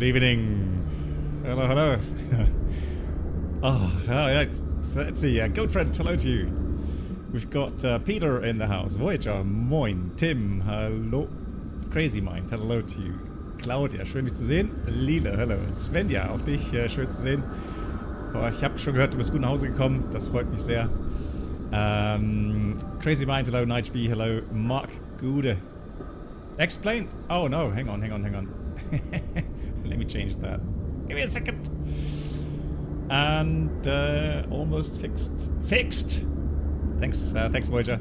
evening. Hello, hello. Let's see. Goat friend, hello to you. We've got Peter in the house. Voyager, moin. Tim, hallo. Crazy Mind, hello to you. Claudia, schön dich zu sehen. Lila, hello. Svenja, auch dich, schön zu sehen. Oh, ich habe schon gehört, du bist gut nach Hause gekommen. Das freut mich sehr. Crazy Mind, hello. Nightbee, hello. Mark Gude. Explain. Oh no, hang on. Let me change that. Give me a second. And almost fixed. Fixed. Thanks, Voyager.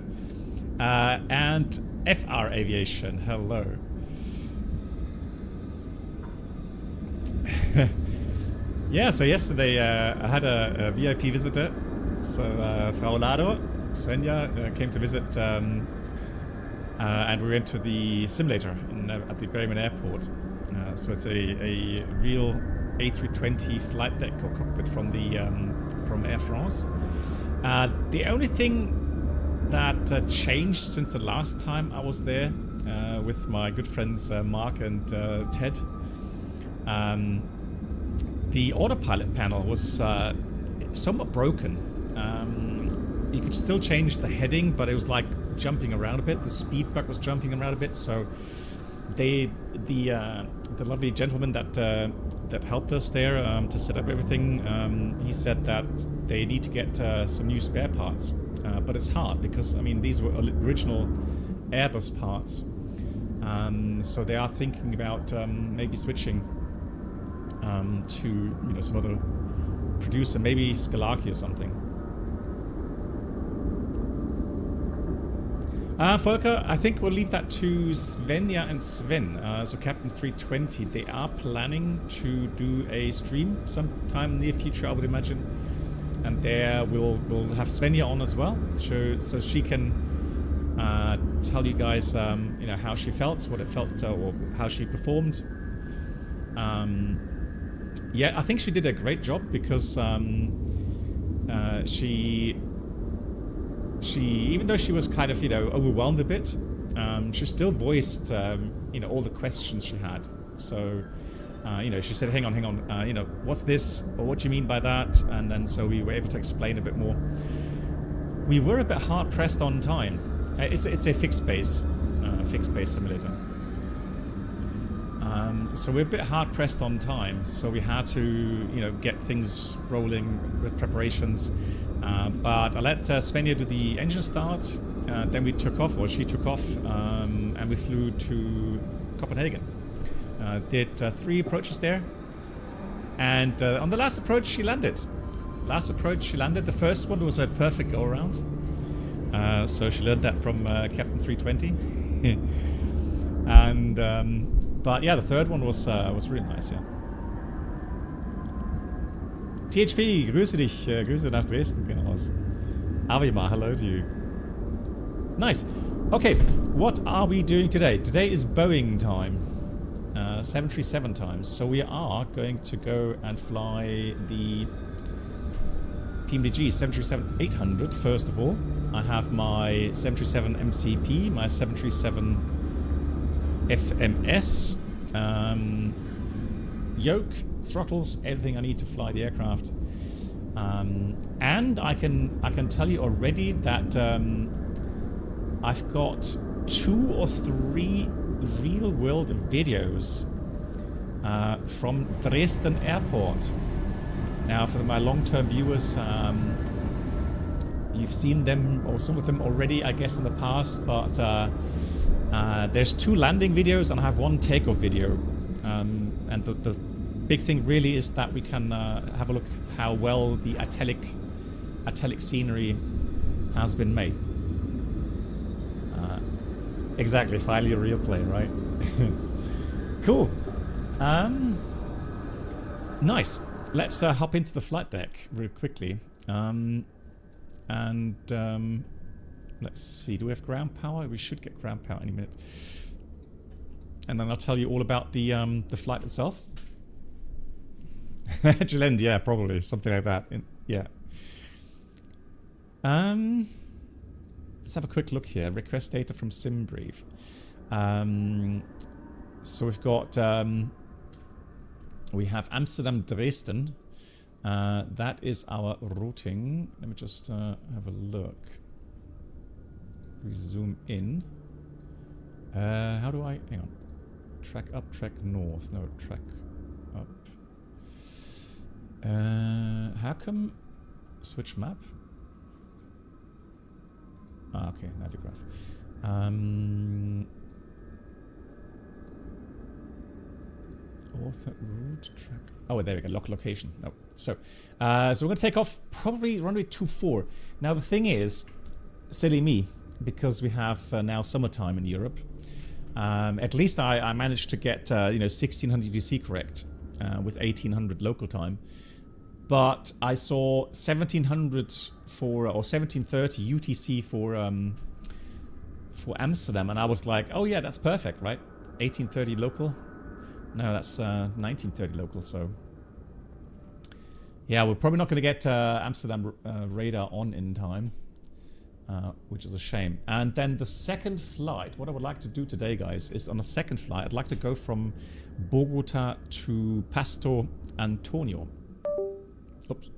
And FR Aviation, hello. Yeah, so yesterday I had a VIP visitor. So Frau Lado, Svenja, came to visit, and we went to the simulator at the Bremen airport. So it's a real A320 flight deck or cockpit from Air France. The only thing that changed since the last time I was there with my good friends Mark and Ted, the autopilot panel was somewhat broken. You could still change the heading, but it was like jumping around a bit. The speed bug was jumping around a bit, so the lovely gentleman that helped us there to set up everything, he said that they need to get some new spare parts, but it's hard because I mean these were original Airbus parts, so they are thinking about maybe switching to some other producer, maybe Skalaki or something. Volker, I think we'll leave that to Svenja and Sven. So Captain 320, they are planning to do a stream sometime in the near future, I would imagine. And there we'll have Svenja on as well, so she can tell you guys, how she felt, what it felt, or how she performed. Yeah, I think she did a great job because she even though she was kind of overwhelmed a bit, she still voiced all the questions she had. So she said, hang on, what's this, or what do you mean by that? And then so we were able to explain a bit more. We were a bit hard pressed on time. It's a fixed base simulator. So we're a bit hard pressed on time, so we had to get things rolling with preparations. But I let Svenja do the engine start, then we took off, or she took off, and we flew to Copenhagen. Did 3 approaches there, and on the last approach she landed. The first one was a perfect go-around, so she learned that from Captain 320. And but yeah, the third one was really nice, yeah. THP, grüße dich, grüße nach Dresden gehen raus. Avima, hello to you. Nice. Okay, what are we doing today? Today is Boeing time, 737 time. So we are going to go and fly the PMDG 737-800 first of all. I have my 737 MCP, my 737 FMS, yoke, throttles, everything I need to fly the aircraft, and I can tell you already that I've got 2 or 3 real-world videos from Dresden Airport. Now, for my long-term viewers, you've seen them, or some of them already, I guess, in the past, but there's 2 landing videos and I have 1 takeoff video, and the big thing really is that we can have a look how well the italic scenery has been made. Exactly, finally a real plane, right? Cool. Nice. Let's hop into the flight deck real quickly. Let's see, do we have ground power? We should get ground power any minute. And then I'll tell you all about the flight itself. Gillend, yeah, probably something like that. Yeah. Let's have a quick look here. Request data from SimBrief. So we've got We have Amsterdam, Dresden. That is our routing. Let me just have a look. We zoom in. How do I... Hang on. Track up, track north. No, track up. How come... Switch map? Ah, okay, Navigraph. Author route track. Oh, there we go. Lock location. No. So we're going to take off probably runway 24. Now the thing is, silly me, because we have now summertime in Europe. At least I managed to get 1600 UTC correct with 1800 local time. But I saw 1700 for or 1730 UTC for Amsterdam, and I was like, oh yeah, that's perfect, right? 1830 local. No, that's 1930 local. So yeah, we're probably not going to get Amsterdam radar on in time, which is a shame. And then the second flight, what I would like to do today, guys, is on a second flight, I'd like to go from Bogota to Pasto Antonio. Oops.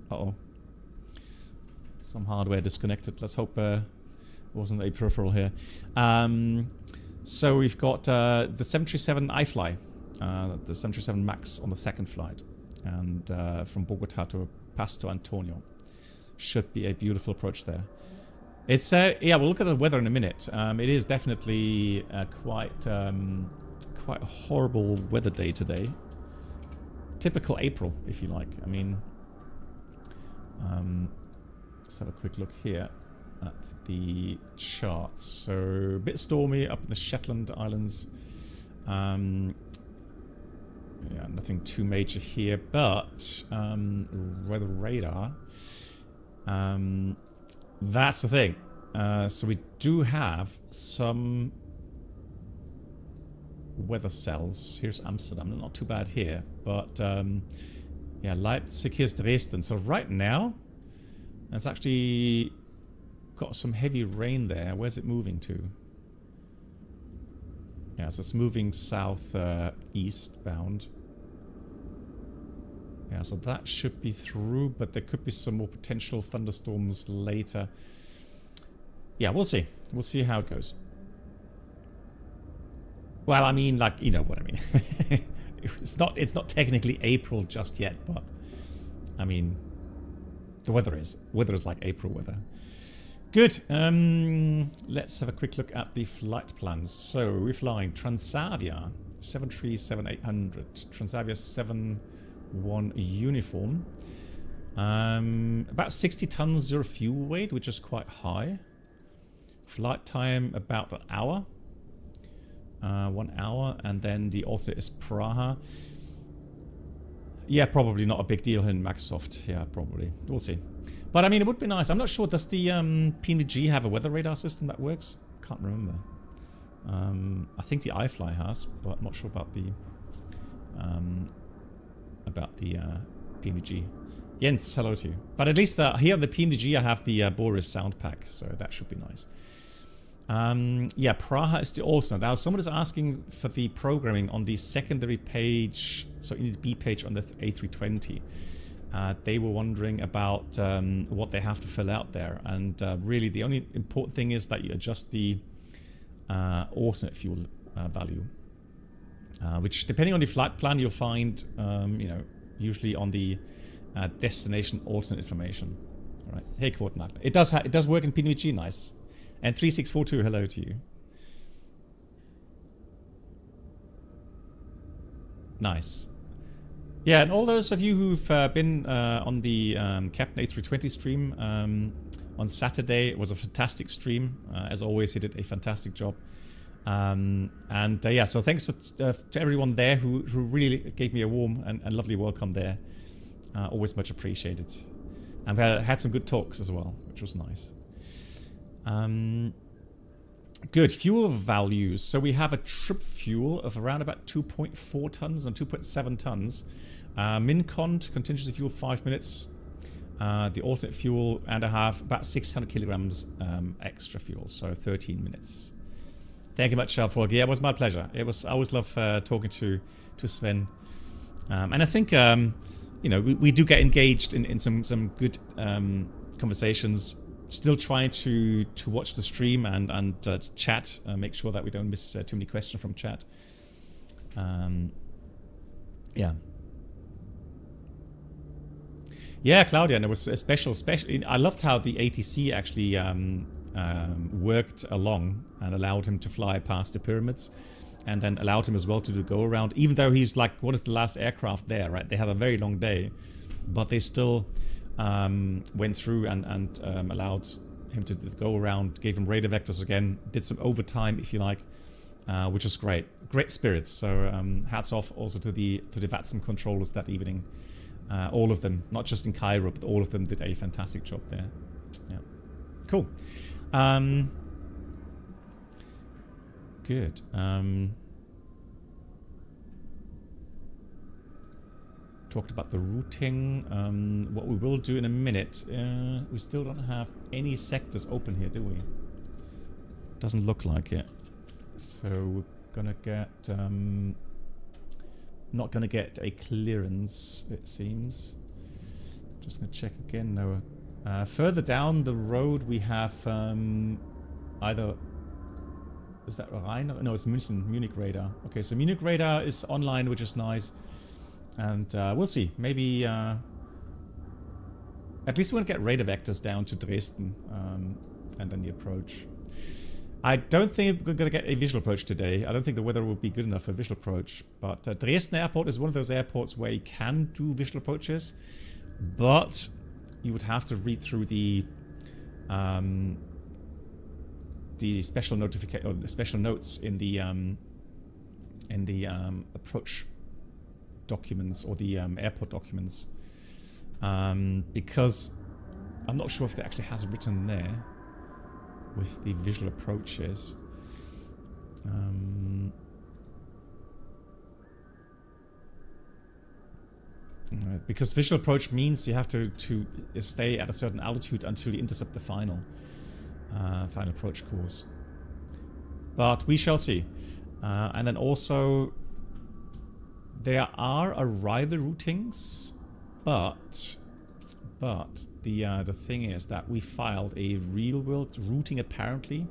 Uh-oh. Some hardware disconnected. Let's hope it wasn't a peripheral here. So we've got the 737 iFly, the 737 MAX on the second flight. And from Bogota to Pasto Antonio. Should be a beautiful approach there. It's, yeah, we'll look at the weather in a minute. It is definitely quite a horrible weather day today. Typical April, if you like. I mean, let's have a quick look here at the charts. So, a bit stormy up in the Shetland Islands. Yeah, nothing too major here, but weather radar. That's the thing. So we do have some weather cells. Here's Amsterdam. Not too bad here, but yeah, Leipzig, here's Dresden. So right now, it's actually got some heavy rain there. Where's it moving to? Yeah, so it's moving south eastbound. Yeah, so that should be through, but there could be some more potential thunderstorms later. Yeah, we'll see. We'll see how it goes. Well, I mean, like, you know what I mean. It's not technically April just yet, but I mean, the weather is like April weather. Good. Let's have a quick look at the flight plans. So we're flying Transavia 737-800, Transavia 71 uniform. About 60 tons zero fuel weight, which is quite high. Flight time about an hour. 1 hour, and then the alternate is Praha. Yeah, probably not a big deal in Microsoft. Yeah, probably. We'll see. But I mean, it would be nice. I'm not sure. Does the PMDG have a weather radar system that works? Can't remember. I think the iFly has, but I'm not sure about the PMDG. Jens, hello to you. But at least here on the PMDG, I have the Boris sound pack, so that should be nice. Yeah, Praha is the alternate. Now, someone is asking for the programming on the secondary page, so in the B page on the A320. They were wondering about what they have to fill out there, and really the only important thing is that you adjust the alternate fuel value, which, depending on the flight plan, you'll find, you know, usually on the destination alternate information. All right. Hey, Quotenagler. It does work in PMDG. Nice. And 3642, hello to you. Nice. Yeah, and all those of you who've been on the Captain A320 stream on Saturday, it was a fantastic stream. As always, he did a fantastic job. Yeah, so thanks to everyone there who really gave me a warm and lovely welcome there. Always much appreciated. And we had some good talks as well, which was nice. Good. Fuel values. So we have a trip fuel of around about 2.4 tons and 2.7 tons. Min-cont, contingency fuel 5 minutes. The alternate fuel and I have about 600 kilograms extra fuel, so 13 minutes. Thank you much, Volker. Yeah, it was my pleasure. I always love talking to Sven. And I think, you know, we do get engaged in some good conversations. Still trying to watch the stream and chat, make sure that we don't miss too many questions from chat. Yeah. Yeah, Claudia, and it was a special. I loved how the ATC actually worked along and allowed him to fly past the pyramids, and then allowed him as well to do go around. Even though he's like one of the last aircraft there, right? They had a very long day, but they still went through and allowed him to go around, gave him radar vectors again, did some overtime, if you like, which was great. Great spirit. So hats off also to the VATSIM controllers that evening. All of them, not just in Cairo, but all of them did a fantastic job there. Yeah, cool. Good. Talked about the routing. What we will do in a minute. We still don't have any sectors open here, do we? Doesn't look like it. So we're gonna get. Not gonna get a clearance, it seems. Just gonna check again. No. Further down the road, we have either. Is that Rhein? No, it's Munich radar. Okay, so Munich radar is online, which is nice. And we'll see. Maybe at least we'll get radar vectors down to Dresden and then the approach. I don't think we're going to get a visual approach today. I don't think the weather will be good enough for visual approach. But Dresden Airport is one of those airports where you can do visual approaches, but you would have to read through the special notification or the special notes in the approach documents or the airport documents, because I'm not sure if it actually has written there with the visual approaches. Because visual approach means you have to stay at a certain altitude until you intercept the final approach course. But we shall see. And then also there are arrival routings, but the thing is that we filed a real-world routing apparently,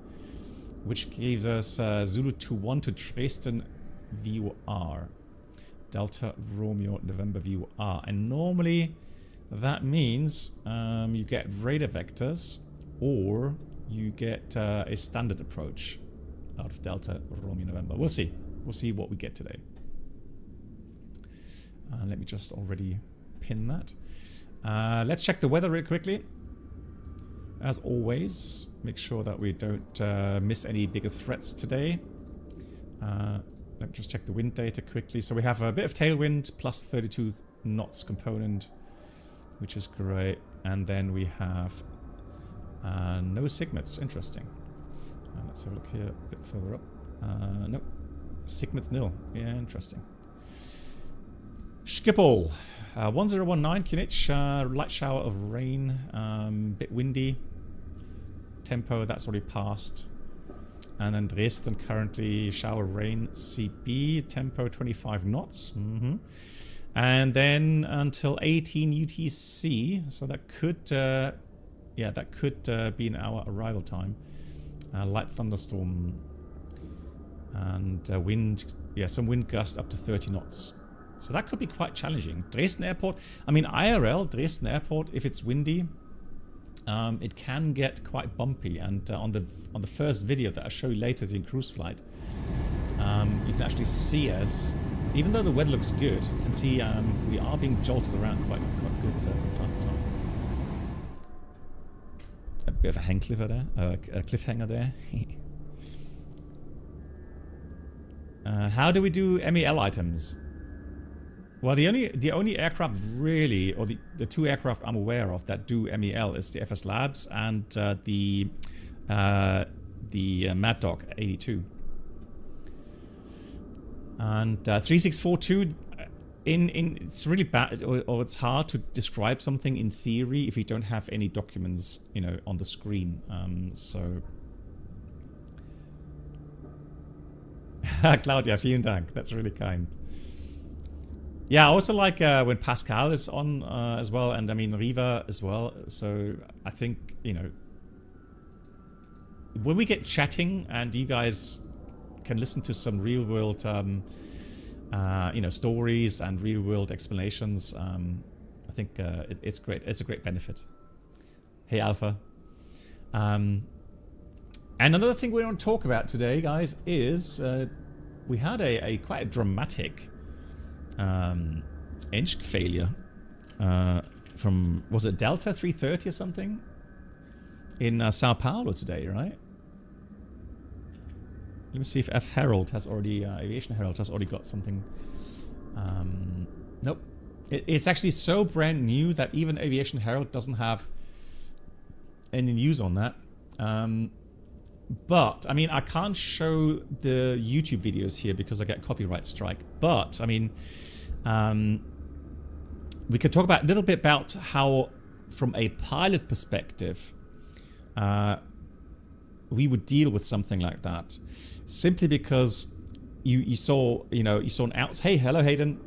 which gives us Zulu 21 to Dresden VOR, Delta Romeo November VOR, and normally that means you get radar vectors or you get a standard approach out of Delta Romeo November. We'll see. We'll see what we get today. Let me just already pin that. Let's check the weather real quickly. As always, make sure that we don't miss any bigger threats today. Let me just check the wind data quickly. So we have a bit of tailwind, plus 32 knots component, which is great. And then we have no SIGMETs. Interesting. Let's have a look here a bit further up. Nope. SIGMETs nil. Yeah, interesting. Schiphol, 1019 Kunitsch, light shower of rain, bit windy. Tempo, that's already passed. And then Dresden, currently shower rain, CB, tempo 25 knots. And then until 18 UTC, so that could, yeah, that could be an hour arrival time. Light thunderstorm and wind, yeah, some wind gust up to 30 knots. So that could be quite challenging. Dresden Airport, I mean IRL, Dresden Airport, if it's windy, it can get quite bumpy. And on the first video that I'll show you later during cruise flight, you can actually see us, even though the weather looks good, you can see we are being jolted around quite good from time to time. A bit of a cliffhanger there. How do we do MEL items? Well, the only aircraft really, or the two aircraft I'm aware of that do MEL is the FSLabs and the Mad Dog 82. And 3642, it's really bad, or it's hard to describe something in theory if you don't have any documents, you know, on the screen. So, Claudia, vielen Dank. That's really kind. Yeah, I also like when Pascal is on as well, and I mean Riva as well. So I think, you know, when we get chatting and you guys can listen to some real world, you know, stories and real world explanations, I think it's great. It's a great benefit. Hey, Alpha. And another thing we want to talk about today, guys, is we had a quite a dramatic engine failure from, was it Delta 330 or something? In Sao Paulo today, right? Let me see if Herald has already, Aviation Herald has already got something. Nope. It's actually so brand new that even Aviation Herald doesn't have any news on that. But, I mean, I can't show the YouTube videos here because I get copyright strike. But, I mean, we could talk about a little bit about how, from a pilot perspective, we would deal with something like that. Simply because you saw, you know, you saw an hey, hello, Hayden.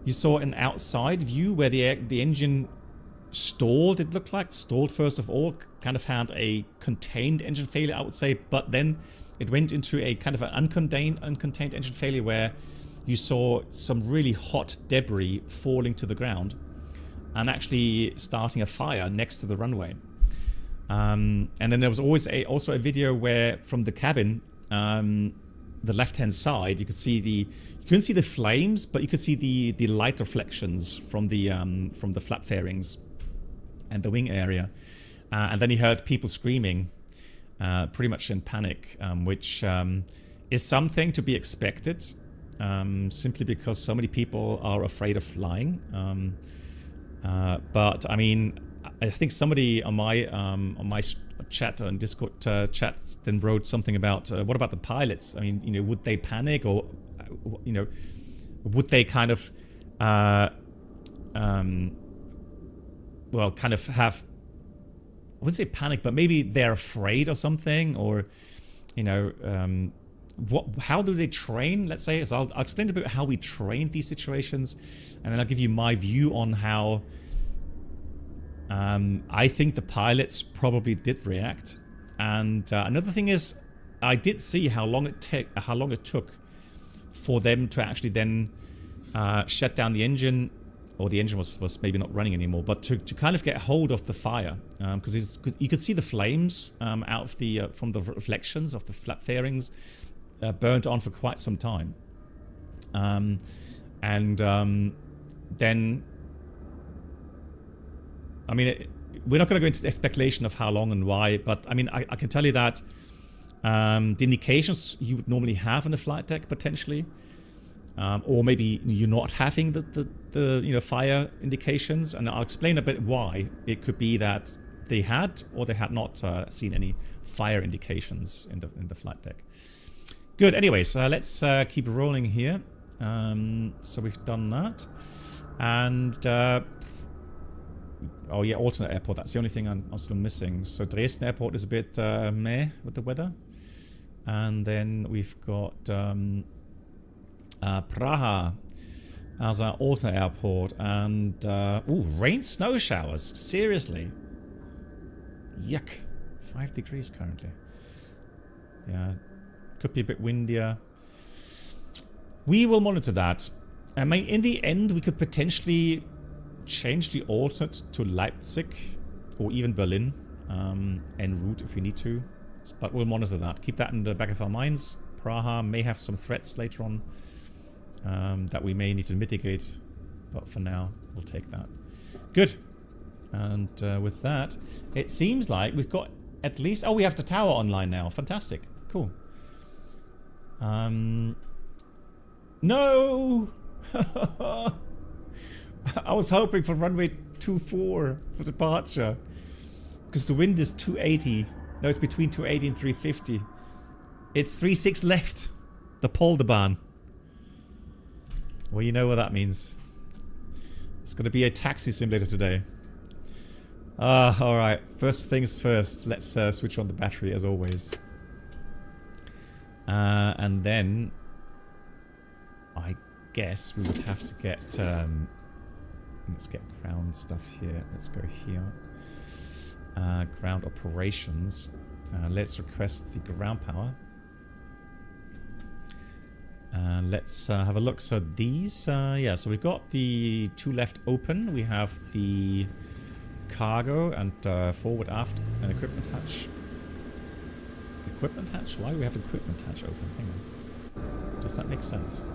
You saw an outside view where the engine stalled, it looked like. Stalled first of all, kind of had a contained engine failure, I would say, but then it went into a kind of an uncontained engine failure where you saw some really hot debris falling to the ground and actually starting a fire next to the runway. And then there was always also a video where from the cabin, the left-hand side, you could see you couldn't see the flames, but you could see the light reflections from the flap fairings and the wing area. And then you heard people screaming, pretty much in panic, which is something to be expected, simply because so many people are afraid of flying. But I mean, I think somebody on my chat and Discord chat then wrote something about what about the pilots? I mean, you know, would they panic, or you know, would they kind of well, kind of have, I wouldn't say panic, but maybe they're afraid or something, or you know, how do they train? Let's say, so I'll explain a bit how we train these situations, and then I'll give you my view on how I think the pilots probably did react. And another thing is, I did see how long it took for them to actually then shut down the engine, or the engine was maybe not running anymore, but to kind of get hold of the fire, because you could see the flames out of the from the reflections of the flap fairings burnt on for quite some time, then. I mean, we're not going to go into the speculation of how long and why, but I mean, I can tell you that the indications you would normally have in the flight deck potentially, or maybe you're not having the you know, fire indications, and I'll explain a bit why. It could be that they had or they had not seen any fire indications in the flight deck. Good. Anyways, let's keep rolling here. So we've done that, and. Oh yeah, alternate airport. That's the only thing I'm still missing. So Dresden airport is a bit meh with the weather. And then we've got Praha as our alternate airport. And, ooh, rain snow showers. Seriously. Yuck. 5 degrees currently. Yeah. Could be a bit windier. We will monitor that. I mean, in the end, we could potentially change the alternate to Leipzig or even Berlin en route if we need to, but we'll monitor that. Keep that in the back of our minds. Praha may have some threats later on that we may need to mitigate, but for now we'll take that. Good. And with that, it seems like we've got at least, oh, we have the tower online now. Fantastic. Cool. No. I was hoping for runway 24 for departure, because the wind is 280. No, it's between 280 and 350. It's 36 left. The Polderbahn. Well, you know what that means. It's going to be a taxi simulator today. Alright. First things first. Let's switch on the battery as always. And then I guess we would have to get... let's get ground stuff here. Let's go here. Ground operations. Let's request the ground power. Let's have a look. So these, yeah, so we've got the 2 left open. We have the cargo and forward, aft, and equipment hatch. Equipment hatch? Why do we have equipment hatch open? Hang on. Does that make sense?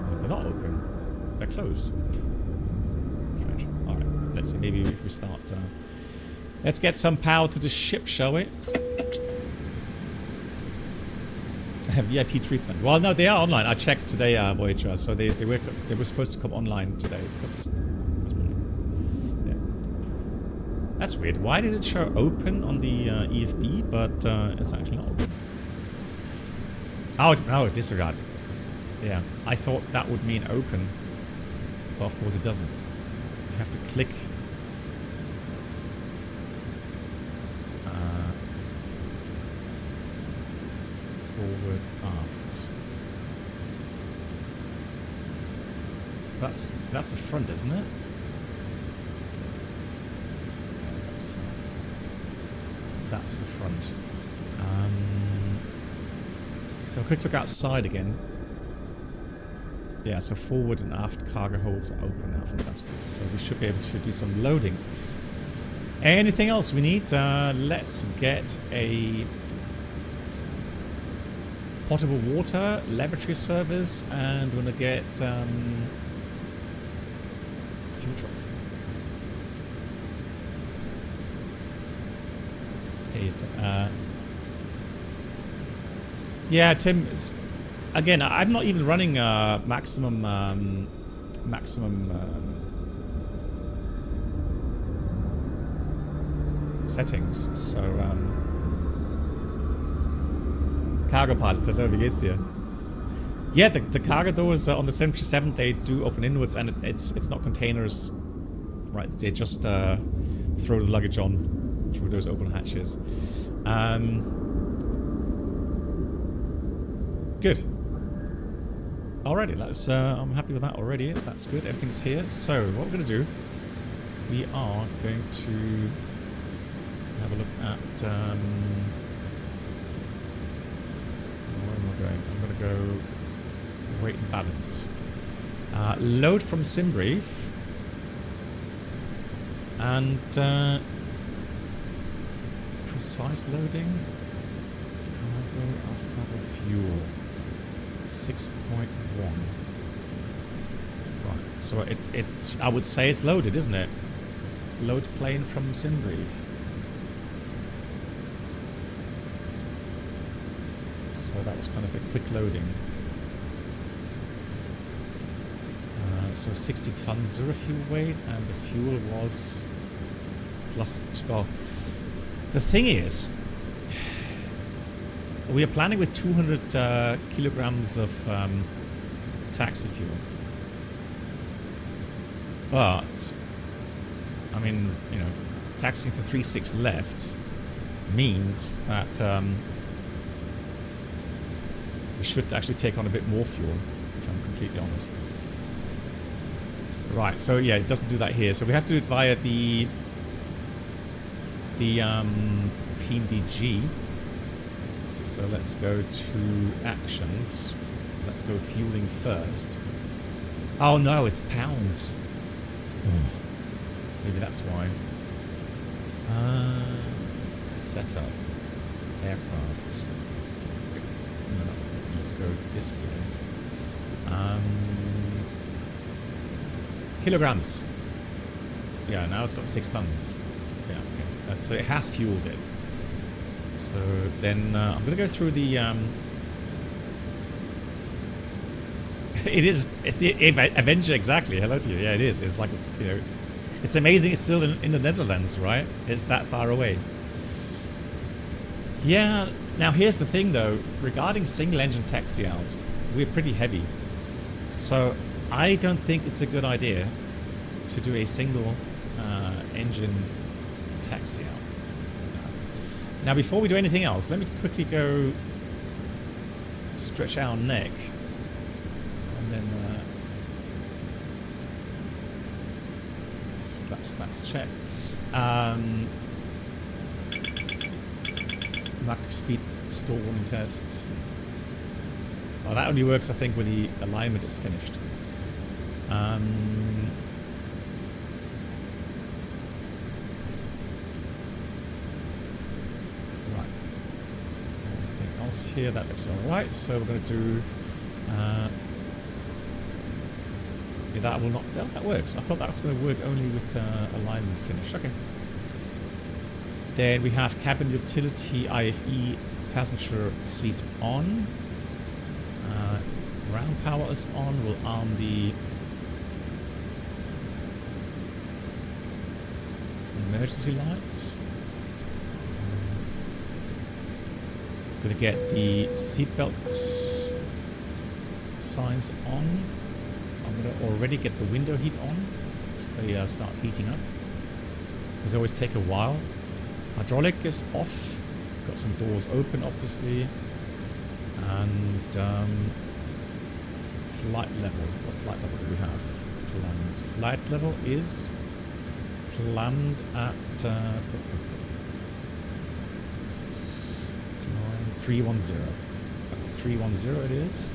No, they're not open. They're closed. Strange. Alright, let's see. Maybe if we start... let's get some power to the ship, shall we? VIP treatment. Well, no, they are online. I checked today, Voyager, so they were supposed to come online today. Oops. Yeah. That's weird. Why did it show open on the EFB, but it's actually not open? Oh, no, disregard. Yeah, I thought that would mean open, but of course it doesn't. You have to click. Forward, aft. That's the front, isn't it? Yeah, that's the front. So a quick look outside again. Yeah, so forward and aft cargo holds are open now. Fantastic. So we should be able to do some loading. Anything else we need? Let's get a potable water, lavatory service, and we're gonna get fuel truck. Yeah, Tim. Again, I'm not even running maximum settings. So cargo pilots, hello, wie geht's dir? Yeah, the cargo doors on the 737, they do open inwards, and it's not containers, right? They just throw the luggage on through those open hatches. Good. Alrighty, that's I'm happy with that already. That's good. Everything's here. So what we're going to do, we are going to have a look at. Where am I going? I'm going to go weight and balance. Load from SimBrief. And precise loading. Cargo, after cargo fuel. 6.1. Right. So it's I would say it's loaded, isn't it? Load plane from SimBrief. So that was kind of a quick loading. So 60 tons zero fuel weight, and the fuel was plus 12. The thing is, we are planning with 200 kilograms of taxi fuel. But, I mean, you know, taxiing to 3.6 left means that we should actually take on a bit more fuel, if I'm completely honest. Right, so yeah, it doesn't do that here. So we have to do it via the PMDG. So let's go to actions. Let's go fueling first. Oh no, it's pounds. Maybe that's why. Setup. Aircraft. No, let's go displays. Kilograms. Yeah, now it's got 6 tons. Yeah, okay. So it has fueled it. So then I'm going to go through the... It's the Avenger, exactly. Hello to you. Yeah, it is. It's like, it's, you know, it's amazing it's still in the Netherlands, right? It's that far away. Yeah, now here's the thing though. Regarding single engine taxi out, we're pretty heavy. So I don't think it's a good idea to do a single engine taxi out. Now, before we do anything else, let me quickly go stretch our neck then let's check. Mach speed store warning tests. Well, that only works, I think, when the alignment is finished. Right. Anything else here? That looks alright. So we're going to do. Yeah, that will not. No, that works. I thought that was going to work only with alignment finished. Okay. Then we have cabin utility IFE passenger seat on. Ground power is on. We'll arm the emergency lights. Gonna get the seatbelt signs on. I'm gonna already get the window heat on, so they start heating up. These always take a while. Hydraulic is off. Got some doors open, obviously. And flight level. What flight level do we have planned? Flight level is planned at 310. Okay, 310 it is.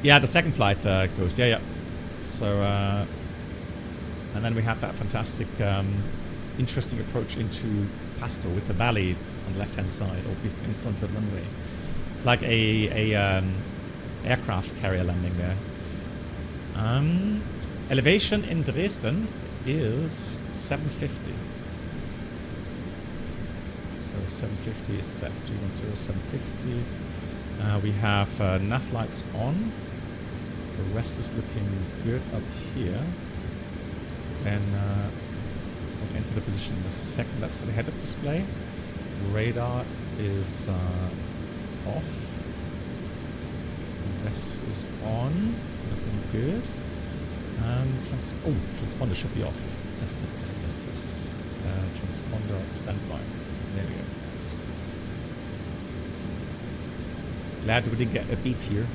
Yeah, the second flight goes. Yeah. So, and then we have that fantastic, interesting approach into Pasto with the valley on the left-hand side or in front of the runway. It's like a aircraft carrier landing there. Elevation in Dresden is 750. So 750 is set. 310, 750. We have nav lights on. The rest is looking good up here. Then we'll enter the position in a second. That's for the head-up display. Radar is off. The rest is on. Looking good. The transponder should be off. Test. Transponder standby. There we go. Test. Glad we didn't get a beep here.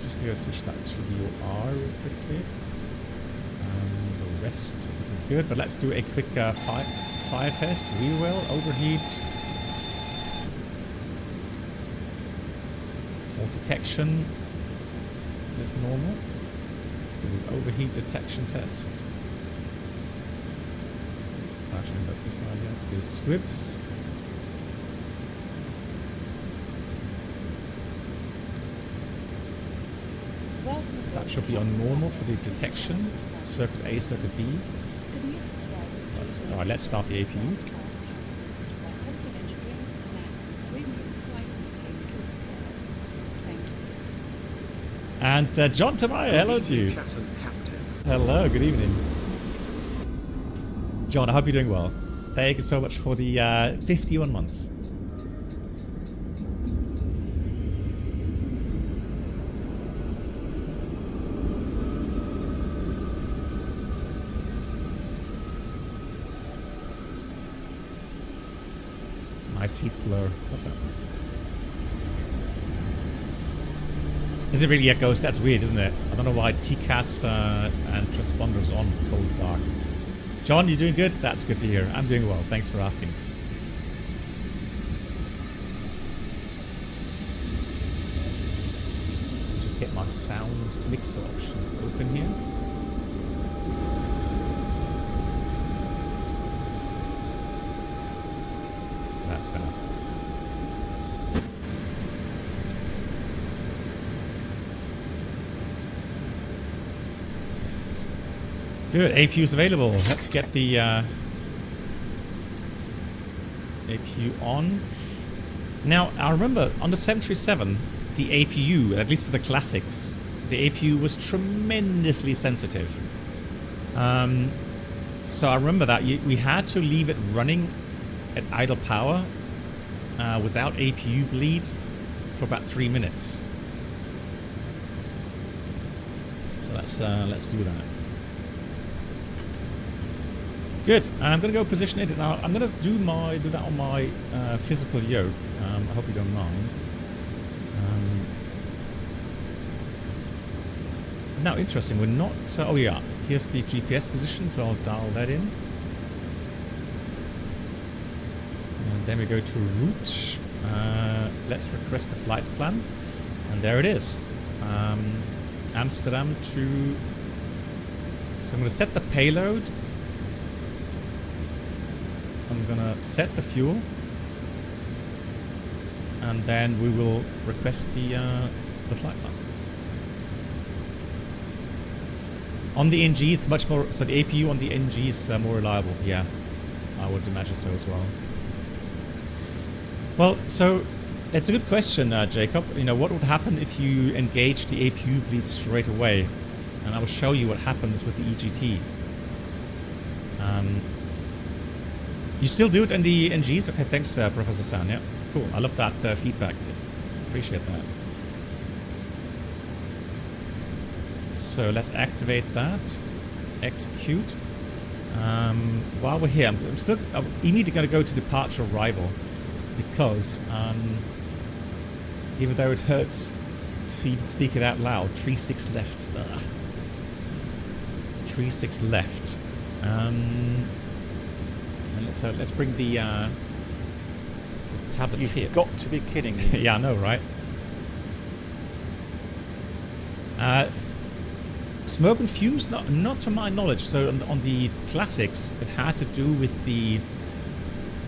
Just gonna switch that to VOR real quickly. The rest is looking good, but let's do a quick fire test. We will overheat. Fault detection is normal. Let's do an overheat detection test. Actually, that's the side left. There's squibs. So that should be on normal for the detection. Circuit A, circuit B. Alright, let's start the APU. And John Tamaya, hello to you. Hello, good evening. John, I hope you're doing well. Thank you so much for the 51 months. Nice heat blur. Is it really a ghost? That's weird, isn't it? I don't know why TCAS and transponders on cold dark. John, you doing good? That's good to hear. I'm doing well. Thanks for asking. Just get my sound mixer options open here. That's better. Good, APU is available. Let's get the APU on. Now, I remember on the 737, the APU, at least for the classics, the APU was tremendously sensitive. So I remember that we had to leave it running at idle power without APU bleed for about 3 minutes. So let's do that. Good. I'm going to go position it. Now I'm going to do that on my physical yoke. I hope you don't mind. Now, interesting. We're not. Oh yeah. Here's the GPS position, so I'll dial that in. And then we go to route. Let's request a flight plan, and there it is. Amsterdam to. So I'm going to set the payload. I'm gonna set the fuel, and then we will request the flight plan. On the NG, it's much more. So the APU on the NG is more reliable. Yeah, I would imagine so as well. Well, so it's a good question, Jacob. You know, what would happen if you engage the APU bleed straight away? And I will show you what happens with the EGT. You still do it in the NGs? Okay, thanks, Professor San. Yeah, cool. I love that feedback. Appreciate that. So let's activate that. Execute. While we're here, I'm immediately going to go to departure arrival, because even though it hurts to even speak it out loud, 36 left. 36 left. And let's bring the tablet here. You've got to be kidding me. Yeah, I know, right? Smoke and fumes, not to my knowledge. So on the classics, it had to do with the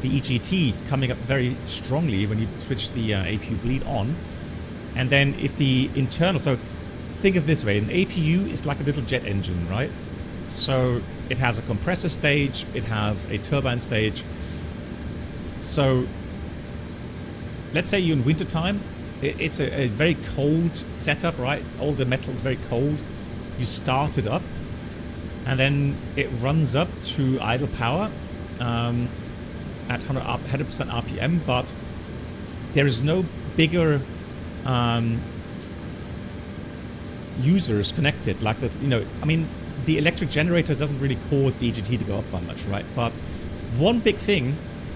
EGT coming up very strongly when you switch the APU bleed on. And then if the internal, so think of this way, an APU is like a little jet engine, right? So it has a compressor stage, it has a turbine stage. So let's say you're in winter time, it's a very cold setup, right? All the metal is very cold. You start it up, and then it runs up to idle power at 100% RPM, but there is no bigger users connected, like that. You know, I mean, the electric generator doesn't really cause the EGT to go up by much, right? But one big thing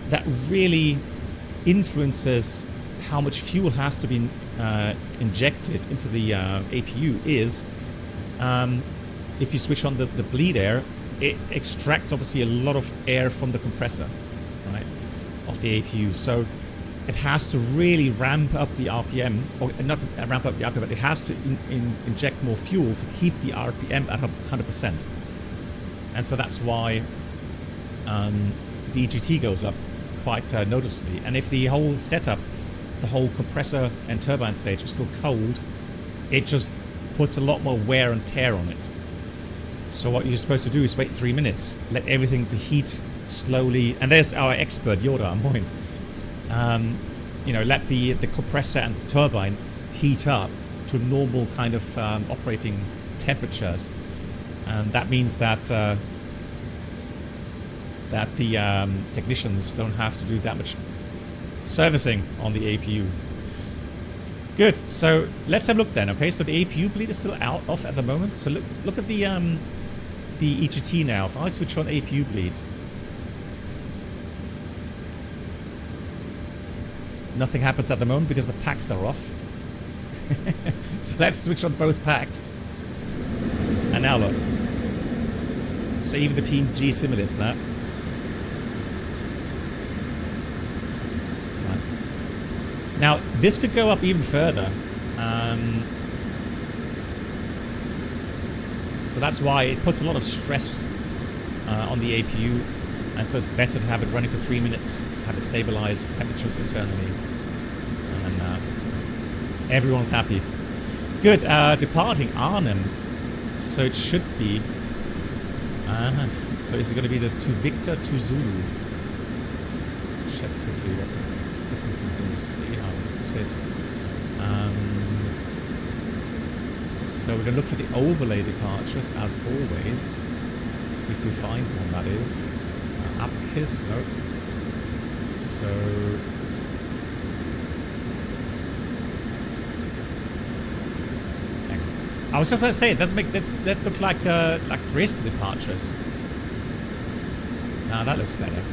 that really influences how much fuel has to be injected into the APU is if you switch on the bleed air, it extracts obviously a lot of air from the compressor, right, of the APU. So it has to really ramp up the RPM, or not ramp up the RPM, but it has to inject more fuel to keep the RPM at 100%. And so that's why the EGT goes up quite noticeably. And if the whole setup, the whole compressor and turbine stage is still cold, it just puts a lot more wear and tear on it. So what you're supposed to do is wait 3 minutes, let everything deheat slowly, and there's our expert Yoda, Moin. You know, let the compressor and the turbine heat up to normal kind of operating temperatures, and that means that the technicians don't have to do that much servicing on the APU. Good. So let's have a look then. Okay, so the APU bleed is still off at the moment. So look at the EGT now. If I switch on APU bleed, nothing happens at the moment because the packs are off. So let's switch on both packs. And now look. So even the PMDG simulates that. Right. Now this could go up even further. So that's why it puts a lot of stress on the APU, and so it's better to have it running for 3 minutes, have it stabilize temperatures internally, and everyone's happy. Good. Departing Arnhem. So it should be. So is it going to be the to Victor to Zulu? Check quickly what the differences is. EHAM set. So we're going to look for the overlay departures as always, if we find one, that is. Upkiss, no. So I was just going to say, it doesn't make that look like Dresden departures. Now that looks better.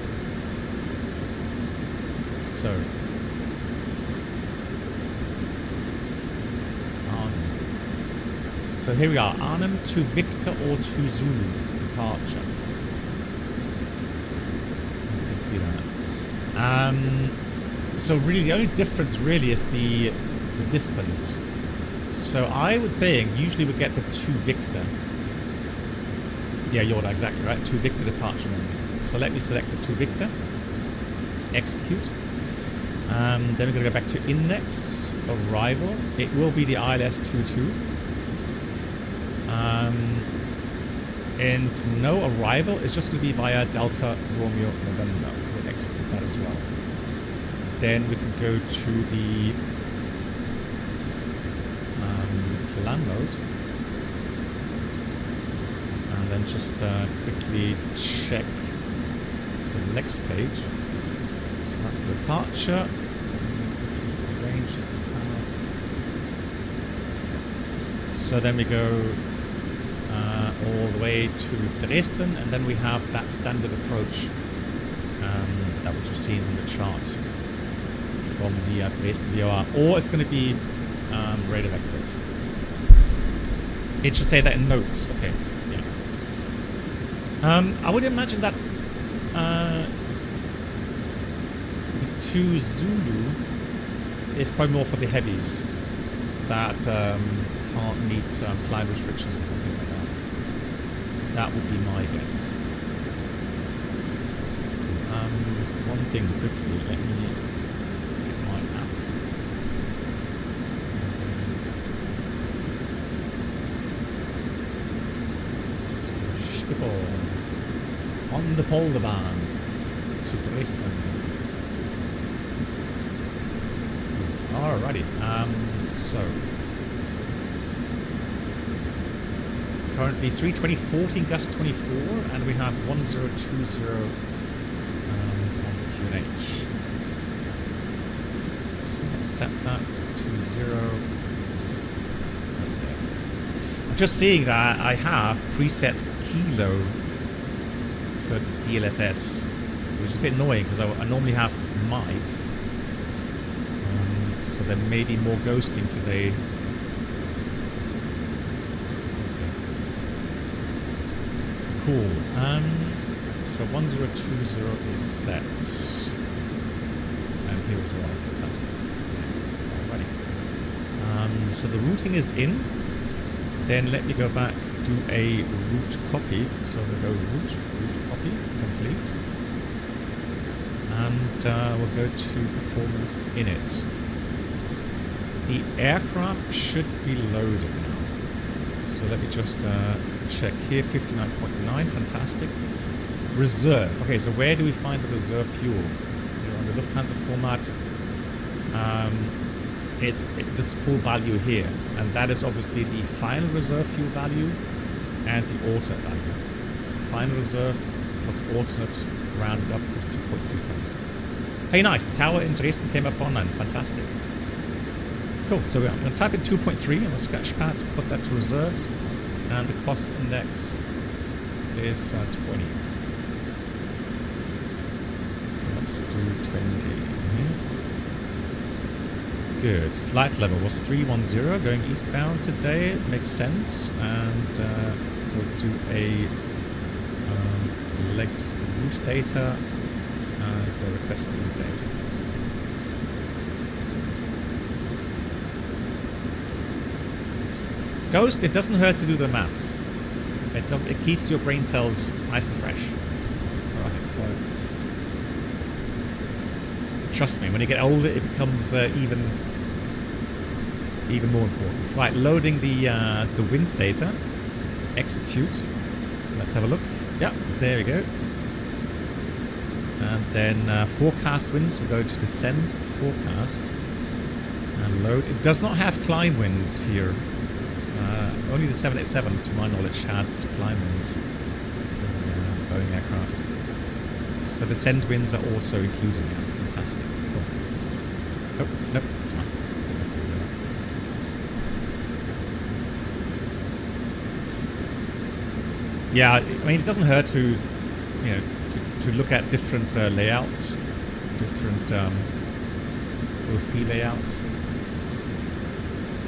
So. So here we are. Arnhem to Victor or to Zulu departure. You can see that. So really the only difference really is the distance. So I would think usually we get the to Victor. Yeah, you're exactly right. To Victor departure. So let me select the to Victor. Execute. Then we're going to go back to index, arrival. It will be the ILS 22. And no arrival. It's just going to be via Delta Romeo November. We'll execute that as well. Then we can go to the plan mode. And then just quickly check the next page. So that's the departure. Just the range, just a tad. So then we go all the way to Dresden, and then we have that standard approach that we just seen on the chart from the Dresden VOR. Or it's going to be radar vectors. It should say that in notes. Okay, yeah. I would imagine that the to Zulu is probably more for the heavies that can't meet climb restrictions or something like that. That would be my guess. One thing quickly, let me get my app. Schiphol on the Polderbahn to Dresden. Alrighty, so currently 320/40 gust 24, and we have 1020 on the QNH. So let's set that to 0. Okay. I'm just seeing that I have preset kilo for the DLSS, which is a bit annoying because I normally have mic. So there may be more ghosting today. Let's see. Cool. So 1020 is set. And here as well. Fantastic. Excellent. Alrighty. So the routing is in. Then let me go back, do a route copy. So we'll go route copy, complete. And we'll go to performance init. The aircraft should be loaded now. So let me just check here, 59.9, fantastic. Reserve. Okay, so where do we find the reserve fuel? You're on the Lufthansa format. It's full value here. And that is obviously the final reserve fuel value and the alternate value. So final reserve plus alternate rounded up is 2.3 tons. Hey, nice. Tower in Dresden came up online. Fantastic. Cool, so I'm going to type in 2.3 on the sketch pad, put that to reserves, and the cost index is 20. So let's do 20. Good. Flight level was 310, going eastbound today. It makes sense, and we'll do a legs route data and the request route data. Ghost, it doesn't hurt to do the maths. It keeps your brain cells nice and fresh. Alright, so trust me, when you get older it becomes even more important. Right, loading the wind data. Execute. So let's have a look. Yeah, there we go. And then forecast winds, we go to descend forecast and load. It does not have climb winds here. Only the 787, to my knowledge, had climb winds in the Boeing aircraft. So the send winds are also included now. Fantastic. Cool. Oh, nope. Yeah, I mean, it doesn't hurt to to look at different layouts, different OFP layouts.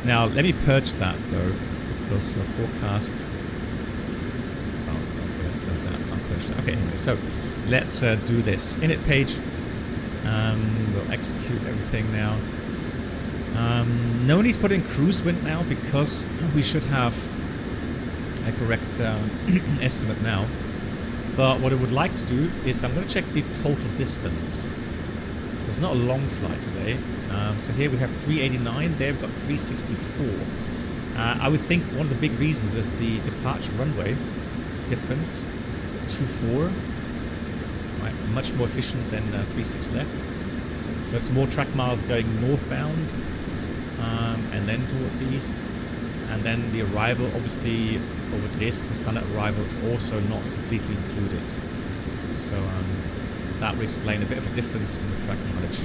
Now let me purge that though, because forecast. Oh, let's load that. I can't purge that. Okay, anyway, so let's do this init page. We'll execute everything now. No need to put in cruise wind now because we should have a correct estimate now. But what I would like to do is I'm going to check the total distance. So it's not a long flight today. So here we have 389, there we've got 364. I would think one of the big reasons is the departure runway difference, 24. Right, much more efficient than 36 left. So it's more track miles going northbound and then towards the east. And then the arrival, obviously, over Dresden, standard arrival is also not completely included. So that will explain a bit of a difference in the track mileage.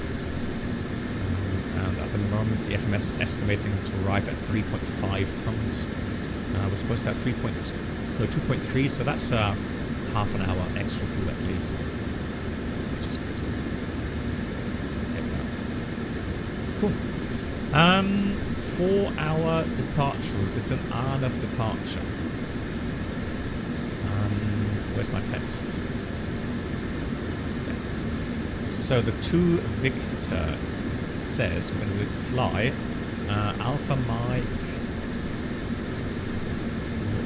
And at the moment, the FMS is estimating to arrive at 3.5 tons. We're supposed to have 2.3, so that's half an hour extra fuel at least, which is good. Take that. Cool. 4-hour departure route. It's an ANAF departure. Where's my text? Okay. So the 2 Victor says when we fly Alpha Mike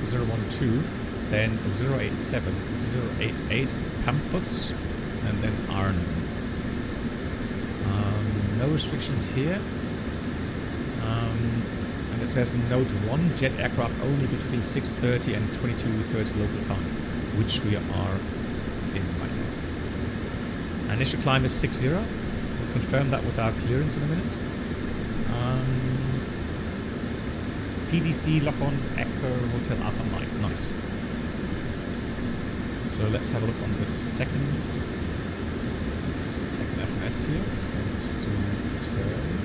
012, then 087, 088 Campus, and then Arnhem. No restrictions here. And it says note 1, jet aircraft only between 6:30 and 22:30 local time, which we are in right now. Initial climb is 60. We'll confirm that with our clearance in a minute. PDC lock on Echo Hotel Alpha Mike. Nice. So let's have a look on the second FMS here. So let's do return.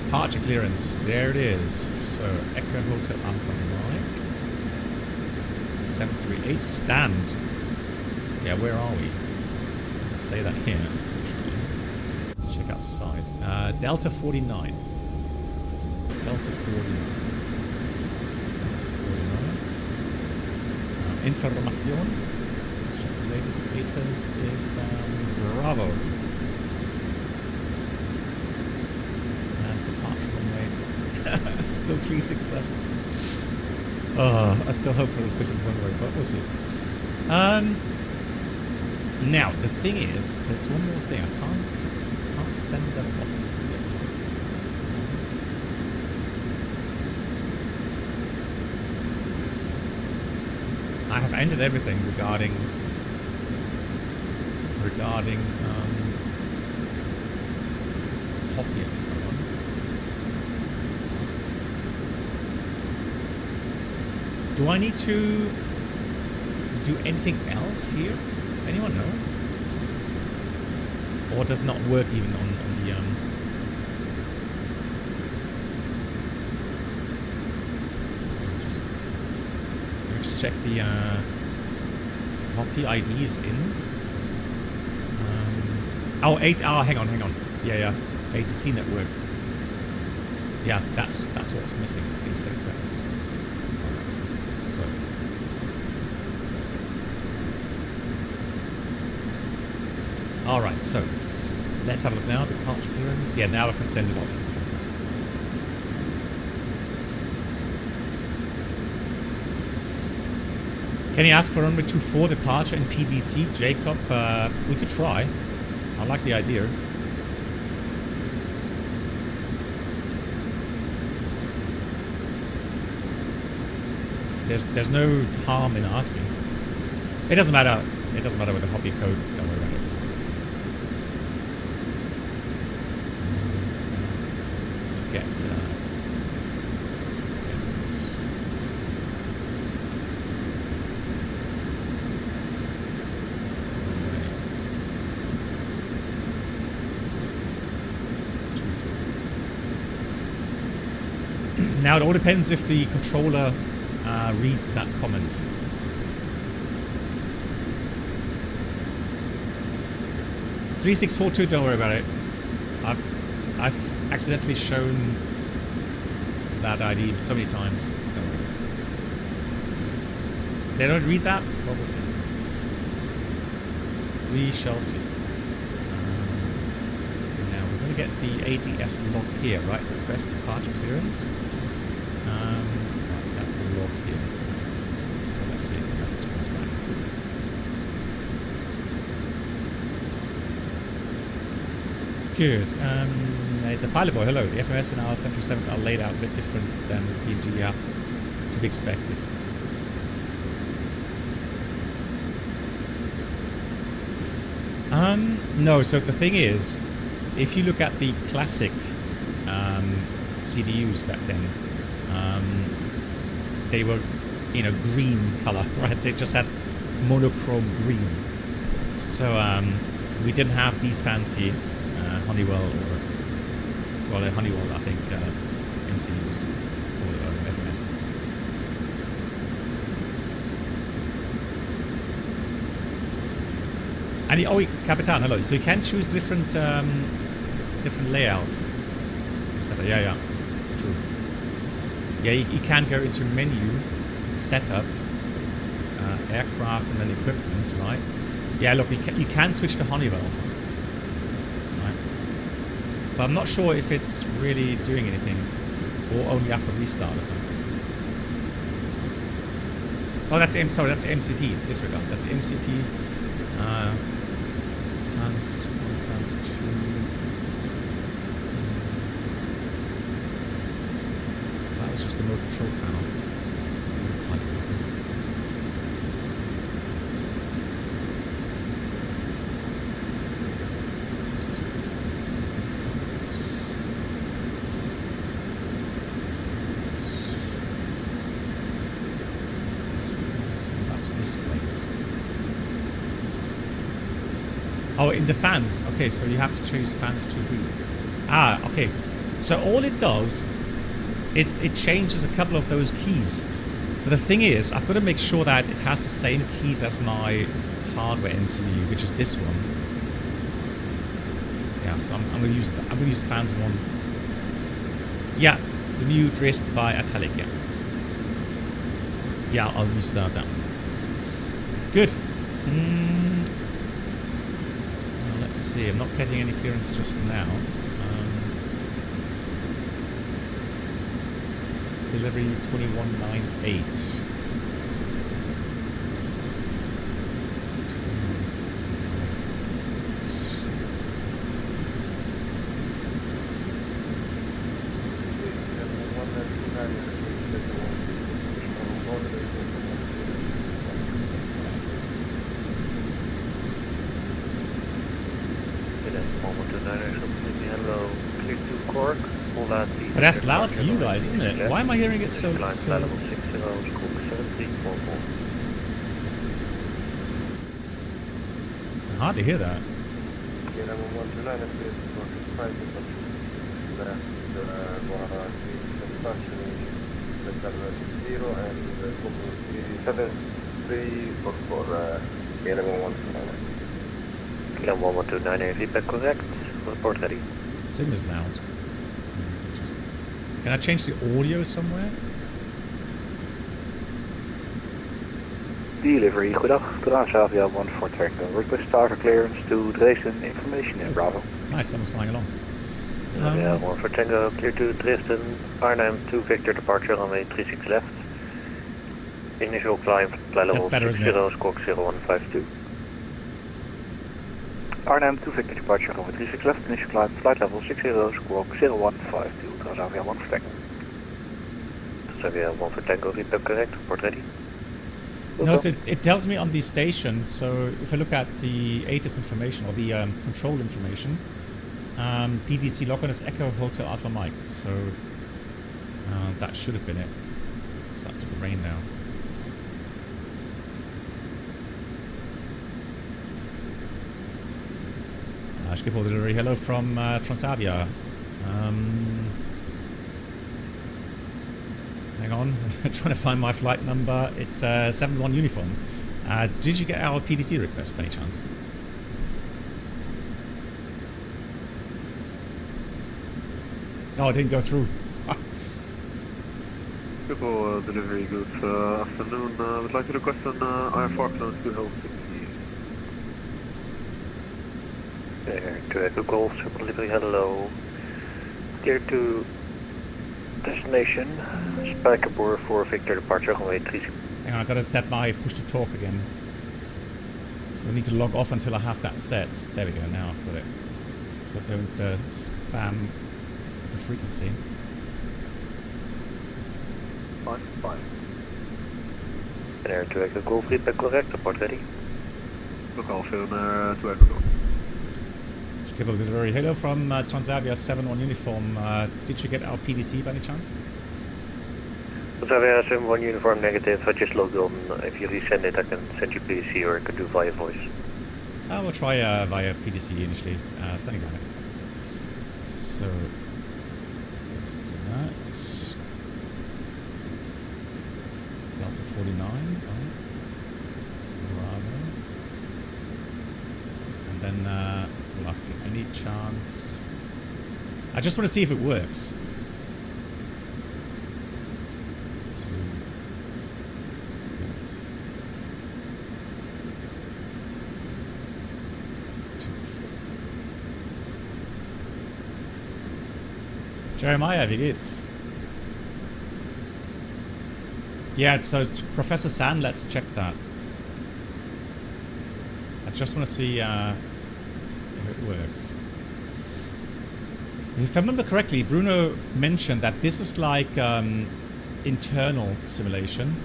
Departure clearance, there it is. So Echo Hotel Alpha Mike 738 stand. Yeah, where are we? Does it say that here? Unfortunately, let's check outside. Delta 49. Delta 49. Delta 49. Información. Let's check the latest status is Bravo. Still 36 left. I still hope for a different runway, but we'll see. Now the thing is, there's one more thing. I can't send them off yet. I have entered everything regarding Hoppy and so on. Do I need to do anything else here? Anyone know? Or does it not work even on the let me just check the Hoppy ID is in. Oh, hang on. Yeah. EDDC network. Yeah, that's what's missing. These safe preferences. So alright, so let's have a look now. Departure clearance. Yeah, now I can send it off. Fantastic. Can you ask for runway 24 departure in PDC? Jacob, we could try. I like the idea. There's no harm in asking. It doesn't matter. It doesn't matter with the Hoppy code. Don't worry about it. To get Now it all depends if the controller reads that comment. $3642, don't worry about it. I've accidentally shown that ID so many times. Don't worry. They don't read that? Well, we'll see. We shall see. Now we're going to get the ADS log here, right? Request departure clearance. Right, that's the log here. So let's see if the message comes back. Good. The pilot boy, hello. The FMS and our 737s are laid out a bit different than the PMDG, yeah. To be expected. No, so the thing is, if you look at the classic CDUs back then, they were, you know, green color, right? They just had monochrome green. So we didn't have these fancy Honeywell or, well, Honeywell, I think, MCUs or FMS. And oh, Capitan, hello. So you can choose different layout, etc. Yeah, true. Yeah, you can go into menu, setup, aircraft, and then equipment, right? Yeah, look, you can switch to Honeywell, right? But I'm not sure if it's really doing anything, or only after restart or something. Oh, that's MCP. Disregard. That's MCP. France 2. So that was just the motor control panel. Displays. Oh, in the fans. Okay, so you have to choose fans to be. Ah, okay. So all it does, it changes a couple of those keys. But the thing is, I've got to make sure that it has the same keys as my hardware MCU, which is this one. Yeah, so I'm going to use that. I'm going to use fans 1. Yeah, the new Dresden by Italic. Yeah. Yeah, I'll use that one. Good. Let's see, I'm not getting any clearance just now. Delivery 2198. But that's loud for you guys, isn't it? Why am I hearing it so... Hard to hear that. Kilo 1129, feedback correct. Report ready. Sim is loud. Can I change the audio somewhere? Delivery, goedendag. Transavia 14 Tango. Request starter clearance to Dresden, information in Bravo. Nice, someone's flying along. Yeah, 14 Tango, clear to Dresden. Arnhem 2 Victor departure runway 36 left. Initial climb, flight level 60, squawk 0152. Arnhem 2 Victor departure runway 36 left. Initial climb, flight level 60, squawk 0152. Transavia 1 for Tango. Transavia 1 for Tango, feedback correct. Report ready. No, so it tells me on the station, so if I look at the ATIS information, or the control information, PDC lock on is Echo Hotel Alpha Mike, so that should have been it. It's starting to rain now. Schiphol delivery, hello from Transavia. hang on. I'm trying to find my flight number. It's 71 uniform. Did you get our PDC request by any chance? Oh, it didn't go through. Triple delivery, good afternoon. Would like to request an IR4 close to Hill 60. There, to Echo Golf, triple delivery, hello. Clear to destination, Spijkerboer for Victor departure, runway 36. Hang on, I've got to set my push to talk again. So I need to log off until I have that set. There we go, now I've got it. So don't spam the frequency. Fine. There, to Echo Golf, feedback correct, report ready. Look all veel naar to Echo Golf. Triple delivery. Hello from Transavia 71 uniform. Did you get our PDC by any chance? Transavia 71 uniform negative, I just logged on. If you resend it, I can send you PDC or I can do via voice. I will try via PDC initially. Standing by. So let's do that. Delta 49. Bravo. And then we'll ask you any chance. I just want to see if it works. Jeremiah, wie geht's? Yeah, so Professor San, let's check that. I just want to see if it works. If I remember correctly, Bruno mentioned that this is like internal simulation.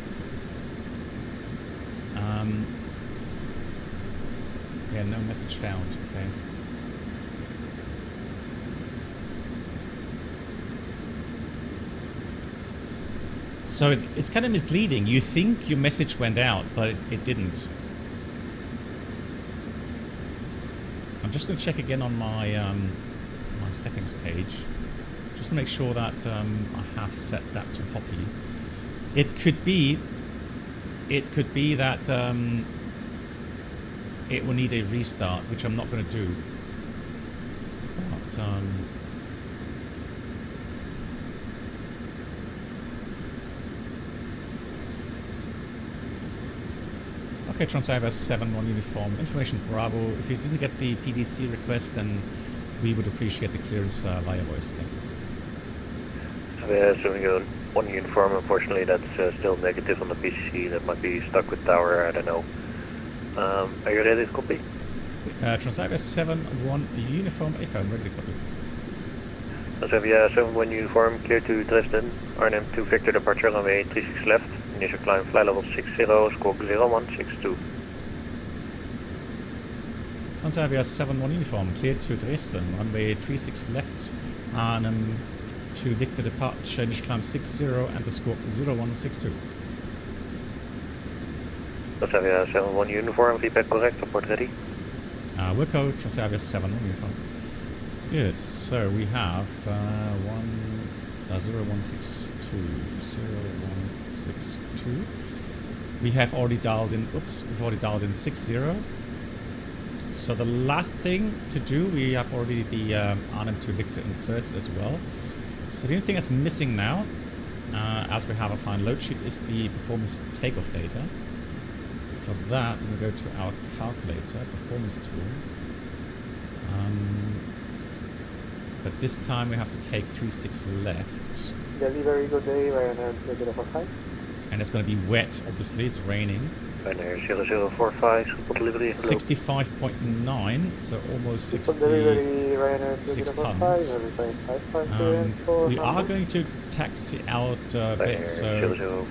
Yeah, no message found. Okay. So it's kind of misleading. You think your message went out, but it didn't. I'm just going to check again on my my settings page, just to make sure that I have set that to Hoppy. It could be that it will need a restart, which I'm not going to do. But okay, Transavia 71 uniform. Information Bravo. If you didn't get the PDC request, then we would appreciate the clearance via voice. Thank you. So one uniform, unfortunately, that's still negative on the PCC. That might be stuck with tower, I don't know. Are you ready to copy? Transavia 71 uniform. If I'm ready to copy. Transavia 71 uniform, clear to Dresden. RNM 2 Victor departure, runway 36 left. Initial climb, fly level 60, squawk 0162. Transavia 71 uniform, cleared to Dresden, runway 36 left, and 2 Victor departure, initial climb 60 and the squawk 0162. Transavia 71 uniform, feedback correct, report ready. Wilco, Transavia 71 uniform. Good, so we have 0162, 0162. We have already dialed in, we've already dialed in 60. So the last thing to do, we have already the RM2 Victor inserted as well. So the only thing that's missing now, as we have a fine load sheet, is the performance takeoff data. For that, we'll go to our calculator, performance tool. But this time we have to take 36 left. Delivery, good day, Ryanair 0045. And it's going to be wet, obviously, it's raining. Ryanair 0045, delivery. 65.9, so almost 6 tons. We are going to taxi out a bit, so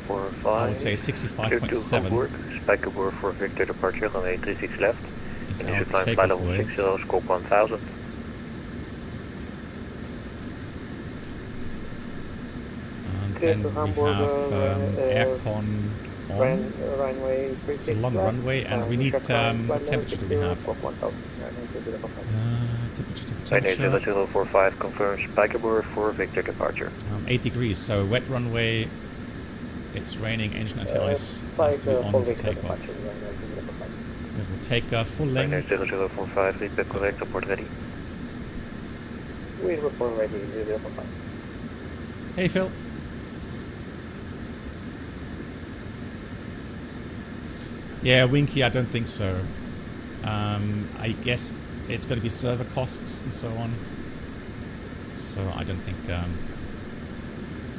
I would say 65.7. Spijkerboer for Victor departure, runway 36 left. Is Initial our climb, fly takeoff level weight. 60, squawk 1000. And then we have aircon on. It's a long runway, and we need what temperature do we have? Ryanair 0045 confirms Spijkerboer for Victor departure. 8 degrees, so wet runway it's raining, engine anti-ice has to be on for takeoff. It will take full length. 0045, repeat correct, report ready. We report ready, 0045. Hey Phil. Yeah, Winky, I don't think so. I guess it's going to be server costs and so on. So I don't think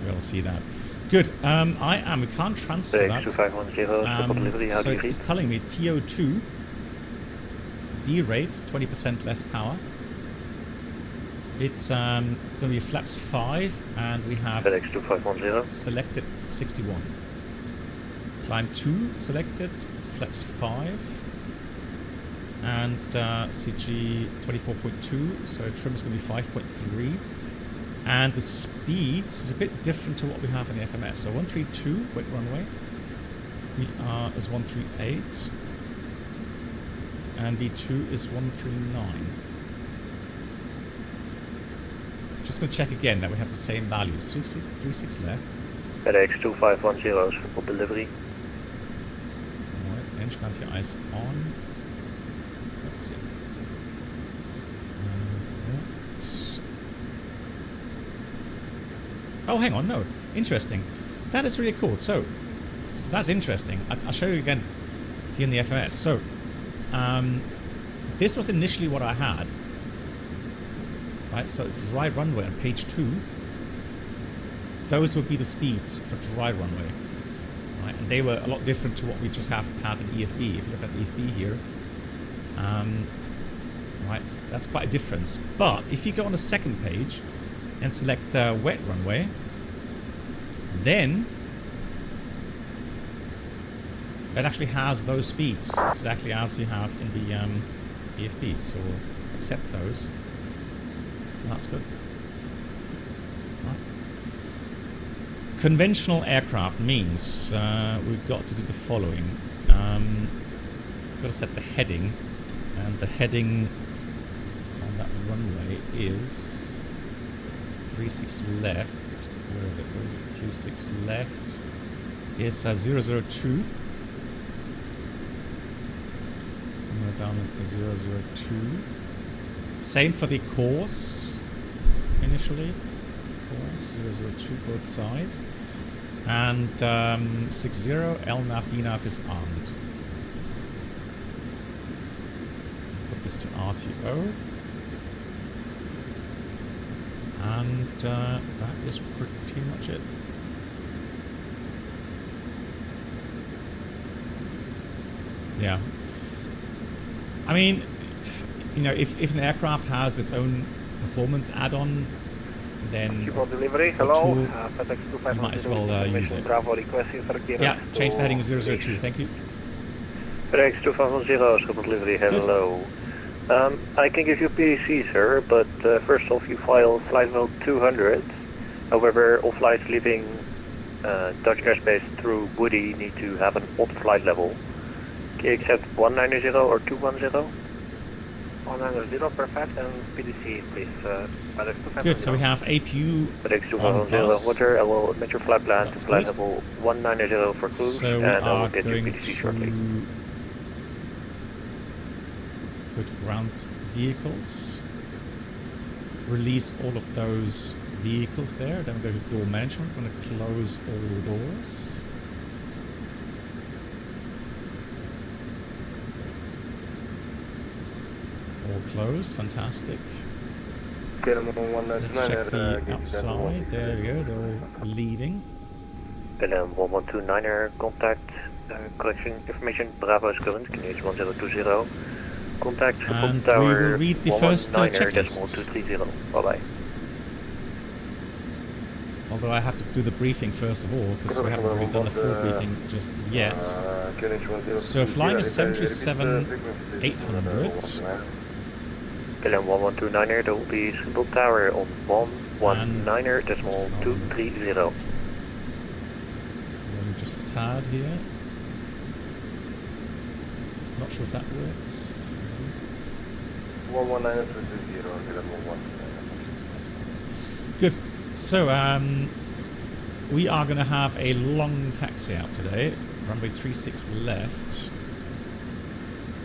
we'll see that. Good. we can't transfer that. So it's telling me TO2, D rate, 20% less power. It's going to be flaps 5, and we have FedEx 2510. selected 61. Climb 2 selected, flaps 5, and CG 24.2, so trim is going to be 5.3. And the speeds is a bit different to what we have in the FMS. So 132, wet runway. We are as 138. And V2 is 139. Just going to check again that we have the same values. 36 left. FedEx 2510 for delivery. Alright, engine anti-ice on. Let's see. Oh, hang on, no. Interesting. That is really cool. So that's interesting. I'll show you again here in the FMS. So, this was initially what I had. Right, so dry runway on page 2. Those would be the speeds for dry runway. Right, and they were a lot different to what we just have had in EFB. If you look at the EFB here, right, that's quite a difference. But if you go on the second page and select wet runway, then it actually has those speeds exactly as you have in the EFB. So we'll accept those. So that's good. Right. Conventional aircraft means we've got to do the following. We've got to set the heading, and the heading on that runway is 36 left. Where is it? 36 left is 002. Somewhere down at 002. Same for the course initially. Course 002 both sides. And 60 LNAV VNAV is armed. Put this to RTO. And that is pretty much it. Yeah. I mean, you know, if an aircraft has its own performance add-on, then delivery. Hello. You might as well use it. Yeah, change the heading 002. Thank you. FedEx 2510, Schiphol delivery. Hello. I can give you PDC, sir, but first off, you file flight level 200. However, all flights leaving Dutch airspace through Woody need to have an odd flight level. Can you accept 190 or 210? 190, perfect, and PDC, please. Good, so we have APU FedEx 2510, Water, I will admit your flight plan to flight level 190 for cruise, so and I will get your PDC shortly. Put ground vehicles, release all of those vehicles there, then we go to door management. I'm going to close all doors. All closed, fantastic. Let's check the outside, there we go, they're leaving. LM 1129er, contact, collection information, Bravo is current, Canadian 1020. Contact and Tower we will read the first checklist. 230. Bye-bye. Although I have to do the briefing first of all, because we haven't really done the full briefing just yet. So flying a 737-800. LM 1129er, there will be Schiphol Tower on 119er.230. Just a tad here. Not sure if that works. 119er.230. Good. So we are going to have a long taxi out today. Runway 36 left.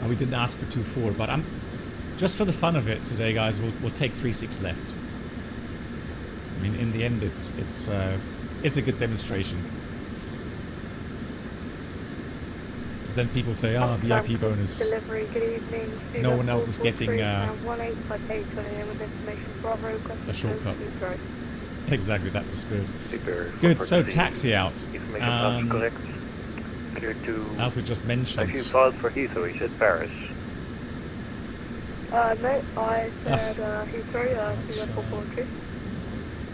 We didn't ask for 24, but I'm just for the fun of it today, guys. We'll take 36 left. I mean, in the end, it's a good demonstration. Because then people say, "Ah, VIP bonus." Delivery. Good evening. No one else is getting the a shortcut. Exactly, that's the spirit. Super. Good. So taxi out. Information pass correct. Clear to. As we just mentioned. Have you filed for Heathrow? You said Paris. No, I said Heathrow, CF443.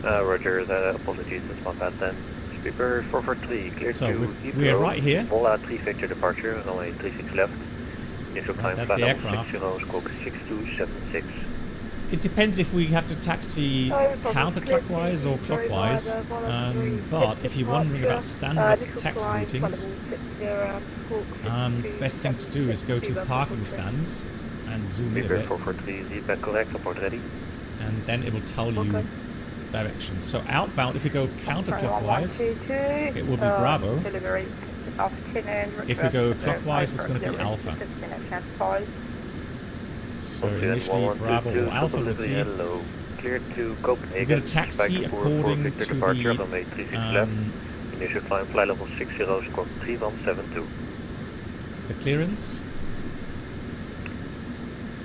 Roger, apologies, that's my bad then. Speaker 443, clear So to Heathrow. we are right here. Vola 3 Victor departure, runway 36 left. Initial climb That's flight the level aircraft. 60, squawk 6276. It depends if we have to taxi counterclockwise or clockwise. But if you're wondering about standard taxi routings, the best thing to do is go to parking stands and zoom in a Speaker bit, 443, Z back correct, report ready. and then it will tell you direction. So outbound, if you go counterclockwise, it will be Bravo. If we go clockwise, it's going to be Alpha. So initially Bravo or Alpha will see. Hello. Clear to Copenhagen. We're going to taxi according to the Initial climb flight level 60, squawk 3172. the clearance.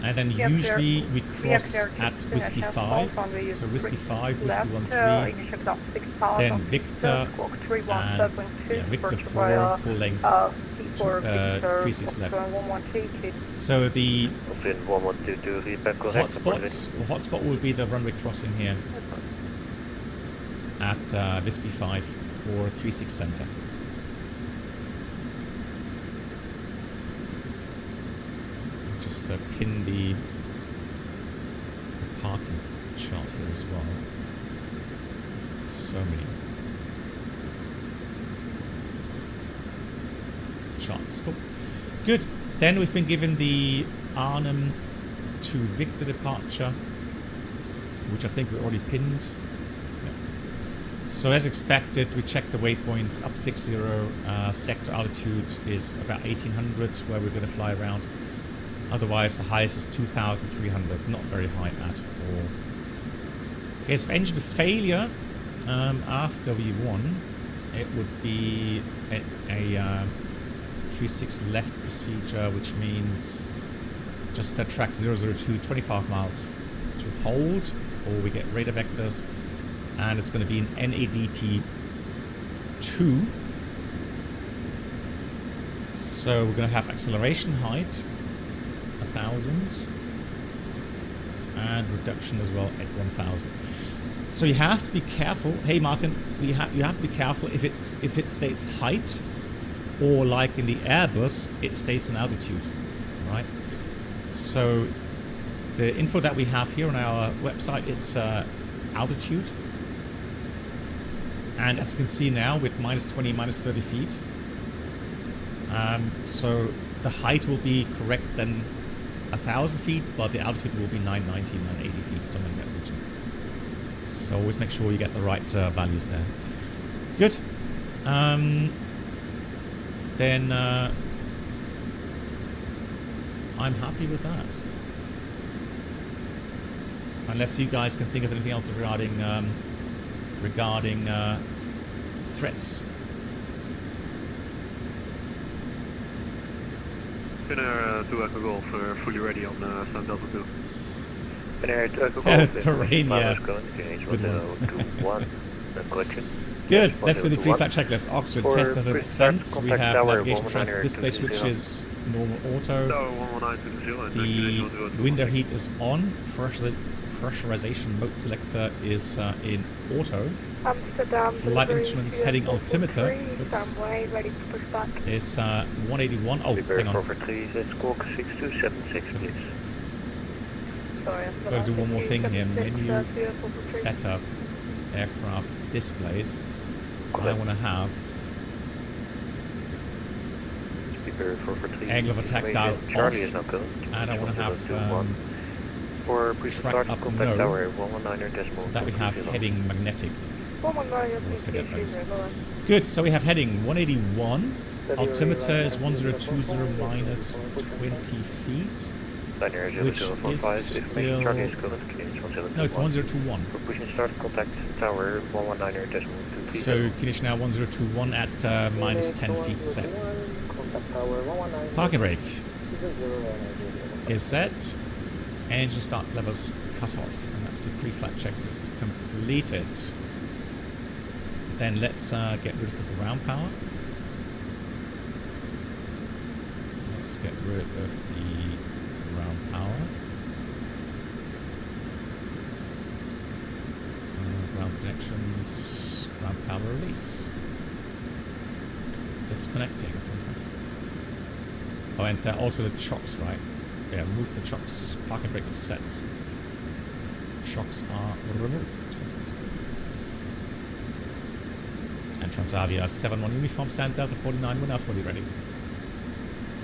And then usually we cross at Whiskey 5. So Whiskey 5, Whiskey 1 3, then Victor, and Victor 4, full length, 36 left. So the hotspot will be the runway crossing here at Whiskey 5 for 36 center. Just pin the parking chart here as well. So many charts. Cool. Good. Then we've been given the Arnhem to Victor departure, which I think we already pinned. Yeah. So as expected, we checked the waypoints up 60. Sector altitude is about 1800, where we're going to fly around. Otherwise, the highest is 2,300, not very high at all. Case of engine failure after V1, it would be a 36 left procedure, which means just track 002, 25 miles to hold, or we get radar vectors, and it's going to be an NADP 2. So we're going to have acceleration height 1,000 and reduction as well at 1,000. So you have to be careful. Hey Martin, you have to be careful if it states height, or like in the Airbus it states an altitude, right? So the info that we have here on our website, it's altitude, and as you can see now with minus 20, minus 30 feet, so the height will be correct then 1,000 feet, but the altitude will be 990, 980 feet, somewhere in that region. So always make sure you get the right values there. Good. Then I'm happy with that. Unless you guys can think of anything else regarding threats. Finnair 2 Echo Golf, fully ready on Stand Delta 2. Finnair 2 Echo Golf. Terrain, yeah. Collection. Good. Let's do the pre-flight checklist. Oxygen test 100%. We have navigation transfer display switches, normal auto. The window heat is on. Pressurization mode selector is in auto. Amsterdam. Flight instruments heading altimeter. Oops. Ready to push back. Is 181. Oh, hang on. Squawk 6276, please. Sorry, I've got to do one more thing here. Menu setup aircraft displays. I want to have angle of attack dial off, and I want to have track up no, so that we have heading magnetic. Always forget those. Good, so we have heading 181. Altimeter is 1020 minus 20 feet. Which is still... No, it's 1021. For pushing start, contact tower 119.2 feet. So finish now 1021 at minus 10 feet set. Parking brake is set. Engine start levers cut off. And that's the pre-flight checklist completed. Then let's get rid of the ground power. Let's get rid of the ground power. Ground connections, ground power release. Disconnecting, fantastic. Oh, and also the chocks, right? Yeah, remove the chocks. Parking brake is set. Shocks are removed, fantastic. And Transavia 7-1 uniform, stand Delta 49, we're now fully ready.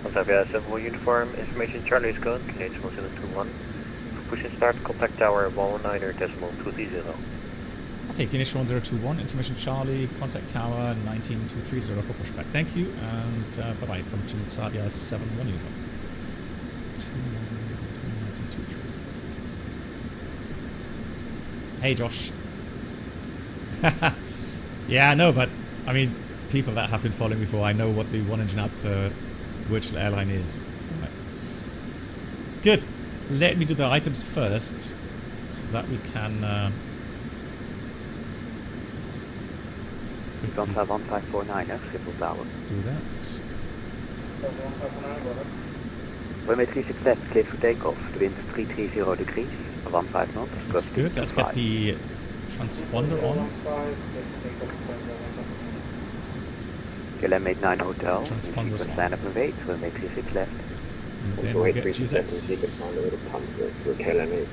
Transavia 7-1 uniform, information Charlie is going, KNH 1021. Push and start, contact tower 119.230. Okay, KNH 1021, information Charlie, contact tower 19230 for pushback. Thank you, and bye-bye from Transavia 7-1 uniform. 21923. Hey, Josh. Yeah, I know, but I mean, people that have been following before, I know what the one engine out virtual airline is. Right. Good. Let me do the items first, so that we can. Delta 1549, Schiphol Tower. Do that. Runway 36 left, cleared for takeoff. The wind is 330 degrees, 15 knots. That's good. Let's get the transponder on. KLM 89 Hotel. Transponders on. Stand up and wait. Runway 36 left. And then we'll get GSX. KLM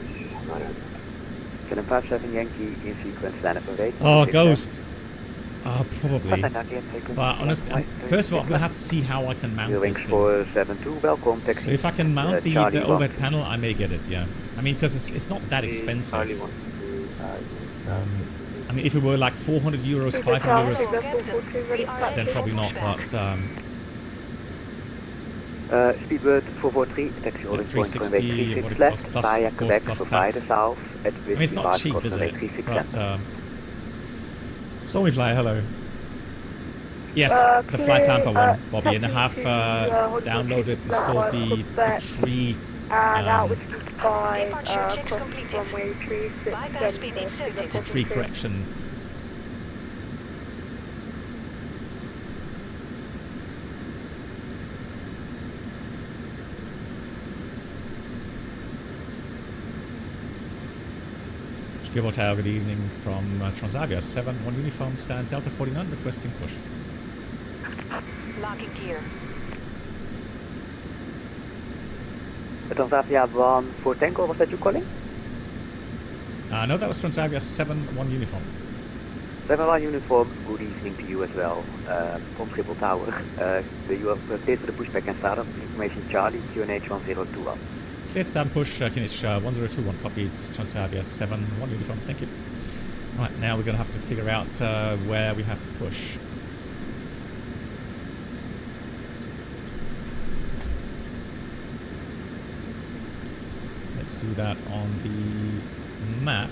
57 Yankee in sequence. Stand up and wait. Oh, Ghost. Probably. But honestly, first of all, I'm going to have to see how I can mount this thing. 472, welcome. So if I can mount the overhead panel, I may get it, yeah. I mean, because it's not that expensive. I mean, if it were like 400 euros, 500 euros, then probably not, but... Speedbird 443, taxi holding point 360, what it costs, plus, of course, plus tax. I mean, it's not cheap, is it? But, Stormyfly, hello. Yes, the Flight Tampa one, Bobby, and I have downloaded, installed the tree... the tree correction. Give or take, good evening from Transavia 7-1 uniform, stand Delta 49, requesting push. Locking gear. Transavia 1 for Tango, was that you calling? No, that was Transavia 7-1 uniform. 7-1 uniform, good evening to you as well. From Schiphol Tower. You have cleared for the pushback and startup. Information Charlie, QNH 1021. Cleared stand push, QNH 1021, copied, Transavia 7-1 uniform, thank you. Right, now we're going to have to figure out where we have to push. Let's do that on the map.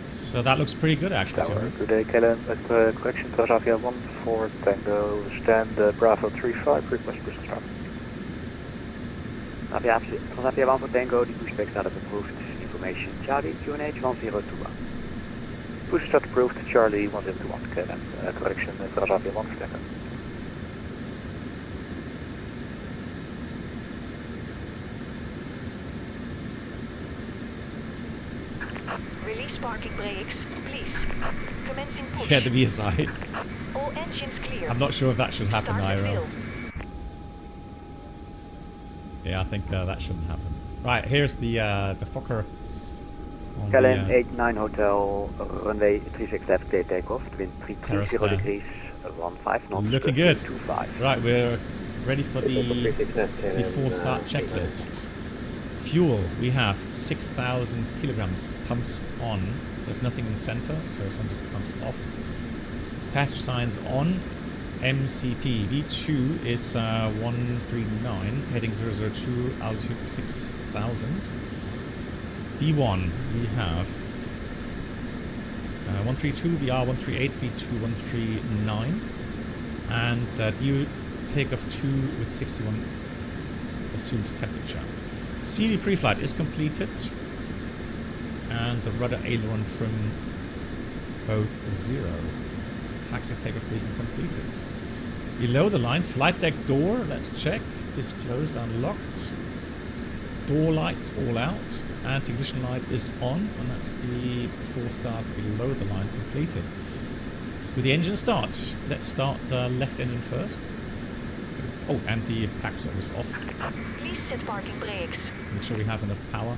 So that looks pretty good actually. Good day, KLM. Correction, Transavia 1 for Tango, stand Bravo 35, request push and start. Transavia 1 for Tango, the pushback startup approved. Information Charlie, QNH 1021. Push start approved, Charlie 1021, KLM. Correction, Transavia 1 for Tango. Release parking brakes, please. Commencing push. Yeah, the VSI. All engines clear. I'm not sure if that should happen, IRL. Yeah, I think that shouldn't happen. Right, here's the Fokker. KLM 89 Hotel, runway 36 left, clear takeoff, wind 330 degrees, 15 knots. Looking good. 25. Right, we're ready for the before start checklist. Fuel, we have 6,000 kilograms, pumps on. There's nothing in center, so center pumps off. Passenger signs on. MCP V2 is 139, heading 002, altitude 6,000. V1, we have 132, VR 138, V2 139, and DU takeoff 2 with 61 assumed temperature. CD pre-flight is completed, and the rudder aileron trim both 0. Taxi takeoff briefing completed. Below the line, flight deck door, let's check, is closed and locked. Door lights all out. Anti-ignition light is on, and that's the before start below the line completed. Let's do the engine start. Let's start left engine first. Oh, and the paxo is off. Please set parking brakes. Make sure we have enough power.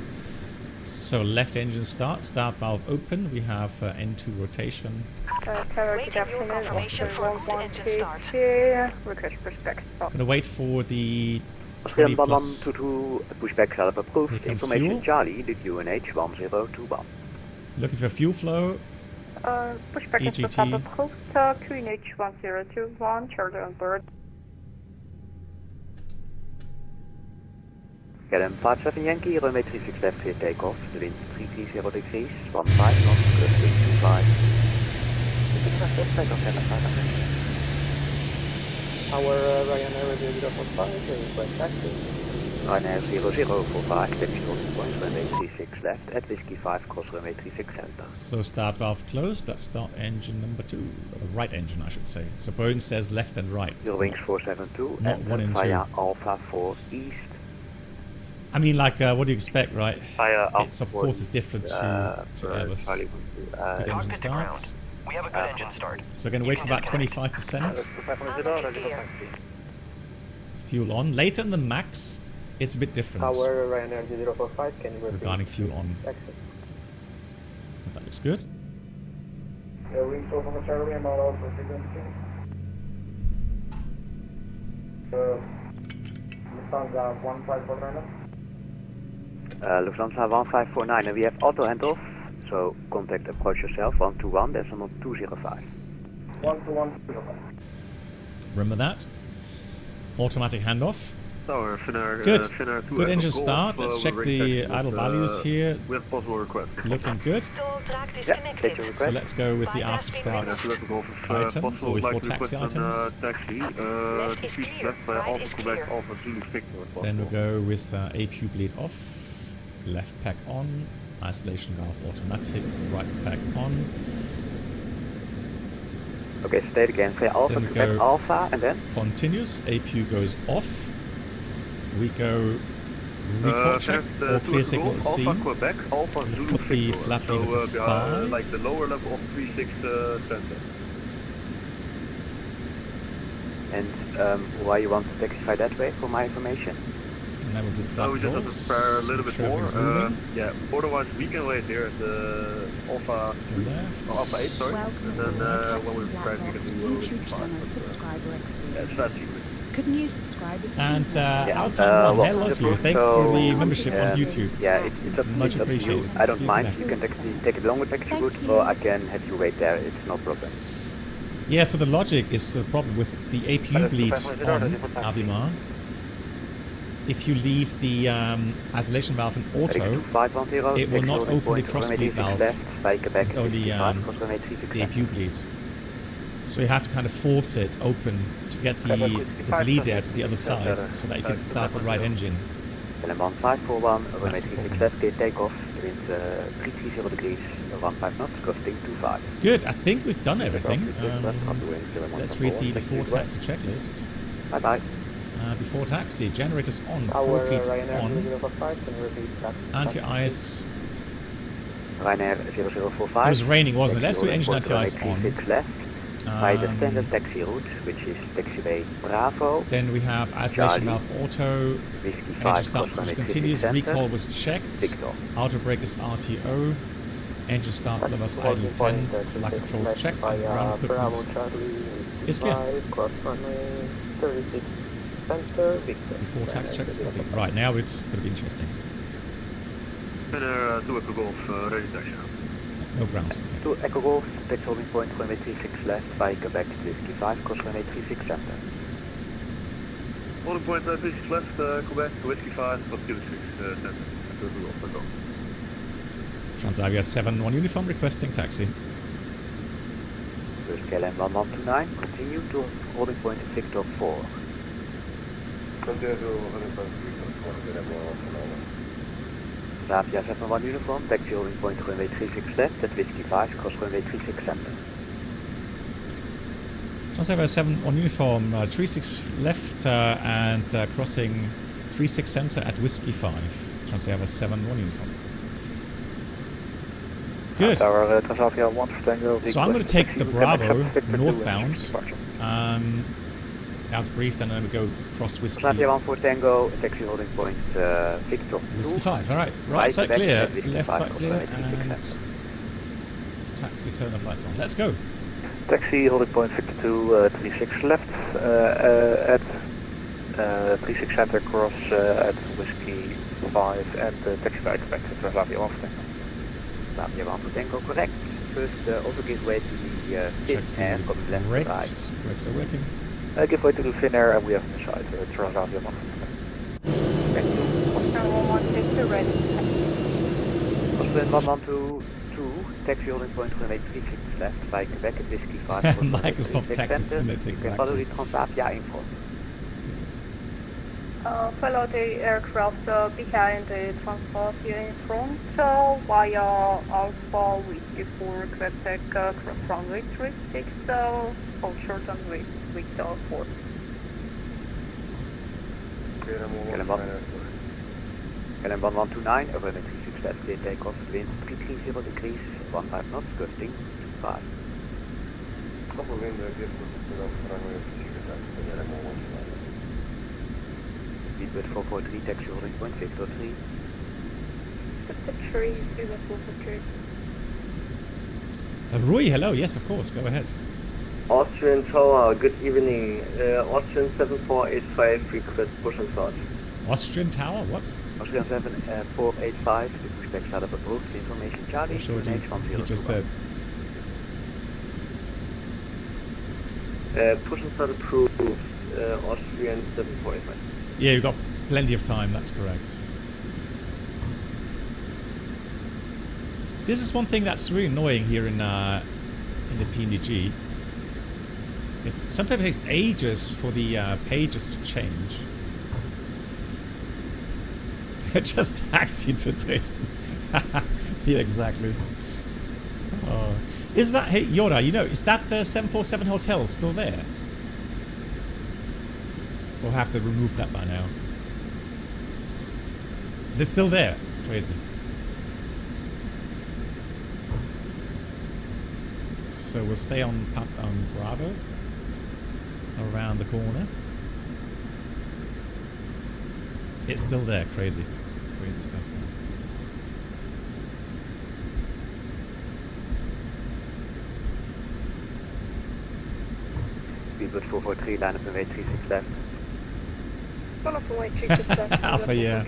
So left engine start valve open. We have N2 rotation. Waiting your confirmation for the engine start. Request pushback. Gonna wait for the 20 Amsterdam plus. 122, pushback setup approved. Here comes Information fuel. Charlie, the QNH 1021. Looking for fuel flow. Pushback is EGT. setup approved. QNH 1021, charter on board. KLM 57 Yankee, runway 36 left, clear takeoff. The wind 330 degrees, 15 knots, cresting 25. Our Ryanair 045 is right taxi. Ryanair 0045, taxi crossing point, runway 36 left, at whiskey 5, cross runway 36 center. So start valve closed. That's start engine number 2. Or the right engine, I should say. So Boeing says left and right. Eurowings 472, Not and 1 and via 2. Alpha 4 East. I mean, like, what do you expect, right? Via It's of course it's different to Airbus. Good engine starts. We have a good engine start. So going to wait for about 25%. Clear. Fuel on. Later in the max, it's a bit different Our Ryanair 045, can you repeat? regarding fuel on. Exit. That looks good. Wings over Charlie, I'm all over frequency. Lufthansa 1549. Lufthansa 1549, and we have auto handoff, so contact approach yourself 121, decimal 205. 12105. Remember that? Automatic handoff. Tower, Finnair, Good. Finnair 2 Good engine Golf, start. Let's check we're the expecting idle with, values here. We have possible request. Looking good. Stall track take your disconnected. request. So let's go with the after And start if you have to go for items, possible, or would before like to taxi request an, items. taxi, Left is defeat clear, left by right Alpha is Quebec, clear. Alpha Zulu Victor if Then we'll possible. go with APU bleed off. Left pack on. Isolation valve automatic. Right pack on. Okay, say it again, say Alpha Then we Quebec go- Alpha, and then? Continuous. APU goes off. We go recall check or clear signal is Alpha seen. Quebec, Alpha Zulu Put the Victor. flap So, lever to behind, 5. like the lower level of 36 center. And why you want to taxify that way, for my information? And then we'll do So flap we just have to draws. spare a little bit Show more. everything's moving. Yeah, otherwise we can wait here at the Alpha To the left. Alpha 8, sorry. Welcome And then aboard when we're prepared, we Blackbox's can do YouTube channel subscriber Yeah, it's experience. VATSIM. Could new subscribers And please note Yeah, Outbound well, hello to you. so- Thanks for the so- membership yeah. on YouTube. Yeah, it's up, Much it's up to you. appreciated. I don't See you mind, later. you can take a longer taxi Thank route, you. or I can have you wait there, it's no problem. Yeah, so the logic is the problem with the APU bleed on Avimar. If you leave the isolation valve in auto, 510, it will not open the cross bleed valve left, by Quebec, with only 65, cross runway 36 the left. APU bleed. So you have to kind of force it open to get the bleed there to the other side so that you can start the right engine. KLM 1541, runway That's the 36 problem. left, clear takeoff, wind 330 degrees, 15 knots, costing 25. Good, I think we've done everything. Let's read the before before taxi checklist. Bye bye. Before taxi, generators on, Our repeat Ryanair on, 045, can you repeat that? anti-ice. Ryanair 0045. It was raining, wasn't it? Let's do engine Taxi runway anti-ice on. 36 left, by the Um, standard taxi route, which is taxiway Bravo, Then we have isolation Charlie. valve auto, whiskey engine 5, start cross switch runway 36 continues, center, recall was checked, Victor. outer brake is RTO, engine start levels idle intent, flight controls checked, and ground Bravo equipment Charlie is clear. 5, cross runway 36 center, Victor. Before tax check is complete. Right, now it's going to be interesting. Finnair 2 Echo Golf, ready taxi. No ground. 2 Echo Golf, taxi holding point, runway 36 left, via Quebec, Whiskey 5, cross runway 36 center. Holding point 36 left, Quebec, Whiskey 5, cross 36 center. 2 Echo Golf, go. Transavia 7-1 uniform requesting taxi. First KLM 1129, continue to holding point Victor 4. Continue to holding point Victor 4, Transavia 7-1 uniform, taxi holding point runway 36 left, at Whiskey 5, cross runway 36 center. Transavia 7-1 uniform, 36 left and crossing 36 center at Whiskey 5. Transavia 7-1 uniform. Good. Tower Transavia 1 for Tango. So I'm going to take the Bravo northbound, as briefed, and then we go cross Whiskey. Transavia 1 for Tango, taxi holding point Victor 2. Whiskey 5, alright. Right side clear, left side clear, and taxi turn of lights on. Let's go. Taxi holding point Victor 2, 36 left, at 36 center cross at Whiskey 5, and taxi by Quebec, Transavia 1 for Tango. Transavia 1 for Tango, correct. First, also give way to the Finnair, coming left to right. Brakes are working. Give way to the Finnair, and we have inside Transavia 1 for Tango. Oscar 112 ready. Oscar 1122, taxi holding point runway 36 left, via Quebec at Whiskey 5. Microsoft Texas Unit, exactly. Follow the Transavia info. Follow the aircraft behind the Transavia in front via Alpha Whiskey 4 Quebec cross runway 36, hold short on Victor 4. KLM 1129, runway 36 left, clear takeoff, wind 330 degrees, 15 knots, gusting 5. Speedbird 443, taxi holding point Victor 3. Victor 3, Speedbird 443. Rui, hello, yes, of course, go ahead. Austrian Tower, good evening. Austrian 7485, request push and start. Austrian Tower, what? Austrian 7485, the pushback startup approved, information Charlie, Sure, he just said. Push and start approved, Austrian 7485. Yeah, you've got plenty of time, that's correct. This is one thing that's really annoying here in the PMDG. It sometimes takes ages for the pages to change. Just taxi to Dresden. Yeah, exactly. Oh. Is that, hey Yoda, you know, is that 747 hotel still there? We'll have to remove that by now. They're still there. Crazy. So we'll stay on Bravo. Around the corner. It's still there. Crazy. Crazy stuff. Speedbird 443, line up runway 36 left. Alpha, yeah.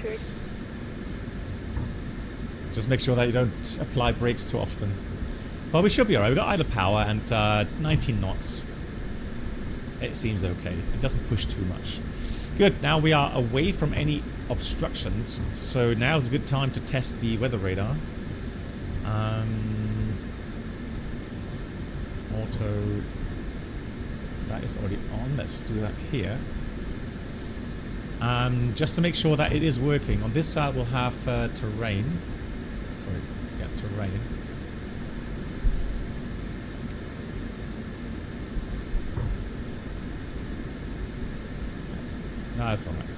Just make sure that you don't apply brakes too often. But we should be alright. We've got idle power and 19 knots. It seems okay. It doesn't push too much. Good. Now we are away from any obstructions. So now's a good time to test the weather radar. Auto. That is already on. Let's do that here. Just to make sure that it is working. On this side we'll have terrain. Sorry, yeah, terrain. No, that's alright.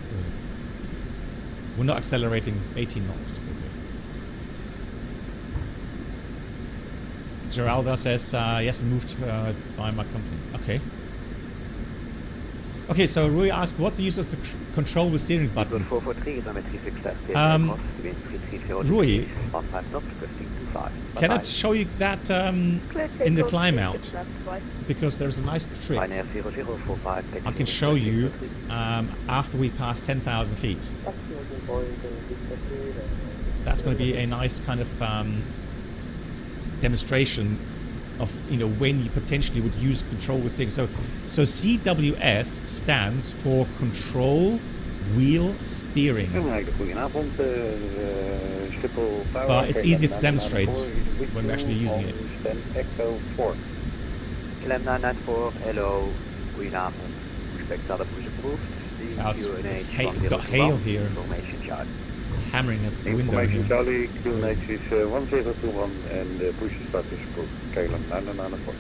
We're not accelerating. 18 knots is still good. Geralda says, yes, moved by my company. Okay. Okay, so Rui asked, what do you use to control the steering button? Rui, can I show you that in the climb out? Because there's a nice trick. I can show you after we pass 10,000 feet. that's going to be a nice kind of demonstration of when you potentially would use control with steering. So CWS stands for control wheel steering. But it's easier to demonstrate when we're actually using it. KLM 994, hello, goedenavond. Pushback status push approved. We've got hail here, hammering against the window here. Charlie, QNH is 1021 and the push start is approved. KLM 994.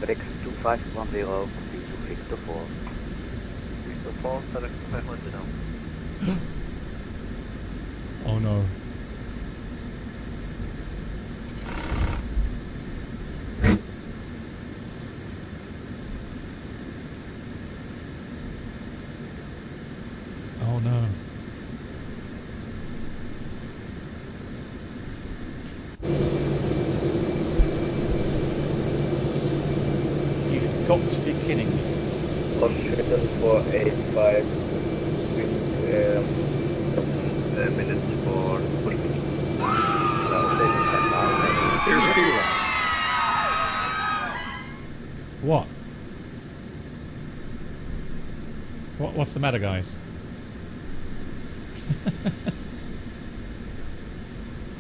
FedEx 2510, to Victor 4. Victor 4, FedEx 2510. Oh no. Oh no. You've got to be kidding me. 485 minutes for pushback. What? What's the matter, guys?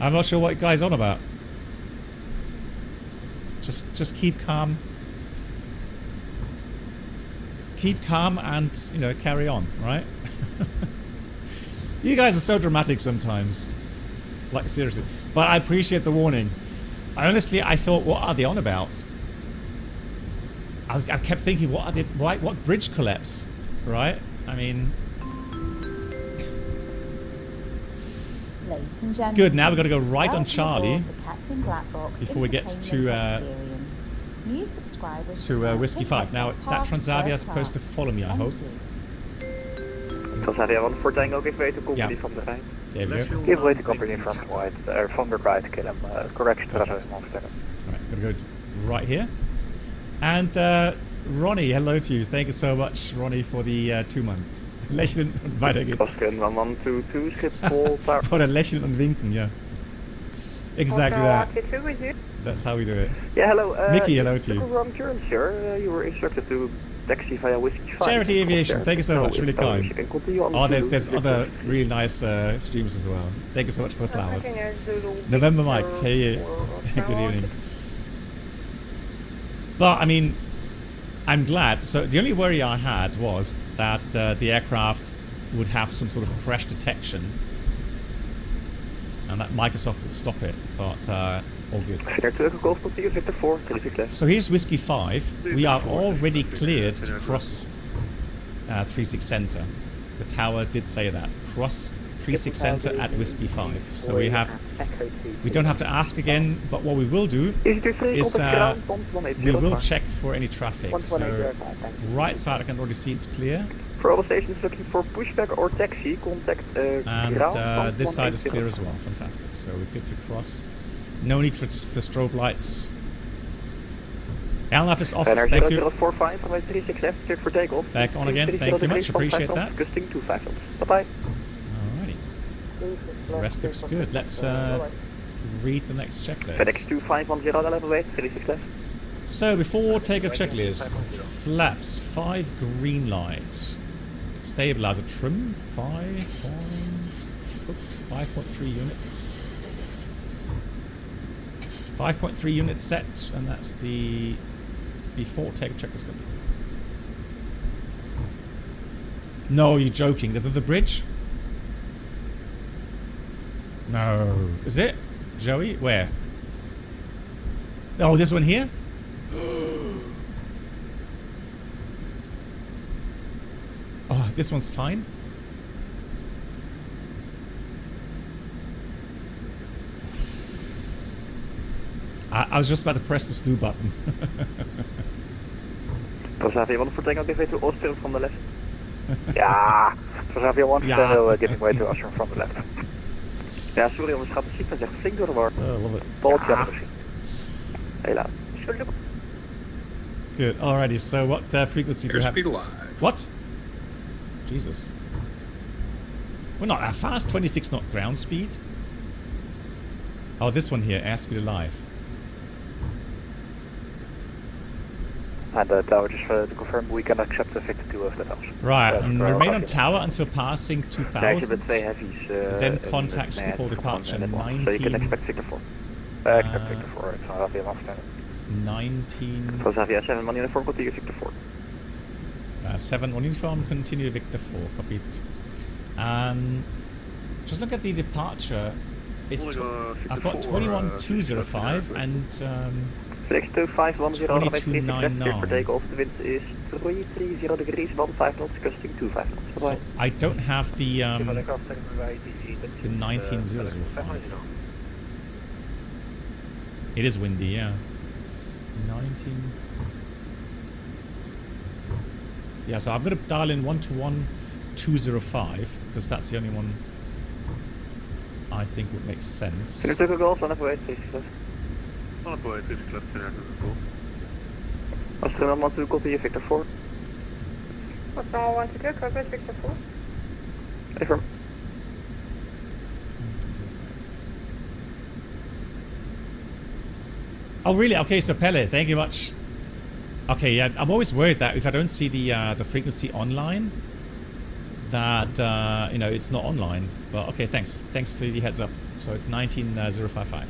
I'm not sure what you guys on about. Just keep calm. Keep calm and, carry on, right? You guys are so dramatic sometimes. Like, seriously. But I appreciate the warning. I thought, what are they on about? I kept thinking, what bridge collapse? Right? I mean... Ladies and gentlemen, good, now we've got to go right on Charlie the Captain Black Box before we get to new subscribers Whiskey 5. Now, that Transavia is supposed to follow me, I hope. Transavia 1 for Tango, give way to company from the right. There we go. Give way to company from right, from the right, KLM, correction to Alright, gotta go right here. And Ronnie, hello to you. Thank you so much, Ronnie, for the 2 months. Lächeln und weiter geht's. Oder lächeln und winken, yeah. Exactly that. That's how we do it. Yeah, hello. Mickey, hello to you. Wrong turn, sir. You were instructed to taxi via Whiskey 5. Charity Aviation, thank you so much, really kind. Oh, there's other really nice streams as well. Thank you so much for the flowers. November Mike, hey, good evening. But, I mean, I'm glad. So the only worry I had was that the aircraft would have some sort of crash detection and that Microsoft would stop it, but all good. So here's Whiskey 5. We are already cleared to cross 36 Center. The tower did say that. Cross 36 Center at Whiskey 5. So we don't have to ask again, but what we will do is we will check for any traffic. So right side I can already see it's clear. For all stations looking for pushback or taxi, contact and this side is clear as well. Fantastic. So we're good to cross. No need for strobe lights. LNAV is off. Thank you. 45 on 36 left, cleared for takeoff. Back on again. Thank you much. Appreciate that. Gusting 25. Bye-bye. Alrighty. The rest looks good. Let's read the next checklist. FedEx 2510, level 8, 36 left. So before takeoff checklist, flaps 5 green light. Stabilizer trim 5.3 units. 5.3 units set, and that's the before takeoff checklist. No, you're joking. There's the bridge? No. Is it? Joey? Where? Oh, this one here? Oh, this one's fine. I was just about to press the snoo button. Transavia 1 for takeoff, give way to Austrian from the left. Yeah, Transavia 1 giving way to Austrian from the left. Ja, sorry, onze schat, de sequence echt flink door de war. Oh, love it. Polletje Ah. misschien. Helaas. Good. Alrighty. So what frequency do we have? Airspeed alive. What? Jesus. We're not that fast. 26 knot ground speed. Oh, this one here. Airspeed alive. And tower, just to confirm, we can accept the Victor 2 of the house. Right, and remain on tower until passing 2000. heavies, Then contact Schiphol departure 19. So you can expect Victor 4. Expect Victor 4, it's not Avia Amsterdam. 19. So Avia 7 on uniform, continue Victor 4. 7 on uniform, continue Victor 4. Copied. Just look at the departure. It's I've got 21205 and. Flex 2510 met 2299. for takeoff. The wind is 330 degrees, 15 knots, costing 25 knots. So I don't have the 19005. It is windy, yeah. 19. Yeah, so I'm gonna dial in 121-205 because that's the only one I think would make sense. Can you take a golf on FOA 36? On a boy, 36 left, cool. Amsterdam 1 to continue Victor 4. Amsterdam 1 to go, copy Victor 4. Affirm. Oh really? Okay, so Pele, thank you much. Okay, yeah, I'm always worried that if I don't see the frequency online, that you know it's not online. But okay, thanks for the heads up. So it's 19055.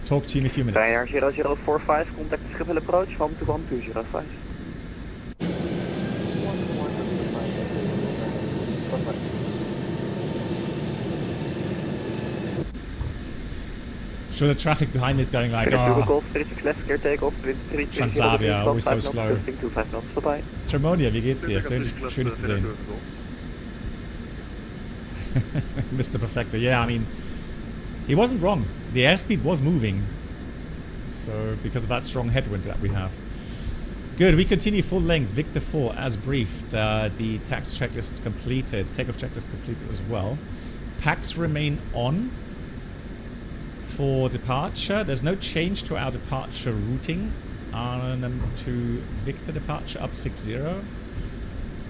Talk to you in a few minutes. Ryanair 0045, contact Schiphol approach, 121-205. Sure, the traffic behind me is going like, Golf 36 left, clear takeoff, Transavia, always so slow. Tremonia, wie geht's dir? Schön, dich zu sehen. Mr. Perfecto, yeah, I mean, he wasn't wrong. The airspeed was moving. So, because of that strong headwind that we have. Good, we continue full length, Victor 4 as briefed. The tax checklist completed, takeoff checklist completed as well. Packs remain on for departure. There's no change to our departure routing. To Victor departure up 60,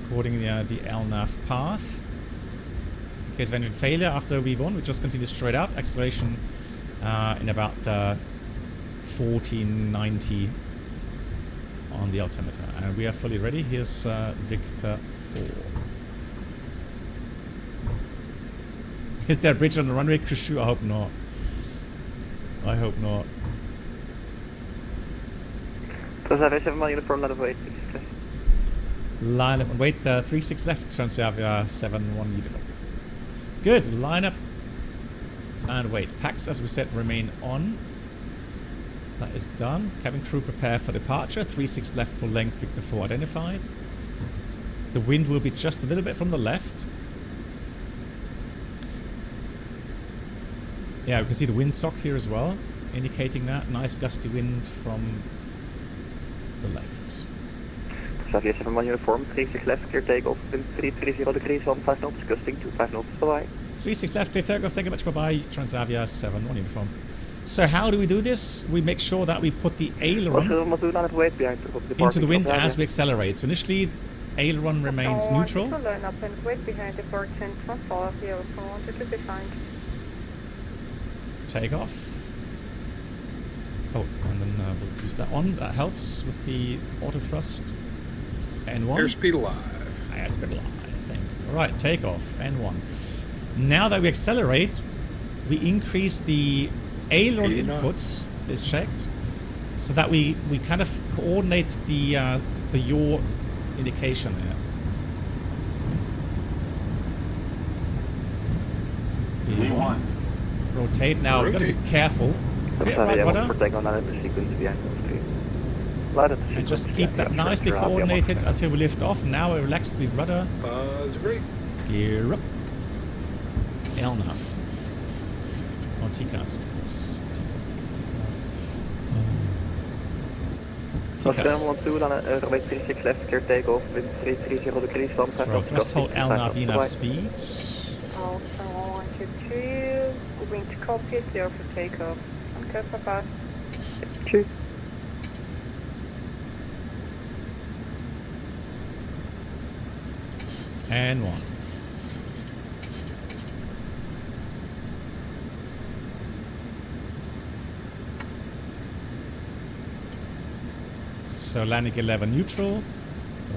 according to the LNAV path. In case of engine failure after V1, we just continue straight out. Acceleration in about 1490 on the altimeter. And we are fully ready. Here's Victor 4. Is there a bridge on the runway, Krishu? I hope not. I hope not. Transavia 7 uniform, line up wait. Line up and wait, 36 left, Transavia 7-1 uniform. Good, line up and wait. Packs, as we said, remain on. That is done. Cabin crew prepare for departure. 36 left full length, Victor 4 identified. The wind will be just a little bit from the left. Yeah, we can see the windsock here as well, indicating that. Nice gusty wind from the left. Transavia 7 uniform, 36 left, clear takeoff, wind 330 degrees, 15 knots, gusting 25 knots. Bye-bye. 36 left, clear takeoff. Thank you much. Bye-bye. Transavia 7-1 uniform. So how do we do this? We make sure that we put the aileron into the wind as we accelerate. So initially, aileron remains neutral. Line up and wait behind departure in Transavia, also wanted to be signed. Takeoff. Oh, and then we'll use that one. That helps with the auto thrust. N1. Airspeed alive. Airspeed alive, I think. Alright, takeoff. N1. Now that we accelerate, we increase the aileron inputs, is checked, so that we kind of coordinate the yaw indication there. V1. Rotate. Now we've got to be careful. Right rudder. And just keep that nicely coordinated until we lift off. Now we relax the rudder. Gear up. LNAV. Or TCAS, of course. TCAS. TCAS. left, clear takeoff, wind 330 degrees, 15 knots. Threshold LNAV, VNAV speed. Also 122, wind copy, clear for takeoff. Okay, bye-bye. Cheers. And 1. So landing 11 neutral,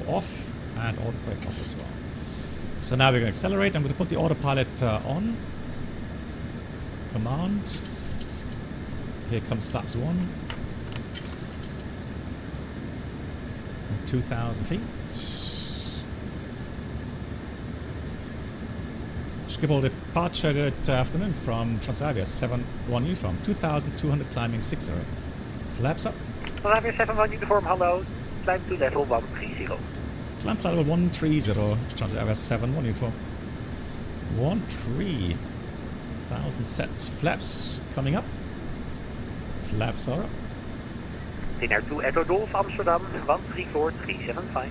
or off, and autobrake off as well. So now we're going to accelerate. I'm going to put the autopilot on. Command. Here comes flaps 1. 2,000 feet. Schiphol departure, good afternoon from Transavia 71 uniform, 2,200 climbing 60. Flaps up. Transavia 71 uniform, hello. Climb to level 130. Climb flight level 130, Transavia 71 uniform. 13,000 set. Flaps coming up. Flaps are up. Dinner to Echo Golf, Amsterdam 134375.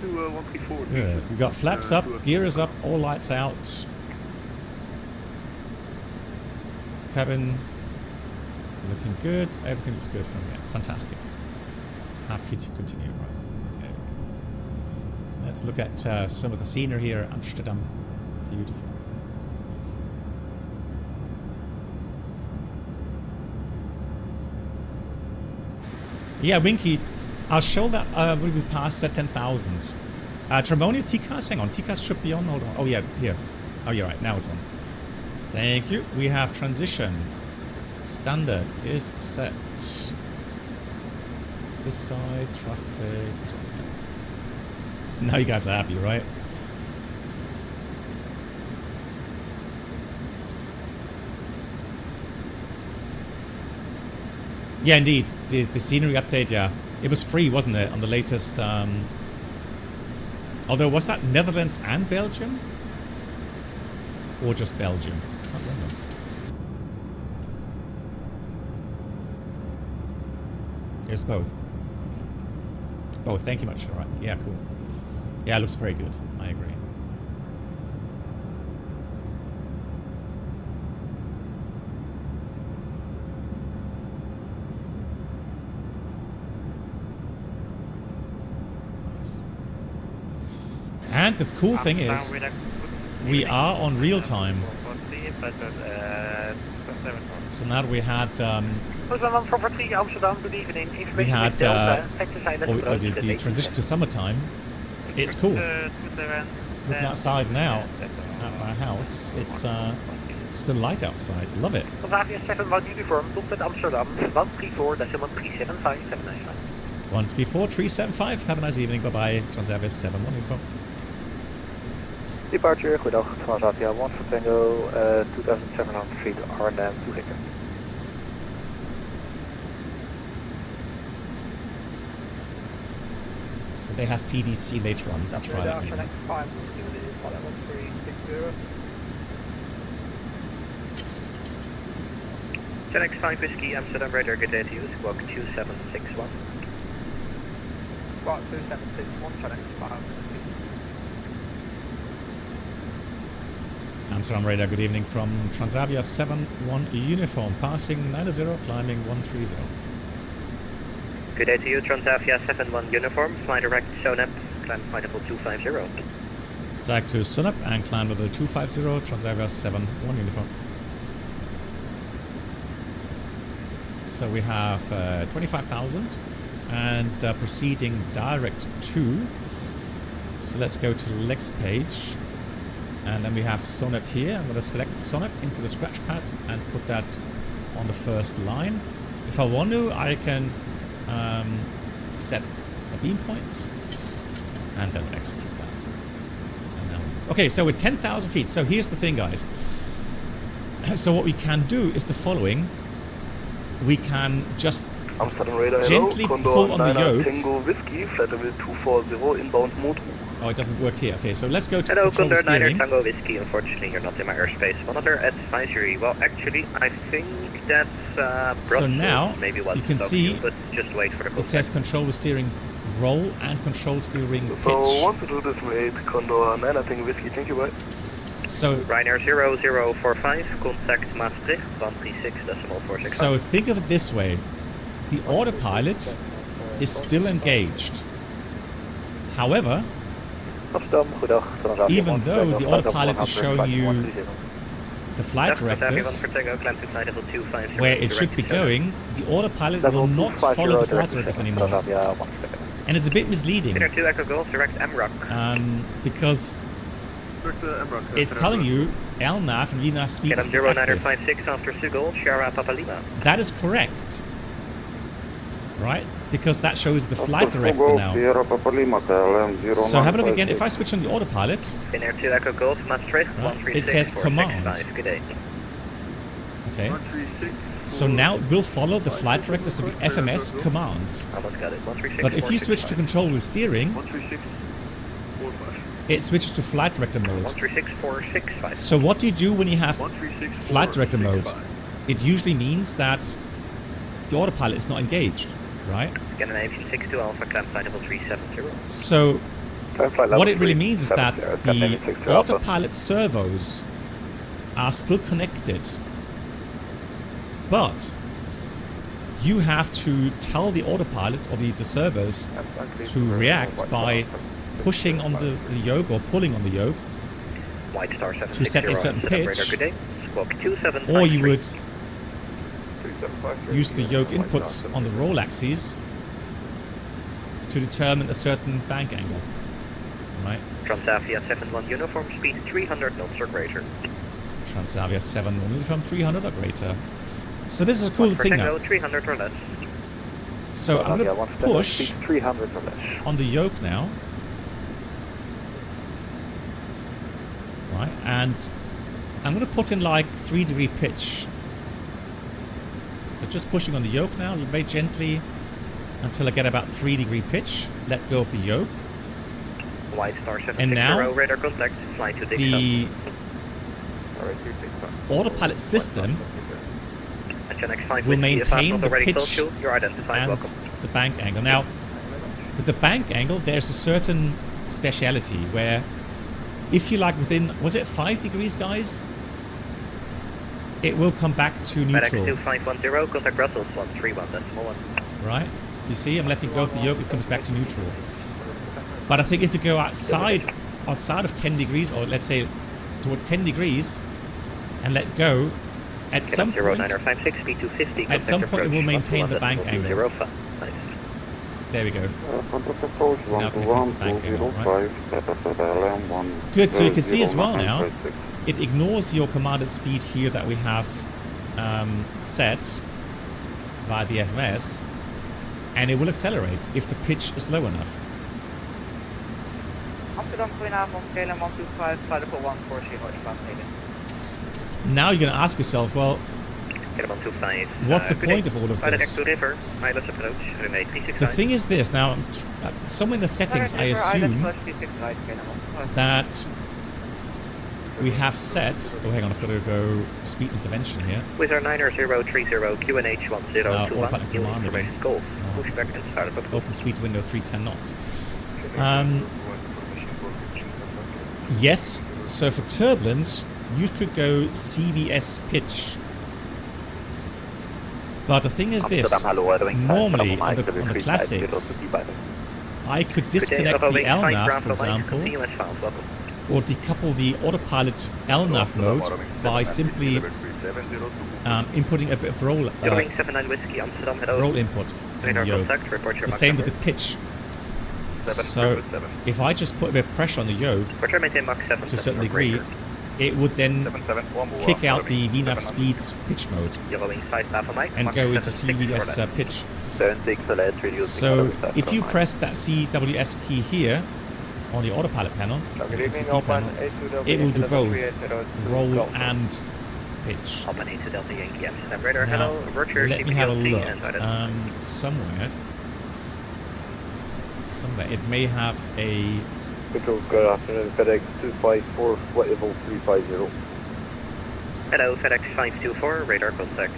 To 134. Good. We've got flaps up, gear is up, all lights out. Cabin looking good. Everything looks good from here. Fantastic. Happy to continue. Right. Okay. Let's look at some of the scenery here at Amsterdam. Beautiful. Yeah, Winky. I'll show that when we pass 10,000. Tremonia TCAS, hang on, TCAS should be on, hold on. Oh yeah, here. Oh, you're right, now it's on. Thank you. We have transition. Standard is set. This side, traffic. This one. Now you guys are happy, right? Yeah, indeed. The scenery update, yeah. It was free, wasn't it, on the latest... although, was that Netherlands and Belgium? Or just Belgium? I can't remember. It's both. Okay. Both, thank you much. All right, yeah, cool. Yeah, it looks very good. I agree. And the cool thing is, we are on real time. So now we had we had the transition to summertime. It's cool. Looking outside now at my house, it's still light outside. Love it. 134,375. Have a nice evening. Bye bye. Transavia 71 info. Departure, goedendag, Transavia 1 for Tango, 2,700 feet, Arnhem to Ricken. So they have PDC later on. That's right. I mean. FENIX Whiskey, Amsterdam Radar, good day to you, squawk 2761. Squawk 2761, FENIX 5. Amsterdam Radar, good evening from Transavia 71 uniform, passing 90, climbing 130. Good day to you, Transavia 71 uniform, fly direct Sonep, climb flight level 250. Direct to Sonep and climb level 250, Transavia 71 uniform. So we have 25,000 and proceeding direct to. So let's go to the next page. And then we have Sonep here. I'm going to select Sonep into the scratch pad and put that on the first line. If I want to, I can set the beam points and then execute that. And now, okay, so we're 10,000 feet. So here's the thing, guys. So what we can do is the following. We can just gently pull on the yoke. Tango Whiskey, flight level 240, inbound mode. Oh, it doesn't work here. Okay, so let's go to Hello, control Condor steering. 9 Tango Whiskey. Unfortunately, you're not in my airspace. Monitor advisory. Well, actually, I think that's Brussels. So now, maybe you can see but just wait for the it says control steering roll and control steering pitch. So, 1 to 2 decimal 8, Condor 9 Tango Whiskey. Thank you, bye. So Ryanair 0045, contact Maastricht 136.465. So think of it this way. The autopilot is still engaged. However, even though the autopilot is showing you the flight directives where it should be going, the autopilot will not follow the flight directives anymore. And it's a bit misleading because it's telling you LNAV and VNAV speed is still active. That is correct, right? Because that shows the flight director now. So have a look again. If I switch on the autopilot, right, it says command. Okay. So now it will follow the flight director, so the FMS commands. But if you switch to control with steering, it switches to flight director mode. So what do you do when you have flight director mode? It usually means that the autopilot is not engaged, right? So what it really means is that the autopilot servos are still connected, but you have to tell the autopilot or the servos to react by pushing on the yoke or pulling on the yoke to set a certain pitch, or you would use the yoke inputs on the roll axes to determine a certain bank angle, right? Transavia 71 uniform speed 300 knots or greater. Transavia 71 uniform 300 or greater. So this is a cool thing now. 300 or less. So I'm going to push on the yoke now. Right, and I'm going to put in like 3-degree pitch. So just pushing on the yoke now, very gently, until I get about 3-degree pitch. Let go of the yoke. And now the autopilot system will maintain the pitch and the bank angle. Now, with the bank angle, there's a certain speciality where if you like within, was it 5 degrees, guys? It will come back to neutral. 2510, contact Brussels 131, that's small one. Right? You see, I'm letting go of the yoke, it comes back to neutral. But I think if you go outside of 10 degrees, or let's say towards 10 degrees, and let go, at some point it will maintain the bank angle. There we go. So now it maintains the bank angle, right? Good, so you can see as well now, it ignores your commanded speed here that we have set via the FMS, and it will accelerate if the pitch is low enough. Amsterdam, goedenavond, KLM 125, flight level 140, Now you're going to ask yourself, well, what's the point of all of this? The thing is this, now, somewhere in the settings I assume that we have set, oh hang on, I've got to go speed intervention here. With our 9030 QNH 1021, information Golf, pushback and startup. Open speed window 310 knots. Yes, so for turbulence, you could go CVS pitch. But the thing is this, normally on the classics, I could disconnect the LNAV, for example, or decouple the autopilot LNAV mode by simply inputting a bit of roll input in the yoke. The same with the pitch. So if I just put a bit of pressure on the yoke to a certain degree, it would then kick out the VNAV speed pitch mode and go into CVS pitch. So if you press that CWS key here on the autopilot panel, it will do both roll and pitch. Now, let me have a look. Somewhere it may have a... Good afternoon, FedEx 254, flight level 350. Hello, FedEx 524, radar contact.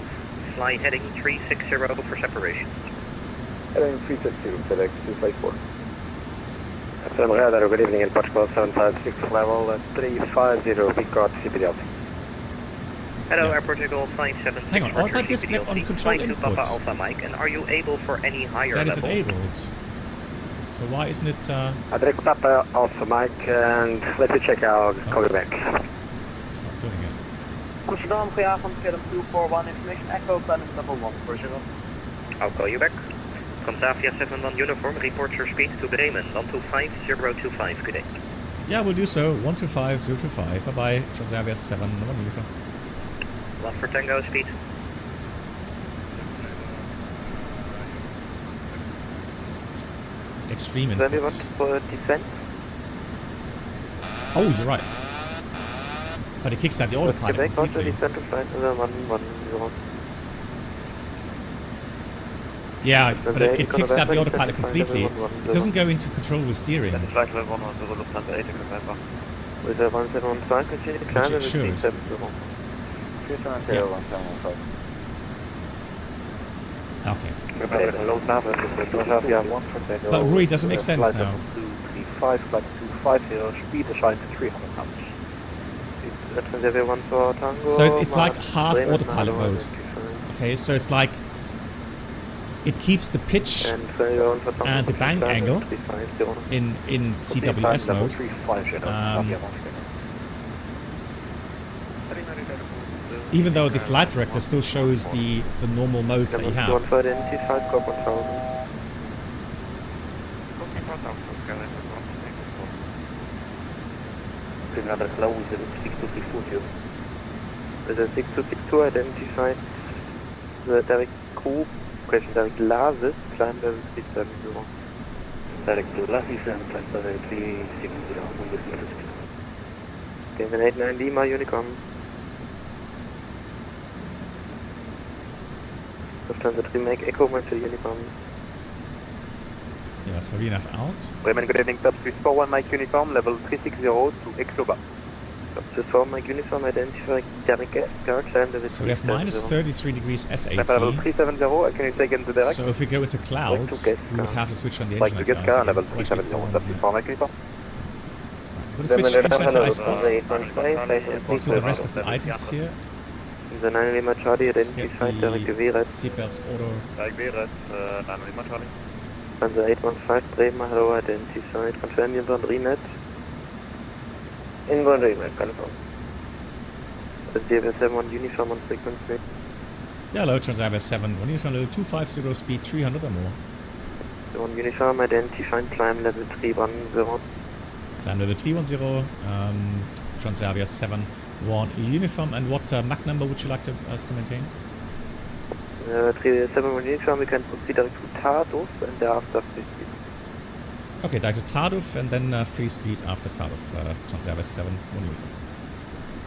Fly heading 360 for separation. Heading 360, FedEx 254. FSLabs radar, good evening in Portugal 756 level 350, big guard CPD. Hello, Yeah. Airport Eagle 576. Hang on, are that disconnect on control Flight to input? Papa Alpha Mike, and are you able for any higher That is level? enabled. So why isn't it... Direct Papa Alpha Mike, and let me check out, call you back. It's not doing it. Amsterdam, goedenavond, Film 241, information echo, planning level 1, Portugal. I'll call you back. Transavia 71 uniform, report your speed to Bremen, 125025, good day. Yeah, we'll do so. 125025. Bye-bye. Transavia 7, 1 uniform. 1 for Tango, speed. Extreme inputs. For descent? Oh, you're right. But it kicks out the autopilot Quebec, also completely. descent to flight 110. Yeah, but it kicks out the autopilot completely. It doesn't go into control with steering. Flight level 110, Lufthansa 8 November. With a 171 continue climb Which it level should. 370. Okay. Transavia 1 for Tango. But Rui, doesn't make sense flight now. level 235, flight 250, speed assigned to 300 knots. Transavia 1 for Tango. So it's like half Bremen, autopilot Mahalo, mode. identify. Okay, so it's like it keeps the pitch And Transavia 1 for Tango. and the bank climb angle 350. in CWS mode. 350, Even though the flight director still shows the normal modes that you One have. for identified, Corp 1000. Another close with 6262. With a 6262 identified the direct crew, question direct Lasis, climb level 370. Direct to Lasis and flight level 360, Kevin 89 Lima, Unicom. Lufthansa 3 make Echo, Mike to Unicom. Yeah, so VNAV out. Bremen, good evening, Top 341 Mike Uniform, level 360 to Exoba. Top 341 Mike Uniform, identify direct car, climb level 370. So we have minus 33 degrees SAT. Level 370, can you take into direct? So if we go into clouds, we would have to switch on the Like engine to lights. get car, guys. level Otherwise it's 370, on, Top isn't it? 341 Mike Uniform. We'll switch engine lights off. Let's do the rest of the Bremen, items here. The 9 Lima Charlie, Let's get identified direct the Gewehret. seatbelts auto. Direct Verat, 9 Lima Charlie. Lufthansa 815 Bremen, hello, identified. Confirm the inbound renet. Inbound remet, confirm. The DFS71 uniform on frequency. Yeah, hello, Transavia 7. 1 uniform level 250, speed 300 or more. The one uniform identified, climb level 310. Climb level 310, Transavia 7. 1 uniform, and what Mach number would you like us to maintain? 371 uniform, we can proceed direct to Tartus and thereafter free speed. Okay, direct to Tarduf and then free speed after Tarduf. Transavia 7. 1 uniform.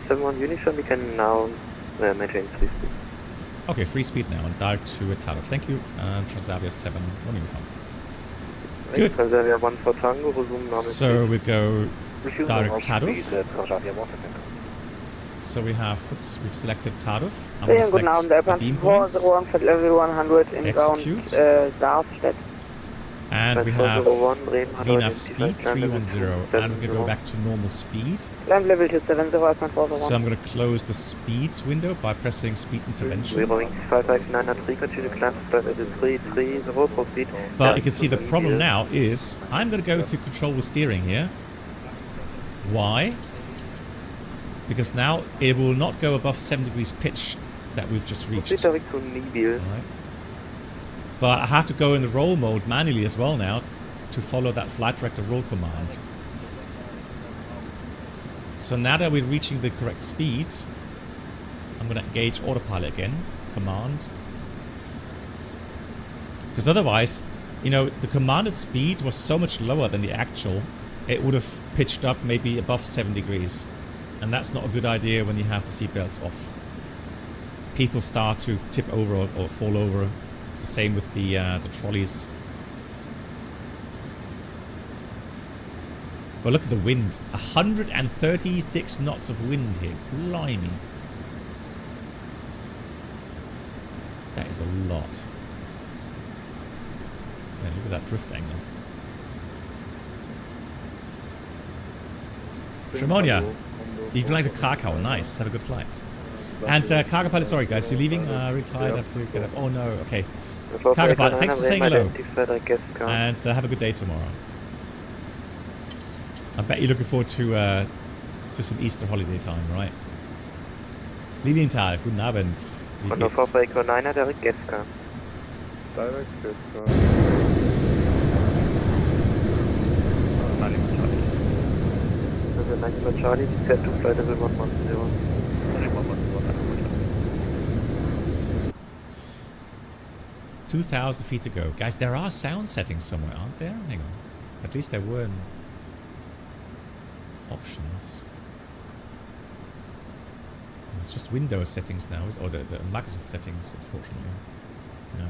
71 uniform, we can now maintain free speed. Okay, free speed now and direct to Tarduf. Thank you. Transavia 7. 1 uniform. Good. Transavia 1 for Tango, resume normal So speed. we go Resume direct normal Tarduf. speed, Transavia 1 for Tango. So we have, oops, we've selected Tarduf. I'm Sehr going to guten Abend, select Airline beam Pilot, points. Flight level 100 inbound Execute. Darmstadt. And we have 401, Bremen, hello, VNAV speed identified, climb level 310. And we're going to go back to normal speed. Climb level 270, Airline So 401. I'm going to close the speed window by pressing speed intervention. We're going 559 continue climb to flight level 330, proceed. But you can see the problem now is I'm going to go to control the steering here. Why? Because now it will not go above 7 degrees pitch that we've just reached. Proceed direct to Nibil. Right. But I have to go in the roll mode manually as well now to follow that flight director roll command. So now that we're reaching the correct speed, I'm going to engage autopilot again, command. Because otherwise, you know, the commanded speed was so much lower than the actual, it would have pitched up maybe above 7 degrees. And that's not a good idea when you have the seatbelts off. People start to tip over or fall over. The same with the trolleys. Well, look at the wind. 136 knots of wind here. Blimey. That is a lot. Yeah, look at that drift angle. Shimonia, you're flying to Krakow. Nice. Have a good flight. And cargo pilot, sorry guys, you're leaving? Really tired, have to get up. Oh no, okay. Cargo pilot, thanks for saying hello. And have a good day tomorrow. I bet you're looking forward to some Easter holiday time, right? Lilienthal, guten Abend. Von der Echo 9 direct Getzka. Direct Getzka. Also 9 Charlie, set to flight level 110. 2,000 feet to go. Guys, there are sound settings somewhere, aren't there? Hang on. At least there were options. It's just Windows settings now, or the Microsoft settings, unfortunately. Yeah.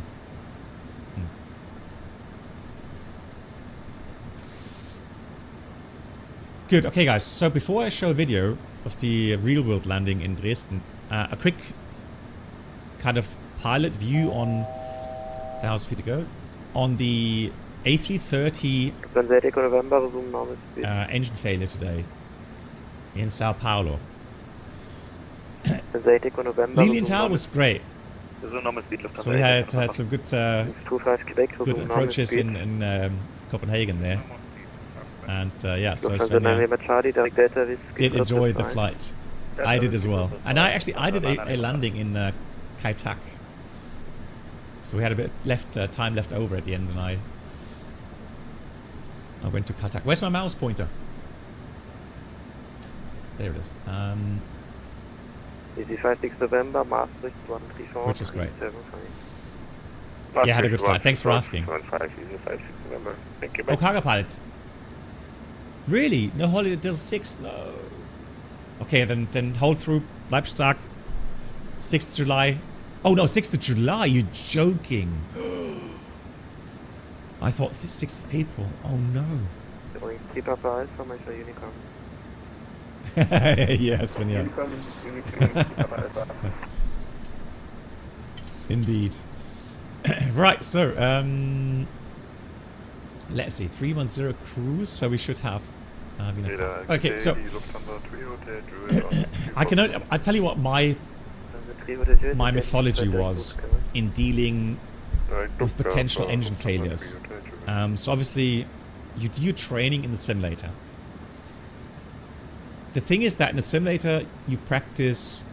Good. Okay, guys. So before I show a video of the real-world landing in Dresden, a quick kind of pilot view on 1,000 feet ago on the A330 engine failure today in Sao Paulo. Lilienthal was great. So we had some good approaches in Copenhagen there. And yeah, so Svenja did enjoy the flight. I did as well. And I did a landing in Kai Tak. So we had a bit time left over at the end, and I went to Kai Tak. Where's my mouse pointer? There it is. 56 November, Maastricht 134. Which was great. Yeah, I had a good flight. Thanks for asking. Oh, cargo pilot. Really? No holiday till 6? No. Okay, then hold through. Bleib stark. 6th of July. Oh no, 6th of July. You're joking. I thought the 6th of April. Oh no. Yes, Svenja. Indeed. Right, so let's see, 310 cruise, so we should have okay, so I tell you what my methodology was in dealing with potential engine failures. So obviously you do training in the simulator. The thing is that in the simulator you practice,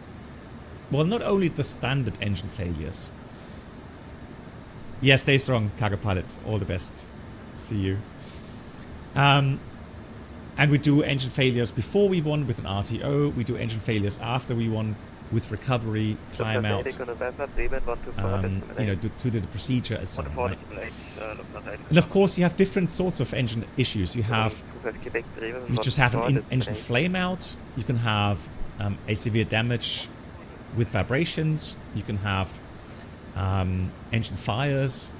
well, not only the standard engine failures. Yeah, stay strong, cargo pilot. All the best. See you. And we do engine failures before we won with an RTO. We do engine failures after we won with recovery, climb out, to the procedure and so on. Right? And of course, you have different sorts of engine issues. You just have an engine flame out. You can have a severe damage with vibrations. You can have engine fires.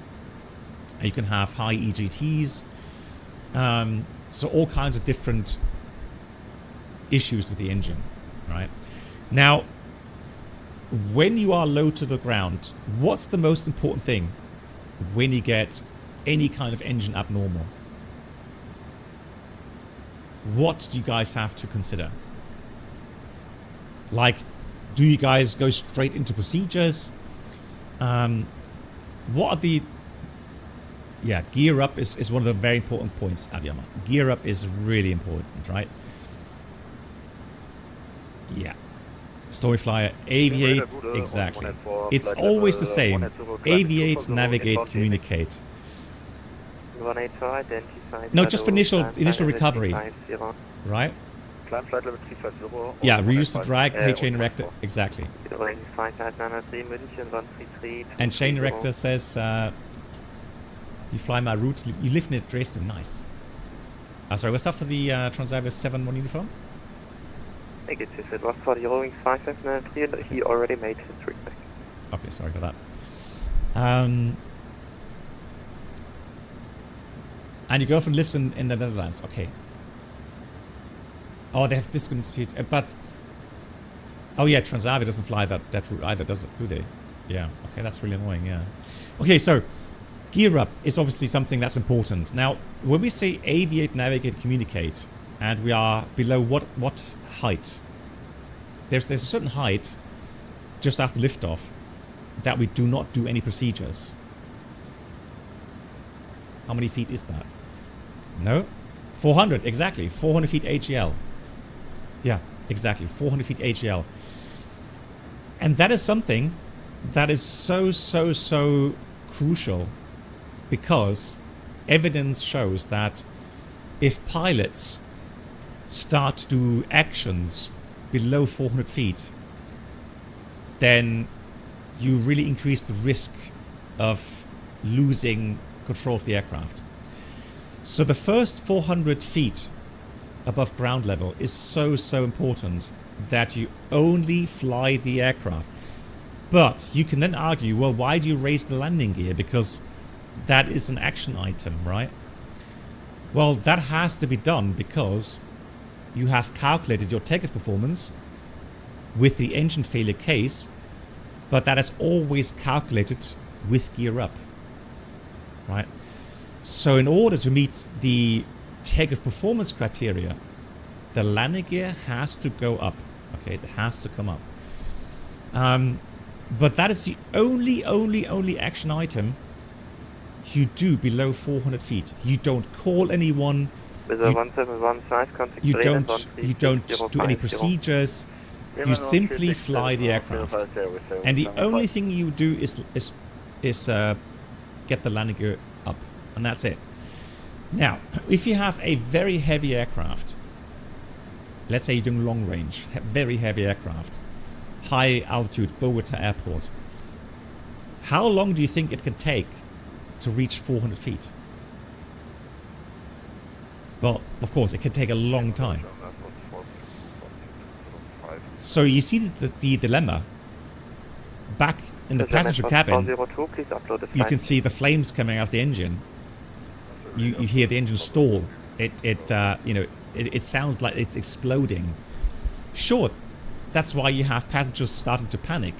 You can have high EGTs. So all kinds of different issues with the engine, right? Now, when you are low to the ground, what's the most important thing when you get any kind of engine abnormal? What do you guys have to consider? Like, do you guys go straight into procedures? What are the... Yeah, gear up is one of the very important points, Abiyama. Gear up is really important, right? Yeah. Story flyer, aviate, exactly. It's always the same. Aviate, navigate, communicate. No, just for initial recovery, right? Yeah, reuse the drag, hey chain erector, exactly. And chain erector says, you fly my route, you live near Dresden, nice. Sorry, what's up for the Transavia 7-1 uniform? It was for the Boeing 5593, he already made his request. Okay, sorry for that. And your girlfriend lives in the Netherlands, okay. Oh, they have discontinued, but... Oh yeah, Transavia doesn't fly that route either, do they? Yeah, okay, that's really annoying, yeah. Okay, so, gear up is obviously something that's important. Now, when we say aviate, navigate, communicate, and we are below what height? There's a certain height just after liftoff that we do not do any procedures. How many feet is that? No? 400, exactly. 400 feet AGL. Yeah, exactly. 400 feet AGL. And that is something that is so crucial, because evidence shows that if pilots start to do actions below 400 feet, then you really increase the risk of losing control of the aircraft. So the first 400 feet above ground level is so important that you only fly the aircraft. But you can then argue, well, why do you raise the landing gear? Because that is an action item, right? Well, that has to be done because you have calculated your takeoff performance with the engine failure case, but that is always calculated with gear up, right? So in order to meet the takeoff performance criteria, the landing gear has to go up. Okay, it has to come up. But that is the only action item you do below 400 feet. You don't call anyone. You don't do any procedures. You simply fly the aircraft. And the only thing you do is get the landing gear up, and that's it. Now, if you have a very heavy aircraft, let's say you're doing long range, very heavy aircraft, high altitude, Bogota Airport, how long do you think it can take to reach 400 feet? Well, of course, it can take a long time. So you see the dilemma. Back in the passenger cabin, you can see the flames coming out of the engine. You hear the engine stall. It sounds like it's exploding. Sure, that's why you have passengers starting to panic,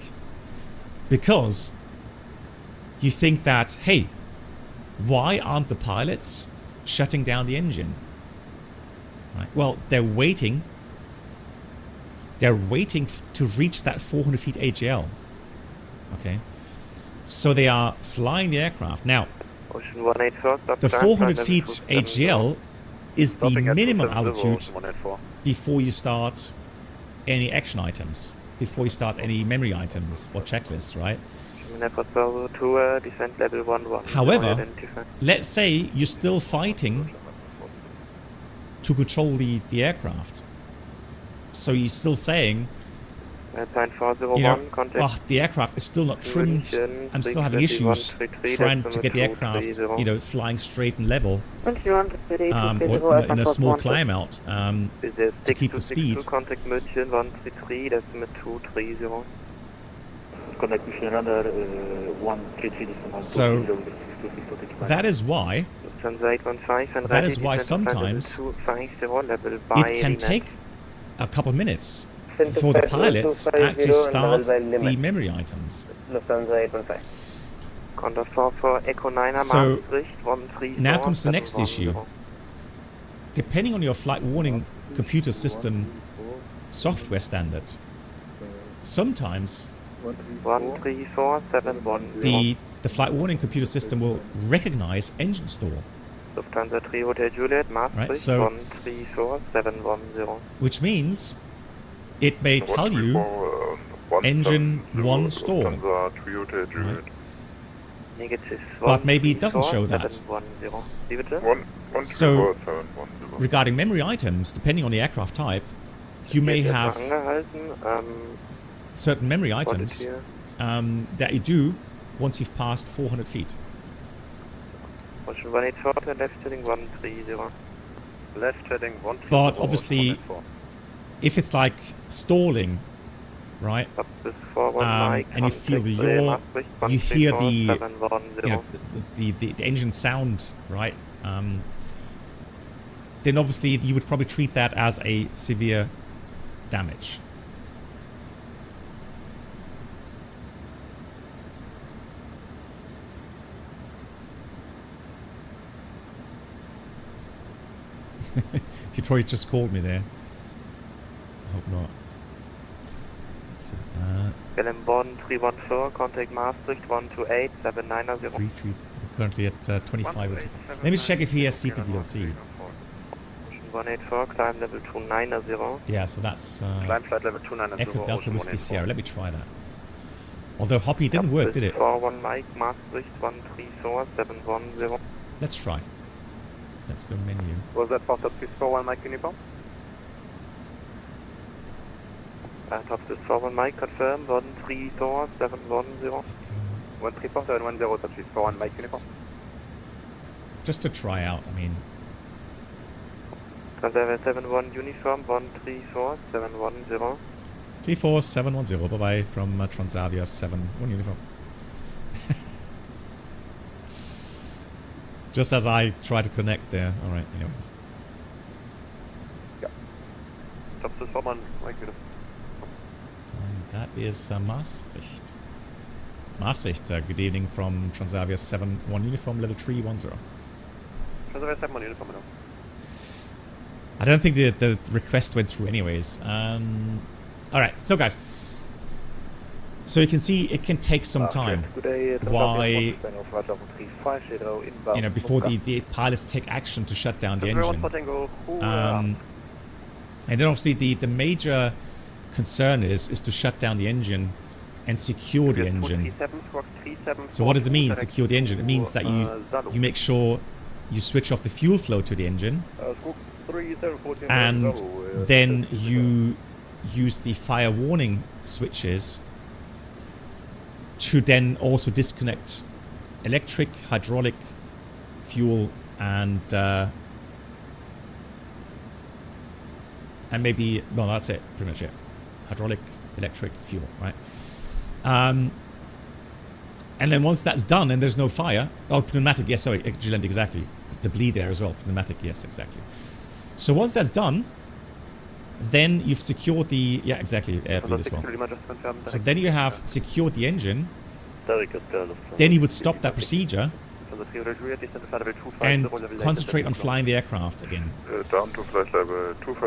because you think that, hey, why aren't the pilots shutting down the engine? Right. Well, they're waiting. They're waiting to reach that 400 feet AGL. Okay, so they are flying the aircraft now. The 400 feet AGL is the minimum altitude before you start any action items, before you start any memory items or checklists, right? However, let's say you're still fighting to control the aircraft. So you're still saying, the aircraft is still not trimmed. I'm still having issues trying to get the aircraft, flying straight and level, or in a small climb out to keep the speed. So that is why sometimes it can take a couple minutes for the pilots actually start the memory items. So now comes the next issue. Depending on your flight warning computer system software standard, sometimes the flight warning computer system will recognize engine stall. Right, so, which means it may tell you engine 1 stall, right? But maybe it doesn't show that. So regarding memory items, depending on the aircraft type, you may have certain memory items that you do once you've passed 400 feet. But obviously, if it's like stalling, right, and you feel the yaw, you hear the engine sound, right, then obviously you would probably treat that as a severe damage. He probably just called me there. I hope not. Willem 1 314, contact Maastricht 128 790. 33. We're currently at 25. Let me check if he has CPDLC. 184, climb level 290. Yeah, so that's Climb flight level 290. Echo Delta Whiskey Sierra. Let me try that. Although Hoppy didn't work, did it? 41 Mike, Maastricht 134 710. Let's try. Let's go menu. Was that for top 41 Mike uniform? Top 41 Mike, confirm 134 710. 134 710, top 41 Mike uniform. Just to try out, I mean. Conserve 71 uniform 134 710. 34 710. Bye bye from Transavia 71 uniform. Just as I try to connect there. Alright, anyways. Yeah. Top 41 Mike uniform. That is Maastricht. Maastricht, good evening from Transavia 71 uniform level 310. Transavia 71 uniform, no. I don't think the request went through anyways. Alright, so guys. So you can see it can take some time. Why, you know, before the pilots take action to shut down the engine. And then obviously the major concern is to shut down the engine and secure the engine. So what does it mean, secure the engine? It means that you make sure you switch off the fuel flow to the engine, and then you use the fire warning switches to then also disconnect electric, hydraulic, fuel, and maybe, no, that's it, pretty much it. Hydraulic, electric, fuel, right? And then once that's done and there's no fire, oh, pneumatic, yes, sorry, exactly. The bleed there as well, pneumatic, yes, exactly. So once that's done, then you've secured the, yeah, exactly, air bleed as well. So then you have secured the engine, then you would stop that procedure and concentrate on flying the aircraft again.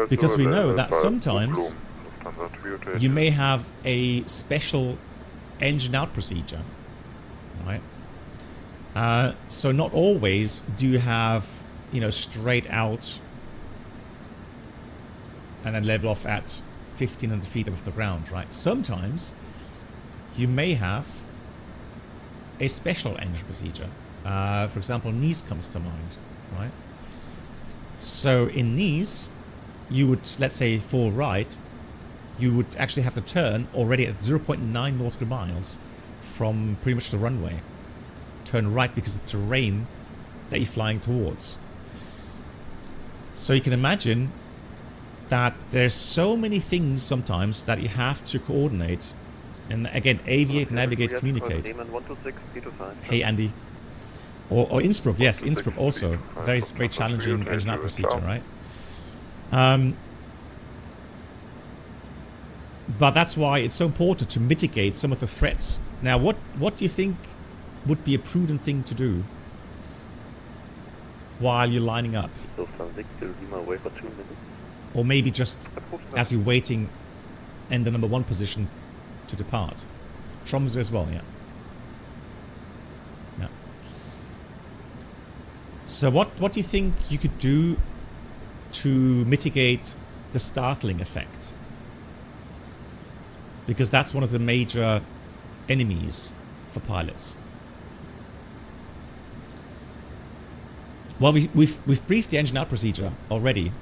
Because we know that sometimes you may have a special engine out procedure, right? So not always do you have, you know, straight out and then level off at 1,500 feet above the ground, right? Sometimes you may have a special engine procedure. For example, Nice comes to mind, right? So in Nice, you would, let's say, fall right, you would actually have to turn already at 0.9 nautical miles from pretty much the runway. Turn right because of the terrain that you're flying towards. So you can imagine that there's so many things sometimes that you have to coordinate. And again, aviate, navigate, communicate. Hey, Andy. Or Innsbruck, yes, Innsbruck also. Very, very challenging engine out procedure, right? But that's why it's so important to mitigate some of the threats. Now, what do you think would be a prudent thing to do while you're lining up? Or maybe just as you're waiting in the number 1 position to depart. Tromsø as well, yeah. Yeah. So what do you think you could do to mitigate the startling effect? Because that's one of the major enemies for pilots. Well, we've briefed the engine out procedure already.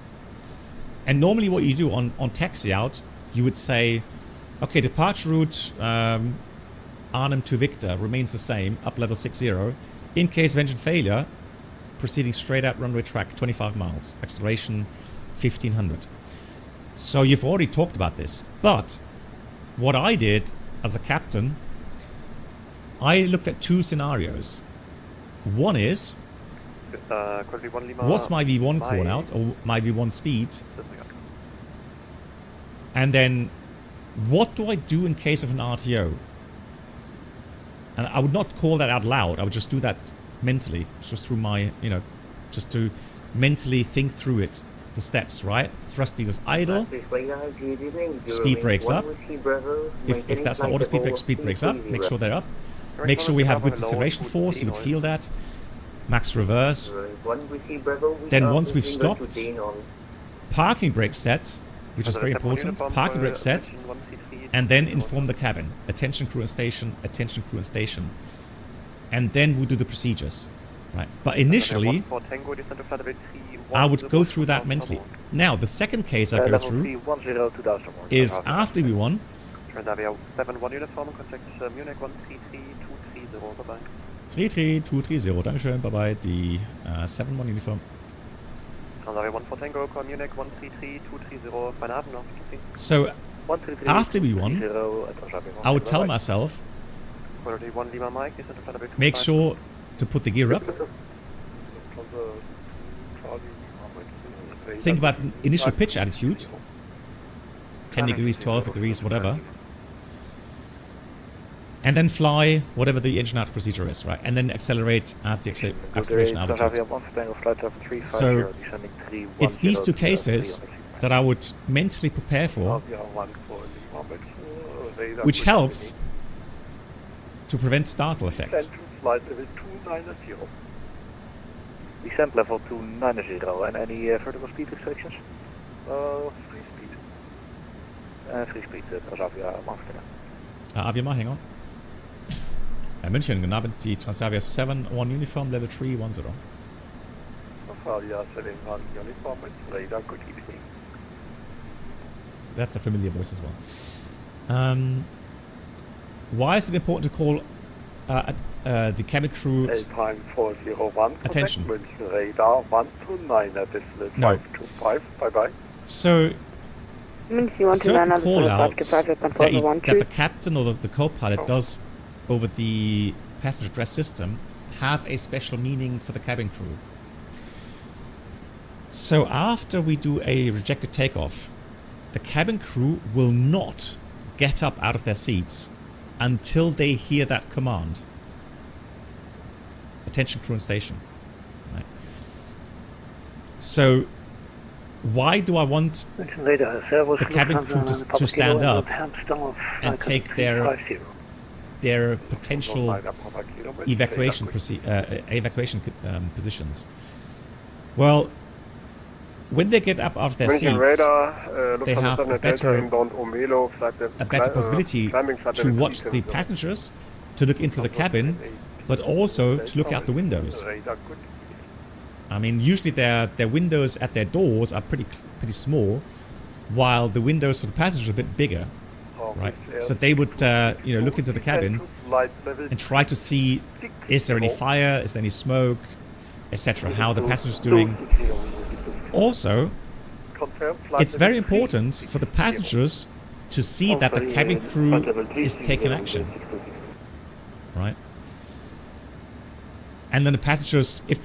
And normally what you do on taxi out, you would say, okay, departure route Arnhem to Victor remains the same, up level 60. In case of engine failure, proceeding straight out runway track 25 miles, acceleration 1500. So you've already talked about this. But what I did as a captain, I looked at 2 scenarios. One is, what's my V1 call out, or my V1 speed? And then, what do I do in case of an RTO? And I would not call that out loud. I would just do that mentally, just through my, you know, just to mentally think through it. the steps, right? Thrust lever is idle. Speed brakes up. If that's not auto speed brakes up. Make sure they're up. Make sure we have good deceleration force. You would feel that. Max reverse. Then once we've stopped, parking brake set, which is very important. Parking brake set, and then inform the cabin. Attention crew and station. Attention crew and station. And then we do the procedures, right? But initially, I would go through that mentally. Now, the second case I go through is after V1. 7-1 uniform, contact Munich 133-230, bye-bye. 33230, Dankeschön, bye-bye, die 7-1 uniform. Transavia 1 for Tango, call Munich 133-230, meine Abend noch. So, after V1, I would tell myself, make sure to put the gear up. Think about initial pitch attitude. 10 degrees, 12 degrees, whatever. And then fly whatever the engine out procedure is, right? And then accelerate at the acceleration altitude. So it's these two cases that I would mentally prepare for, which helps to prevent startle effects. Descent level 290, and any vertical speed restrictions? Free speed. Free speed, Transavia Amsterdam. Abiyama, hang on. München, guten Abend, die Transavia 7-1 Uniform, Level 310. Transavia 7-1 Uniform, it's radar, good evening. That's a familiar voice as well. Why is it important to call the cabin crew time 401, attention? München radar 129 at decimal 525, bye-bye. So, certain call-outs that the captain or the co-pilot does over the passenger address system have a special meaning for the cabin crew. So after we do a rejected takeoff, the cabin crew will not get up out of their seats until they hear that command. Attention crew and station. Right. So why do I want the cabin crew to stand up and take their potential evacuation positions? Well, when they get up out of their seats, they have a better possibility to watch the passengers, to look into the cabin, but also to look out the windows. I mean, usually their windows at their doors are pretty small, while the windows for the passengers are a bit bigger. Right, so they would, look into the cabin and try to see, is there any fire, is there any smoke, etc. How the passengers doing. Also, it's very important for the passengers to see that the cabin crew is taking action. Right, and then the passengers, if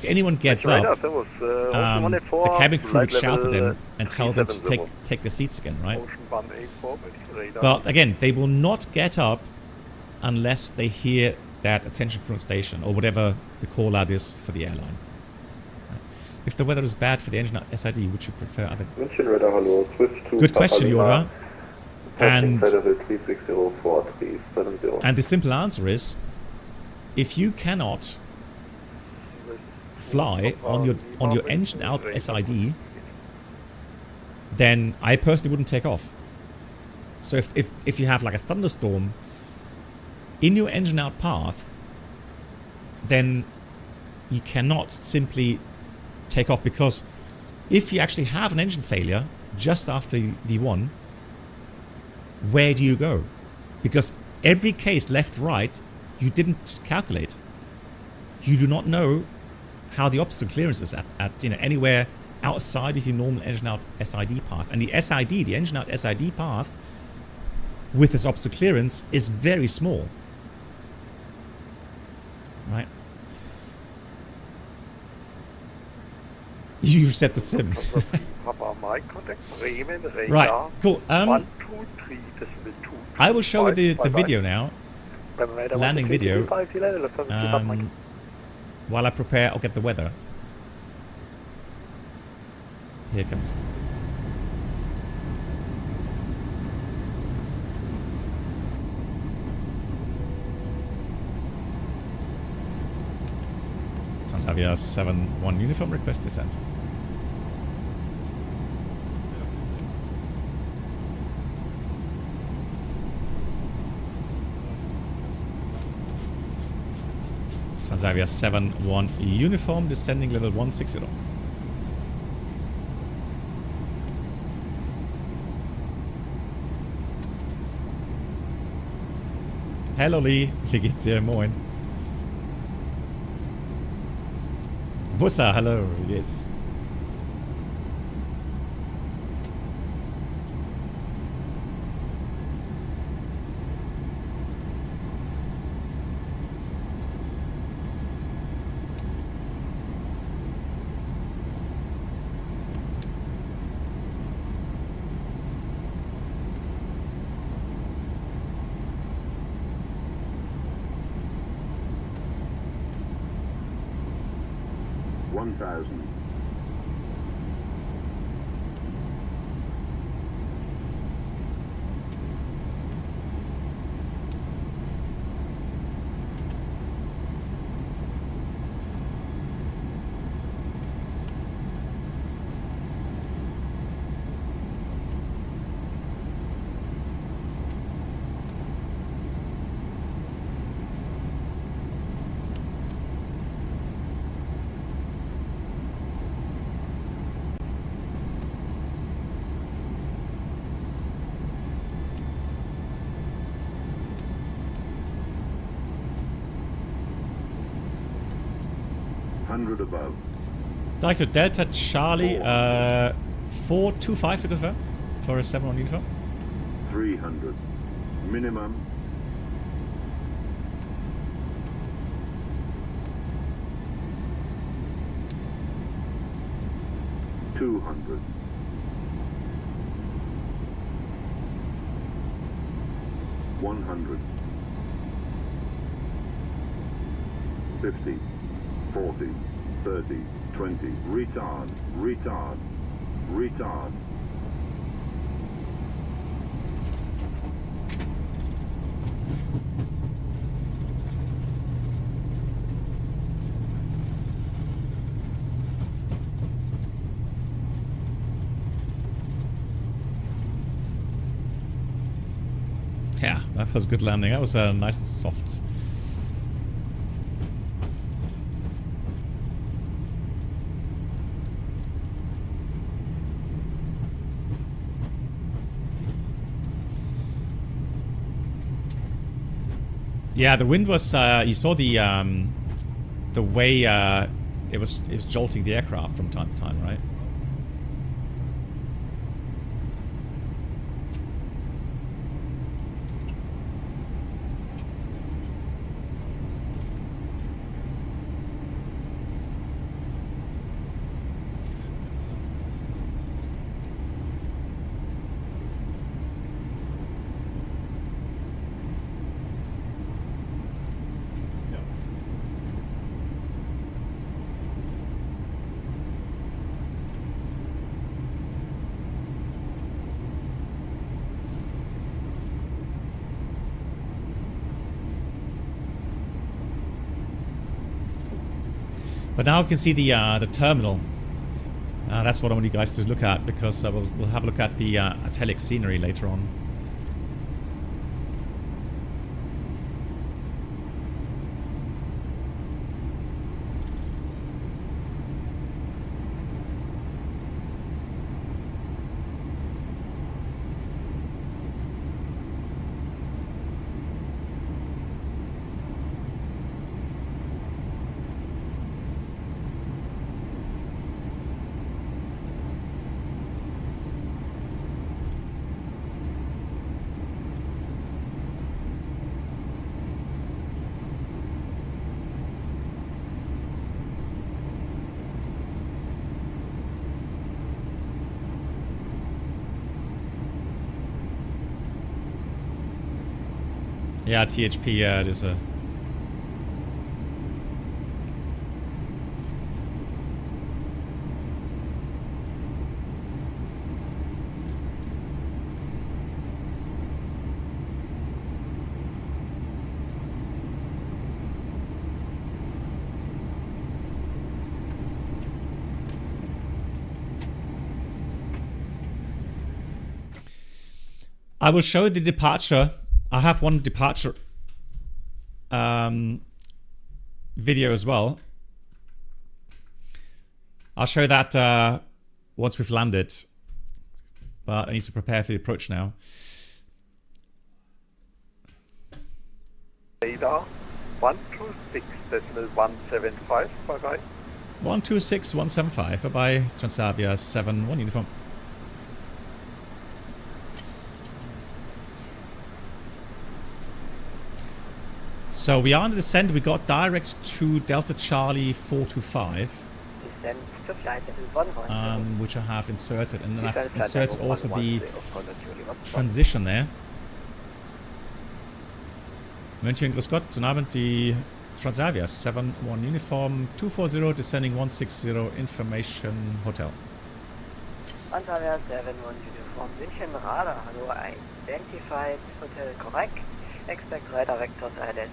anyone gets up, the cabin crew would shout at them and tell them to take their seats again, right? But again, they will not get up unless they hear that attention crew station or whatever the call out is for the airline. Right. If the weather is bad for the engine SID, would you prefer other? Good question, Yoda. And the simple answer is, if you cannot fly on your engine out SID, then I personally wouldn't take off. So if you have like a thunderstorm in your engine out path, then you cannot simply take off, because if you actually have an engine failure just after V1, where do you go? Because every case left-right you didn't calculate. You do not know how the obstacle clearance is at anywhere outside of your normal engine out SID path. And the SID, the engine out SID path, with this obstacle clearance is very small. Right? You set the sim. Right, cool. I will show you the video now. Landing video. While I prepare, I'll get the weather. Here it comes. Transavia 7-1 uniform, request descent. Transavia 7-1 uniform, descending level 160. Hallo Lee, wie geht's dir? Moin. Wusser, hallo, wie geht's? Above. Director Delta Charlie 425 to confirm for a 7-1 uniform. 300 minimum. $200. 100. 50. 40. 30, 20, retard, retard, retard. Yeah, that was a good landing. That was nice and soft. Yeah, the wind was. You saw the way it was jolting the aircraft from time to time, right? But now you can see the terminal. That's what I want you guys to look at, because we'll have a look at the italic scenery later on. Yeah, THP, yeah, it is a... I will show the departure. I have one departure video as well. I'll show that once we've landed. But I need to prepare for the approach now. Radar 126.175. Bye bye. 126.175. Bye bye. Transavia 7-1 uniform. So we are on the descent. We got direct to Delta Charlie 425. Descent to flight level 100. Which I have inserted, and then I've inserted also the transition there. München, grüß Gott, guten Abend, die Transavia 7-1 Uniform 240, descending 160, information hotel. Transavia 7-1 Uniform, München radar, hello, identified hotel correct, expect radar vectors ILS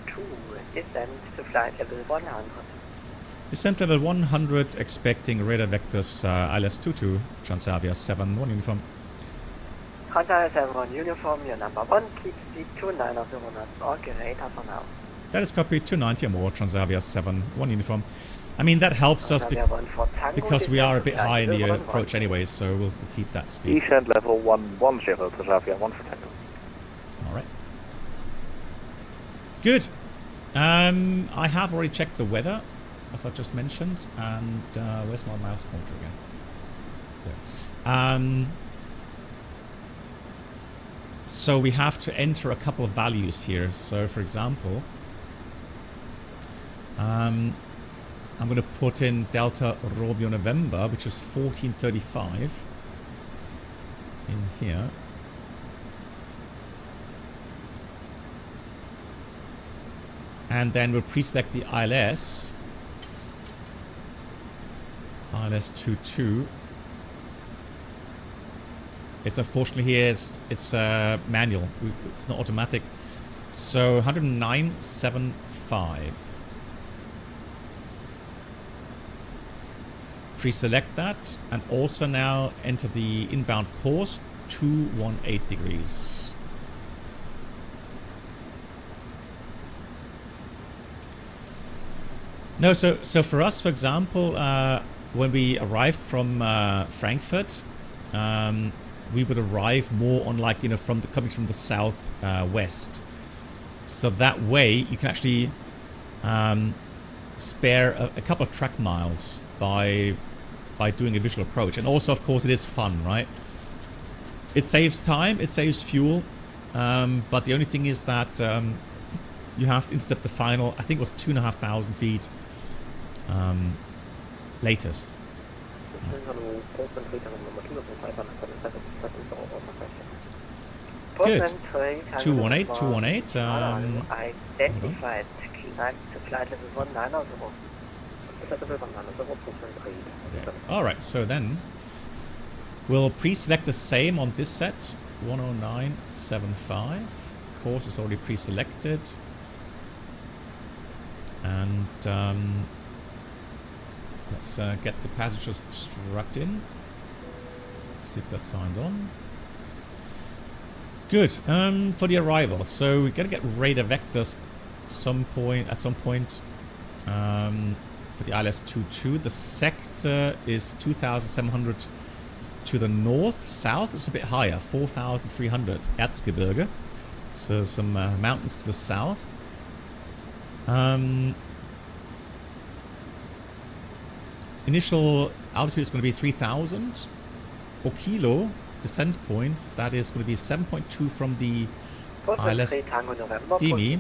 22, descent to flight level 100. Descent level 100, expecting radar vectors ILS 22, Transavia 7-1 Uniform. Transavia 7-1 Uniform, your number 1, keep speed 290 knots, okay, radar for now. That is copy, 290 or more, Transavia 7-1 Uniform. I mean, that helps us because we are a bit high in the approach anyway, so we'll keep that speed. Descent level 110, Transavia 1 for Tango. Alright. Good. I have already checked the weather, as I just mentioned, and where's my mouse pointer again? There. So we have to enter a couple of values here. So for example, I'm going to put in Delta Romeo November, which is 1435 in here. And then we'll pre-select the ILS 22. It's unfortunately here, it's manual, it's not automatic. So 109.75. Pre-select that, and also now enter the inbound course, 218 degrees. No, so for us, for example, when we arrived from Frankfurt, we would arrive more on, like, you know, coming from the south west. So that way you can actually spare a couple of track miles by doing a visual approach. And also, of course, it is fun, right? It saves time, it saves fuel, but the only thing is that you have to intercept the final, I think it was 2,500 feet latest. Good. 218, 218. Identified. Climb to flight level 190. Alright, so then we'll pre-select the same on this set. 109.75. Course is already pre-selected. And let's get the passengers struck in. Seatbelt signs on. Good. For the arrival, so we're gonna get radar vectors at some point. For the ILS 22, the sector is 2,700 to the north. South is a bit higher, 4,300 Erzgebirge. So some mountains to the south. Initial altitude is going to be 3,000. Okilo descent point, that is going to be 7.2 from the ILS Demi.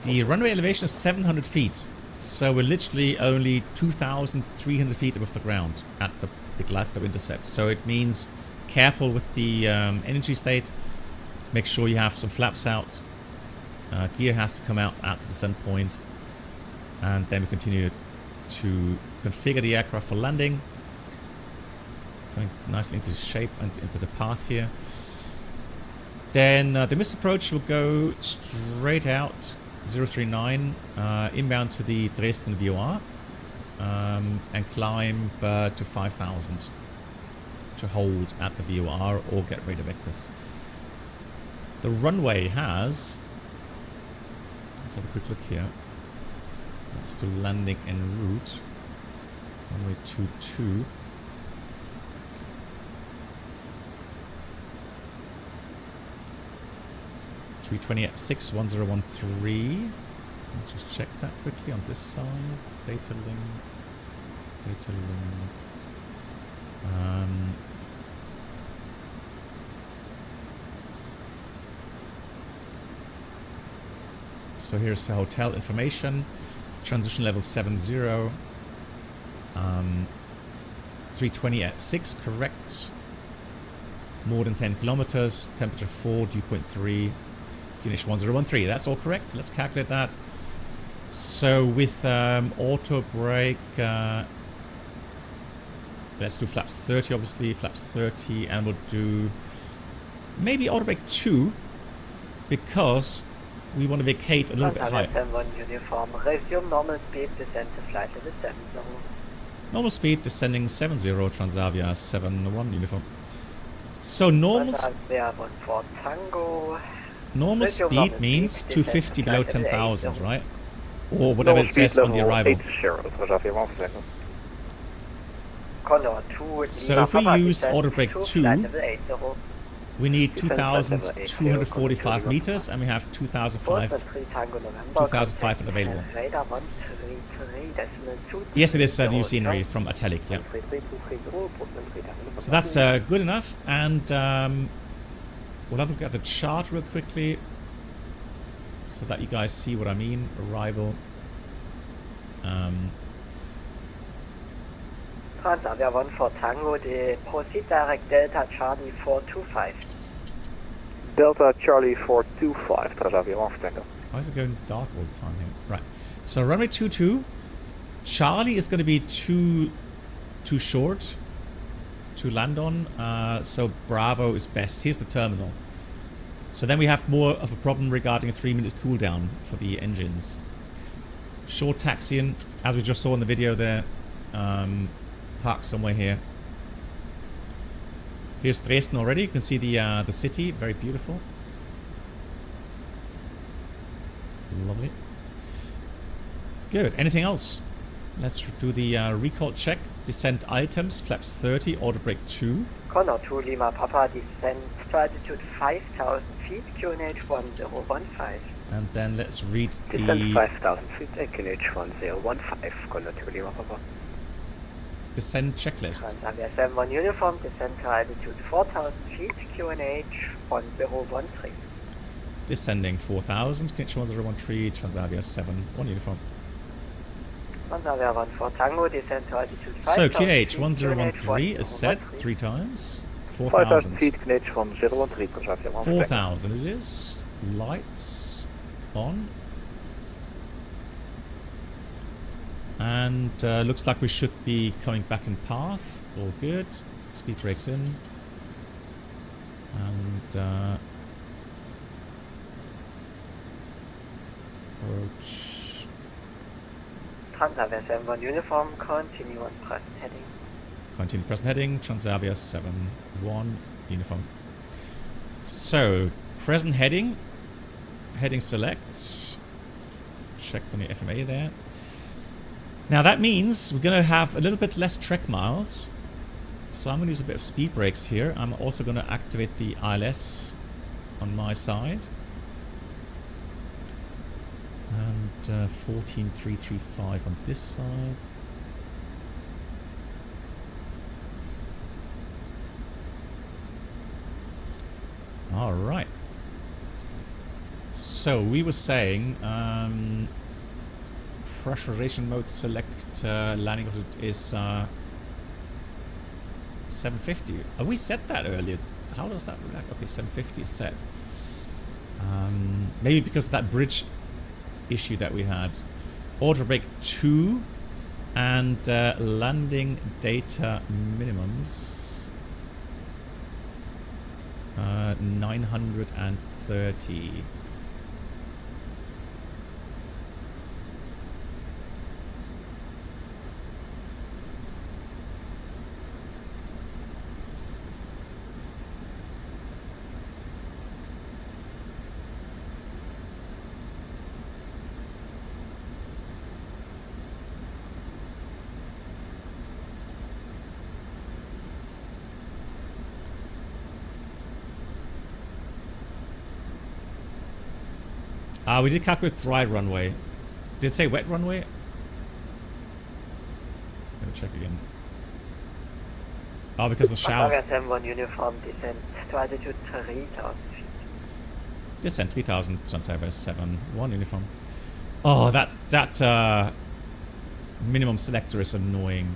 The runway elevation is 700 feet. So we're literally only 2,300 feet above the ground at the Glasgow intercept. So it means careful with the energy state. Make sure you have some flaps out. Gear has to come out at the descent point. And then we continue to configure the aircraft for landing. Going nicely into shape and into the path here. Then the missed approach will go straight out 039 inbound to the Dresden VOR and climb to 5,000. to hold at the VOR or get radar vectors. The runway has, let's have a quick look here. Let's do landing en route. Runway 22. .320 at 61013. Let's just check that quickly on this side. Data link. Data link. So here's the hotel information. Transition level 70. 320 at 6, correct. More than 10 kilometers. Temperature 4, dew point 3. Finish 1013. That's all correct. Let's calculate that. So with auto brake, let's do flaps 30, obviously. Flaps 30, and we'll do maybe auto brake 2 because we want to vacate a little bit higher. Uniform, resume normal speed, descend to flight level 70. Normal speed, descending 70, Transavia 71 uniform. So normal speed means 250 below 10,000, right? Or whatever it says on the arrival. So if we use auto brake 2, we need 2,245 meters, and we have 2,500 available. Yes, it is new scenery from Italic, yeah. So that's good enough, and we'll have a look at the chart real quickly so that you guys see what I mean. Arrival. Transavia 1 for Tango, they proceed direct Delta Charlie 425. Delta Charlie 425, Transavia 1 for Tango. Why is it going dark all the time here? Right. So runway 22. Charlie is going to be too short to land on. So Bravo is best. Here's the terminal. So then we have more of a problem regarding a 3-minute cooldown for the engines. Short taxiing, as we just saw in the video there. Park somewhere here. Here's Dresden already. You can see the city. Very beautiful. Lovely. Good. Anything else? Let's do the recall check. Descent items. Flaps 30. Auto brake 2. Connor 2 Lima Papa. Descent to altitude 5,000 feet. QNH 1015. And then let's read the... Descent 5,000 feet. QNH 1015. Connor 2 Lima Papa. Descent checklist. Transavia 71 uniform, descent to altitude 4,000 feet, QNH 1013. Descending 4,000, QNH 1013, Transavia 71 uniform. Transavia 1 for Tango, descent to altitude 5,000 So QNH feet, 1013 is set 3 times. 5,000 feet, QNH 1013, Transavia 1 for 4,000 it is. Lights on. And looks like we should be coming back in path. All good. Speed brakes in. And approach. Transavia 71 uniform, continue on present heading. Continue present heading. Transavia 71 uniform. So, present heading. Heading select. Checked on the FMA there. Now that means we're going to have a little bit less trek miles. So I'm going to use a bit of speed brakes here. I'm also going to activate the ILS on my side. And 14,335 on this side. All right. So we were saying... pressurization mode select landing altitude is 750. Oh, we set that earlier. How does that work? Okay, 750 is set. Maybe because of that bridge issue that we had. Auto brake 2 and landing data minimums 930. We did calculate dry runway. Did it say wet runway? Let me check again. Oh, because the showers. Transavia 1 uniform descent to altitude 3000 feet. Descent 3000, Transavia 7-1 uniform. Oh, that minimum selector is annoying.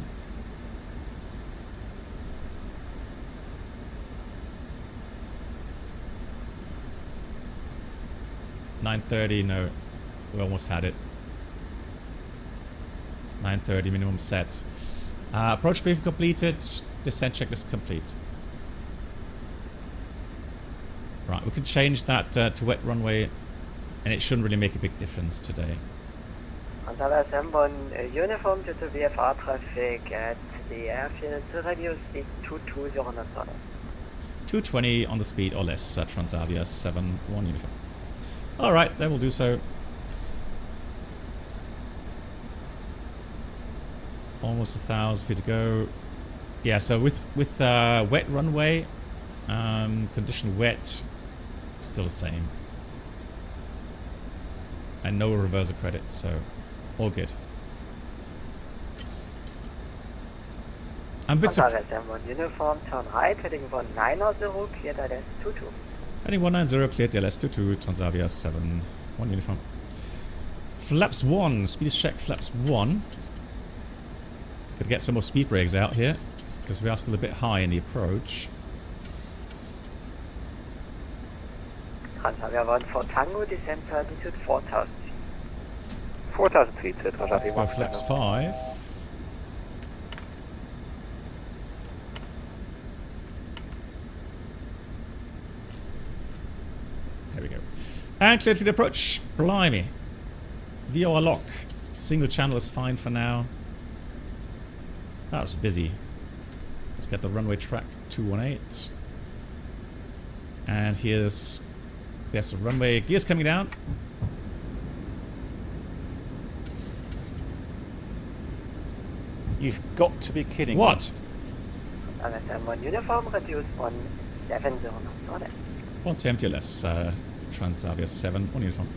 $930, no, we almost had it. 930 minimum set. Approach briefing completed. Descent checklist complete. Right, we can change that to wet runway, and it shouldn't really make a big difference today. Transavia 1 uniform due to VFR traffic at the airfield to reduce speed to 220 knots. 220 on the speed or less. Transavia 7-1 uniform. All right, that will do so. Almost 1,000 feet to go. Yeah, so with wet runway, condition wet, still the same. And no reverser credit, so all good. I'm a bit surprised. Uniform, turn right, heading 190, cleared LS 22. Heading 190, cleared the LS 22, Transavia 7-1 uniform. Flaps 1, speed check flaps 1. Could get some more speed brakes out here, because we are still a bit high in the approach. Transavia 1 for Tango, descent to altitude 4000 feet. 4000 feet, Let's Transavia go 1. flaps 5. There we go. And cleared for the approach. Blimey. VOR lock. Single channel is fine for now. That was busy. Let's get the runway track 218. And there's the runway gears coming down. You've got to be kidding. What? MSFS1 uniform, reduce 170 knots. 170 or less. Transavia 7-1 uniform.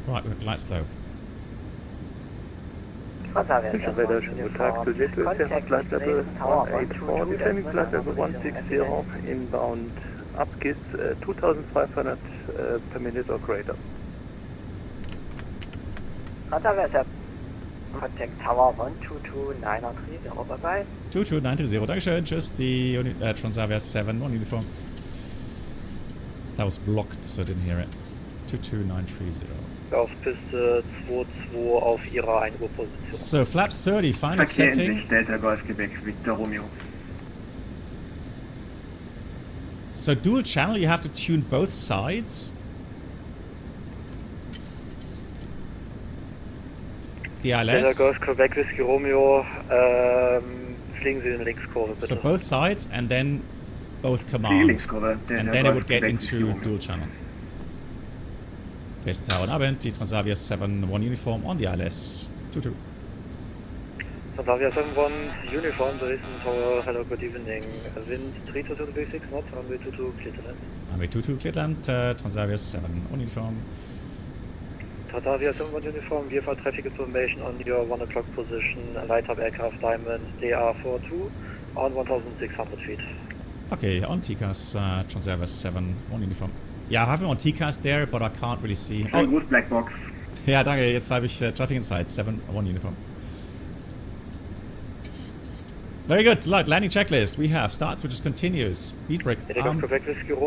Right, we're lights low. Guten Tag, to Little Sierra Flight Level 184, descending Flight Level 160, inbound upgids 2,500 per minute or greater. Transavia contact tower 122,930, bye bye. 22930, Dankeschön, just the Transavia 7-1 uniform. That was blocked, so I didn't hear it. 22930. Auf Piste 22 auf Ihrer Einruhrposition. So, flaps 30, final setting. Delta Golf Quebec, Victor Romeo. So, dual channel, you have to tune both sides. The ILS. Delta Golf Quebec, Whiskey Romeo, fliegen Sie in Linkskurve, bitte. So, both sides and then both command. And then it would get into dual channel. Dresden Tower and Abend, die Transavia 7-1 uniform on the ILS 22. Transavia 7-1 uniform, Dresden Tower, hello, good evening. Wind 3226 knots, runway 22, clear to land. Runway 22, clear to land, Transavia 7-1 uniform. Transavia 7-1 uniform, VFR traffic information on your 1 o'clock position, light up aircraft Diamond DR42 on 1,600 feet. Okay, on TCAS, Transavia 7-1 uniform. Ja, I have him on TCAS there, but I can't really see. Oh, gut, Black Box. Ja, danke, jetzt habe ich Traffic Insight, 7-1 uniform. Very good, look, landing checklist. We have start switches continuous, speed brake,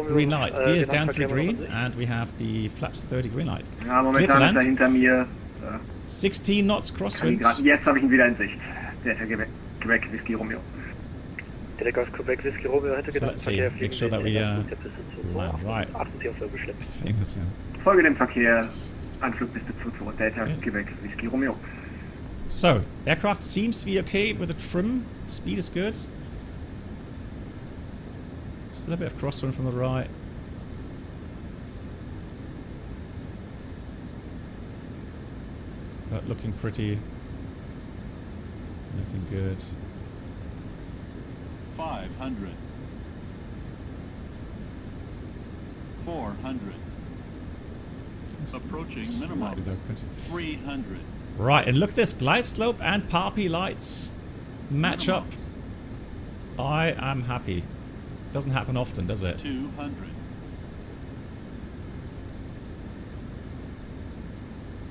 green light, gears down 3 green, and we have the flaps 30 green light. Ja, momentan ist er hinter mir. 16 knots crosswind. Jetzt habe ich ihn wieder in Sicht. Delta Quebec, Whiskey Romeo. Delta Quebec, Whiskey Romeo, hätte so let's see, make sure that we land right. Famous, yeah. Folge dem Verkehr, Anflugpiste 22, Delta Quebec, Whiskey Romeo. So, aircraft seems to be okay with the trim. Speed is good. Still a bit of crosswind from the right. But looking pretty. Looking good. 500. 400. Approaching minimum. 300. Right, and look at this. Glide slope and Parpy lights match up. I am happy. Doesn't happen often, does it? 200.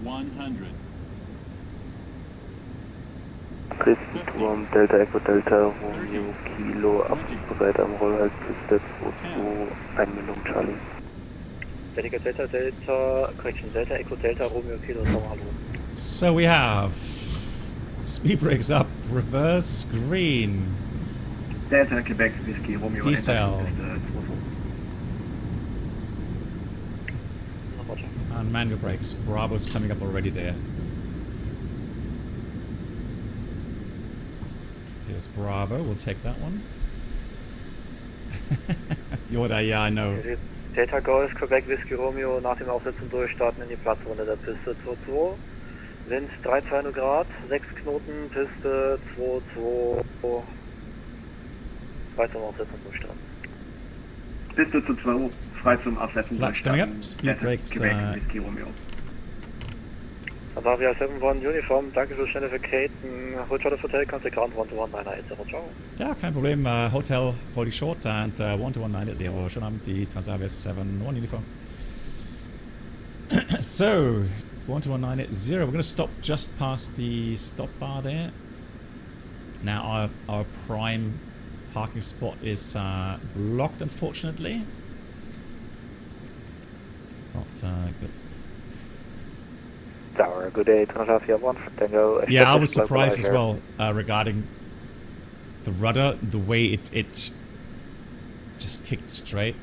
100. Dresden Turm, Delta Echo Delta, Romeo Kilo, abbereit am Rollhals, Piste 22, 1 Minute Charlie. Delta Delta Delta, correction, Delta Echo Delta, Romeo Kilo, hallo. So we have speed brakes up, reverse green. Delta Quebec Whiskey, Romeo Diesel. And manual brakes. Bravo's coming up already there. Here's Bravo. We'll take that one. Yoda, yeah, I know. Delta Golf, Quebec Whiskey Romeo, nach dem Aufsetzen durchstarten in die Platzrunde der Piste 22. Wind 320 Grad, 6 Knoten, Piste 22. Frei zum Aufsetzen durchstarten. Piste zu 2, frei zum Aufsetzen Flaps coming up, speed brakes. Quebec Whiskey Romeo. Bavaria 71 Uniform, danke für schnelle Verkehrten. Hotel of Hotel, contact ground 12180, ciao. Ja, kein Problem. Hotel, holding short and 12180. Schönen Abend, die Transavia 71 Uniform. So, 12180, we're going to stop just past the stop bar there. Now our prime parking spot is blocked, unfortunately. Not good. Tower, good day, Transavia 1 for Tango. Yeah, I was surprised as well regarding the rudder, the way it just kicked straight.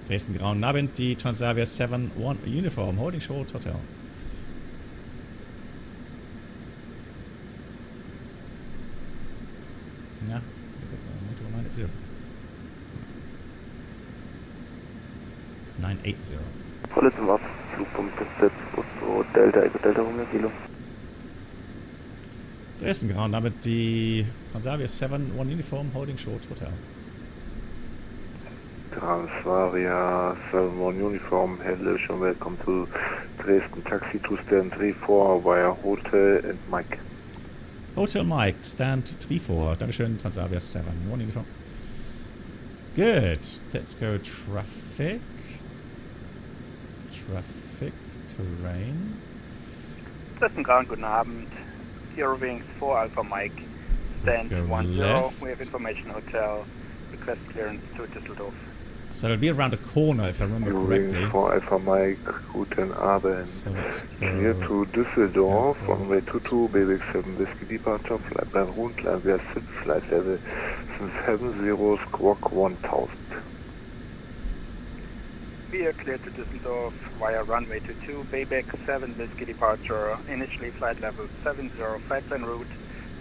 Dresden Grauen Abend, die Transavia 71 Uniform, holding short, hotel. Ja, 980. 980. Volle zum Abflugpunkt Piste 22, Delta Echo Delta Romeo Kilo. Dresden Grauen Abend, die Transavia 71 Uniform, holding short, hotel. Transavia 71 Uniform, hello and welcome to Dresden Taxi to stand 34 via Hotel and Mike. Hotel Mike, stand 34. Dankeschön, Transavia 71 Uniform. Good. Let's go traffic. Traffic, terrain. Dresden Grauen, guten Abend. Eurowings 4 Alpha Mike, stand 10. Left. We have information hotel. Request clearance to Düsseldorf. So it'll be around a corner if I remember correctly. For Alpha Mike, guten Abend. So let's Clear to Düsseldorf, runway 22, BX7 Whiskey departure, flight by route, line via 6, flight level 70, squawk 1000. We are clear to Düsseldorf via runway 22, Bayback 7 Whiskey departure, initially flight level 70, flight plan route.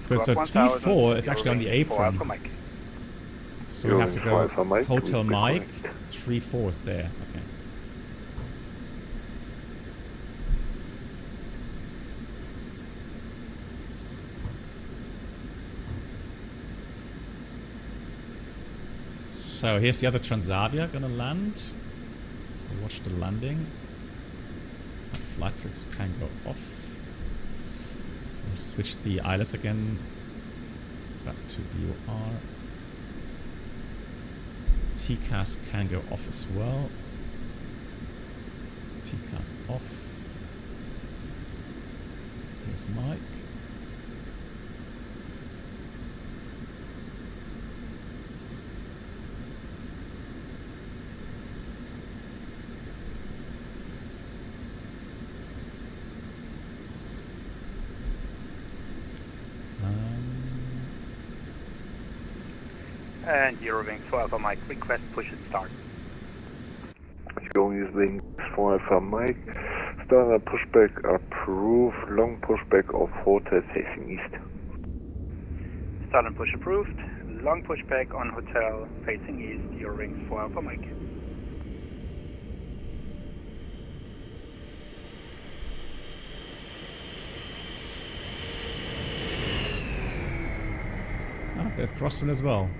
Good, so T4 is actually on the apron. So we have to go Hotel Mike, 34 is there, okay. So here's the other Transavia gonna land. We'll watch the landing. Flight tricks can go off. We'll switch the ILS again. Back to VOR. TCAS can go off as well. TCAS off. Here's Mike. And Eurowings 4 Alpha Mike, request push and start. Eurowings 4 Alpha Mike, start pushback approved, long pushback of hotel facing east. Start and push approved, long pushback on hotel facing east, Eurowings 4 Alpha Mike. Oh, a bit of crosswind as well.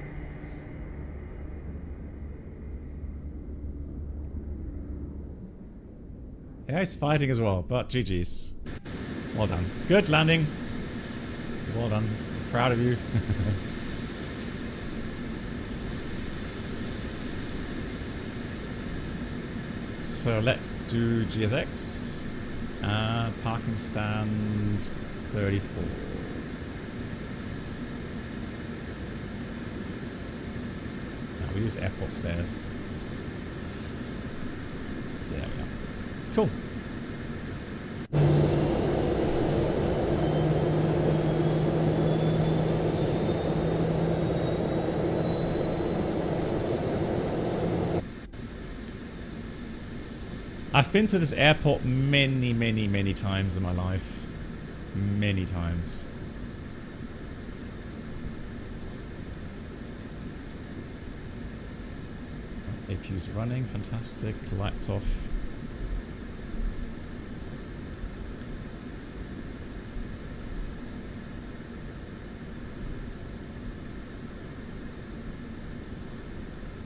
Yeah, he's fighting as well, but GG's. Well done. Good landing. Well done. Proud of you. So let's do GSX. Parking stand 34. Now we use airport stairs. There we are. Cool. I've been to this airport many times in my life. Many times. APU's running, fantastic. Lights off.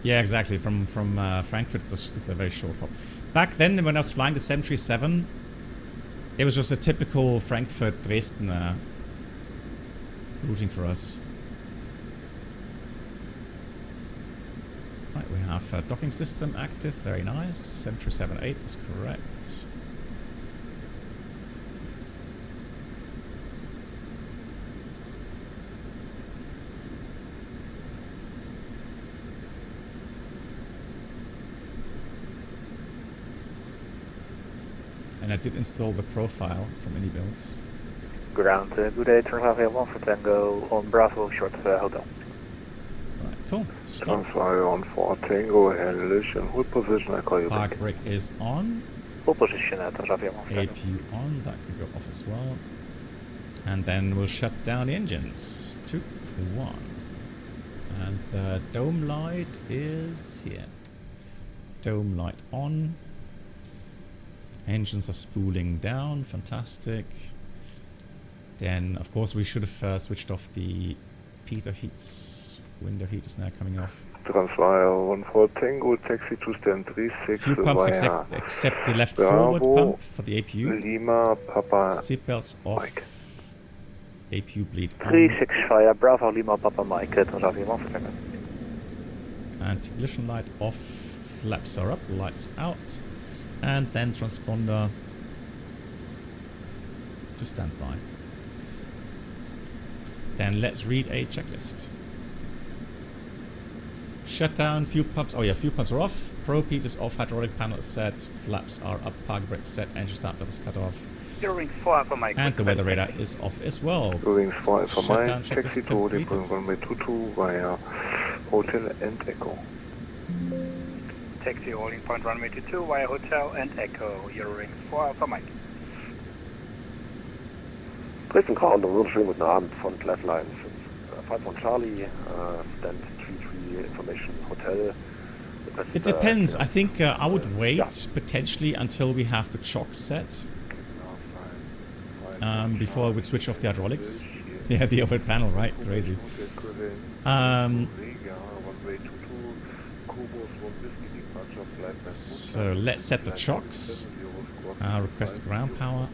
Yeah, exactly. From Frankfurt, it's a very short hop. Back then, when I was flying the 737, it was just a typical Frankfurt-Dresden routing for us. Right, we have a docking system active. Very nice. 737-8 is correct. And I did install the profile from any builds. Ground, good day, turn left 1 for Tango on Bravo, short hotel. Right, cool. Stop. Transfer on 4 Tango, English, and hold position, I call you Park back. brake is on. Hold position, turn left 1 for APU on, that could go off as well. And then we'll shut down the engines. 2, 1. And the dome light is here. Dome light on. Engines are spooling down, fantastic. Then, of course, we should have switched off the pitot heats. Window heat is now coming off. Transfer 14 Tango, taxi to stand 36. Few pumps except the left forward pump for the APU. Lima, Papa. Seatbelts off. Mike. APU bleed on. 365, Bravo, Lima, Papa, Mike, transfer 1 for Tango. Anti-collision light off. Flaps are up, lights out. And then transponder to standby. Then let's read a checklist. Shut down, fuel pumps. Oh yeah, fuel pumps are off. Probe heat is off, hydraulic panel is set, flaps are up, park brake set, engine start levels cut off. Wings 4 Alpha Mike. And the weather radar is off as well. Wings 4 Alpha Shut down, Mike, checklist taxi to completed. holding runway 22 via Hotel and Echo. Taxi holding point runway 22 via Hotel and Echo. Wings 4 Alpha Mike. Dresden Ground, wunderschönen guten Abend von Flight Line 51 Charlie, stand 33 information hotel. It depends. I think I would wait potentially until we have the chock set before I would switch off the hydraulics. Yeah, the overhead panel, right? Crazy. So let's set the chocks. Request ground power.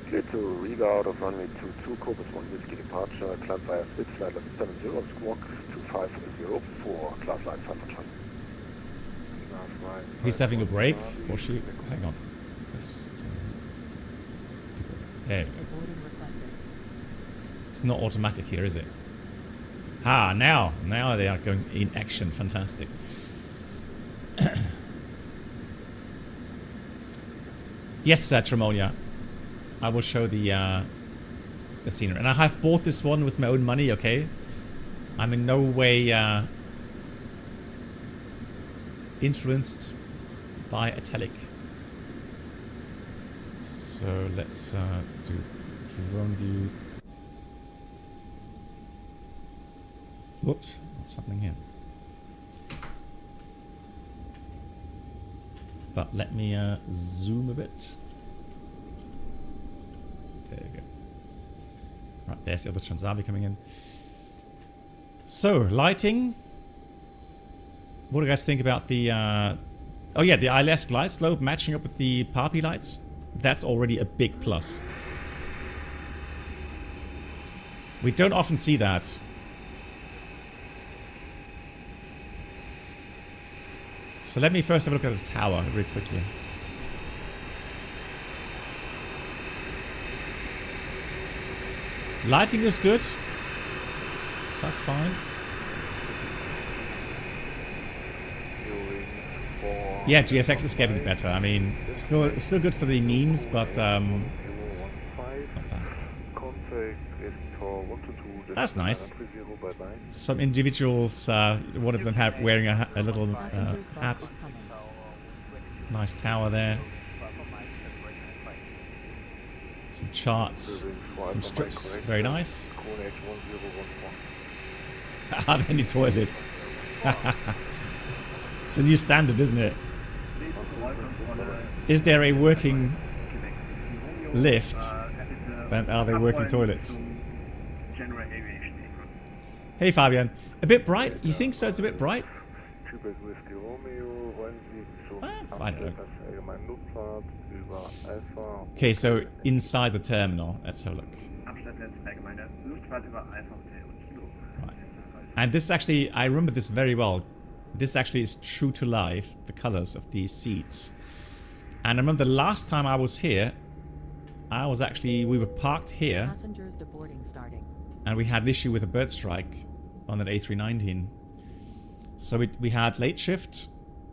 Clear to regard of runway 22, Cobus 1 Whiskey departure, climb via split flight level 70, squawk 250 for class line 5 Charlie. He's having a break, or she? Hang on. Just, there we go. It's not automatic here, is it? Ah, now they are going in action. Fantastic. Yes, Tremonia. I will show the scenery. And I have bought this one with my own money, okay? I'm in no way influenced by Italic. So let's do drone view. Whoops, what's happening here? But let me zoom a bit. There you go. Right, there's the other Transavi coming in. So, lighting. What do you guys think about the Oh yeah, the ILS glide slope matching up with the PAPI lights, that's already a big plus. We don't often see that. So let me first have a look at the tower really quickly. Lighting is good. That's fine. Yeah, GSX is getting better. I mean, still good for the memes, but not bad. That's nice. Some individuals, one of them wearing a little hat. Nice tower there. Some charts, some strips, very nice. Are there any toilets? It's a new standard, isn't it? Is there a working lift? And are there working toilets? Hey Fabian, a bit bright? You think so? It's a bit bright? I don't know. Okay, so inside the terminal, let's have a look. Right. And this actually, I remember this very well. This actually is true to life, the colors of these seats. And I remember the last time I was here, we were parked here. Passengers to boarding starting. And we had an issue with a bird strike on that A319. So we had late shift,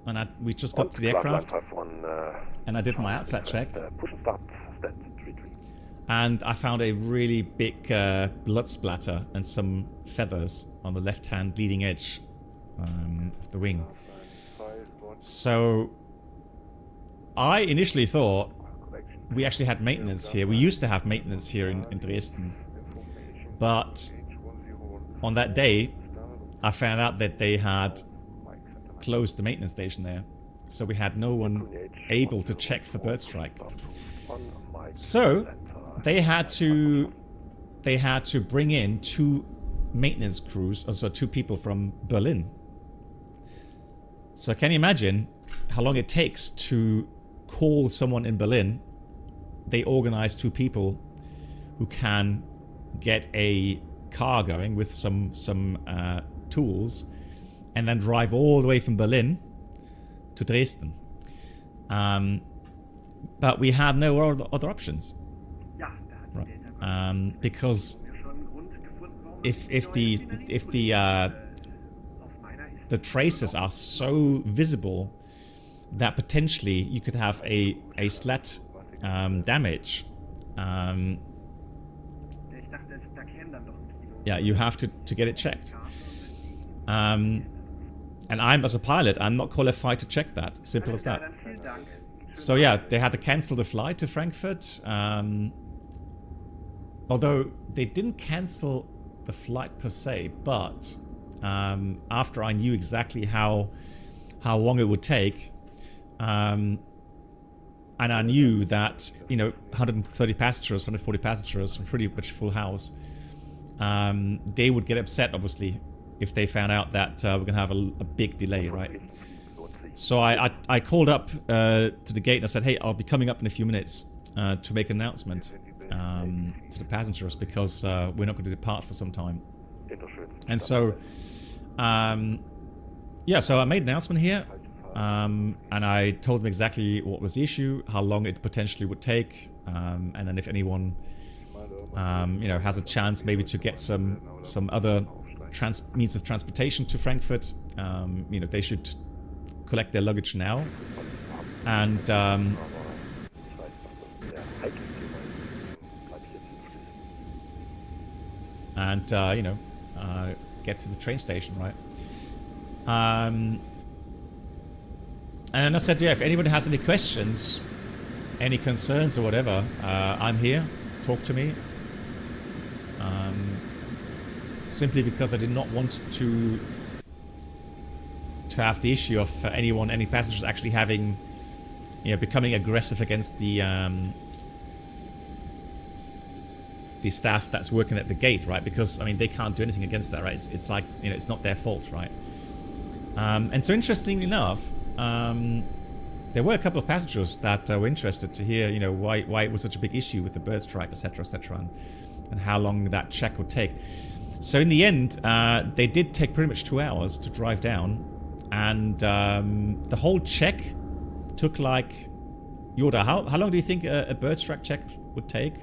and we just got to the aircraft. And I did my outside check. And I found a really big blood splatter and some feathers on the left-hand leading edge of the wing. So I initially thought we actually had maintenance here. We used to have maintenance here in Dresden. But on that day, I found out that they had closed the maintenance station there. So we had no one able to check for bird strike. So they had to bring in 2 maintenance crews, also 2 people from Berlin. So can you imagine how long it takes to call someone in Berlin? They organize 2 people who can get a car going with some tools and then drive all the way from Berlin to Dresden. But we had no other options. Right. Because if the traces are so visible that potentially you could have a slat damage. Yeah, you have to get it checked. And as a pilot, I'm not qualified to check that. Simple as that. So yeah, they had to cancel the flight to Frankfurt. Although they didn't cancel the flight per se, but after I knew exactly how long it would take, and I knew that 130 passengers, 140 passengers, pretty much full house, they would get upset obviously if they found out that we're gonna have a big delay, right? So I called up to the gate and I said, hey, I'll be coming up in a few minutes to make an announcement to the passengers because we're not going to depart for some time. And so yeah, so I made an announcement here, and I told them exactly what was the issue, how long it potentially would take, and then if anyone has a chance maybe to get some other means of transportation to Frankfurt, they should collect their luggage now, and get to the train station, right? And I said, yeah, if anybody has any questions, any concerns or whatever, I'm here. Talk to me. Simply because I did not want to have the issue of any passengers actually having, becoming aggressive against the staff that's working at the gate, right? Because I mean, they can't do anything against that, right? It's like, it's not their fault, right? And so interestingly enough, there were a couple of passengers that were interested to hear, you know, why it was such a big issue with the bird strike, etc., and how long that check would take. So in the end, they did take pretty much 2 hours to drive down, and the whole check took like, Yoda, how long do you think a bird strike check would take?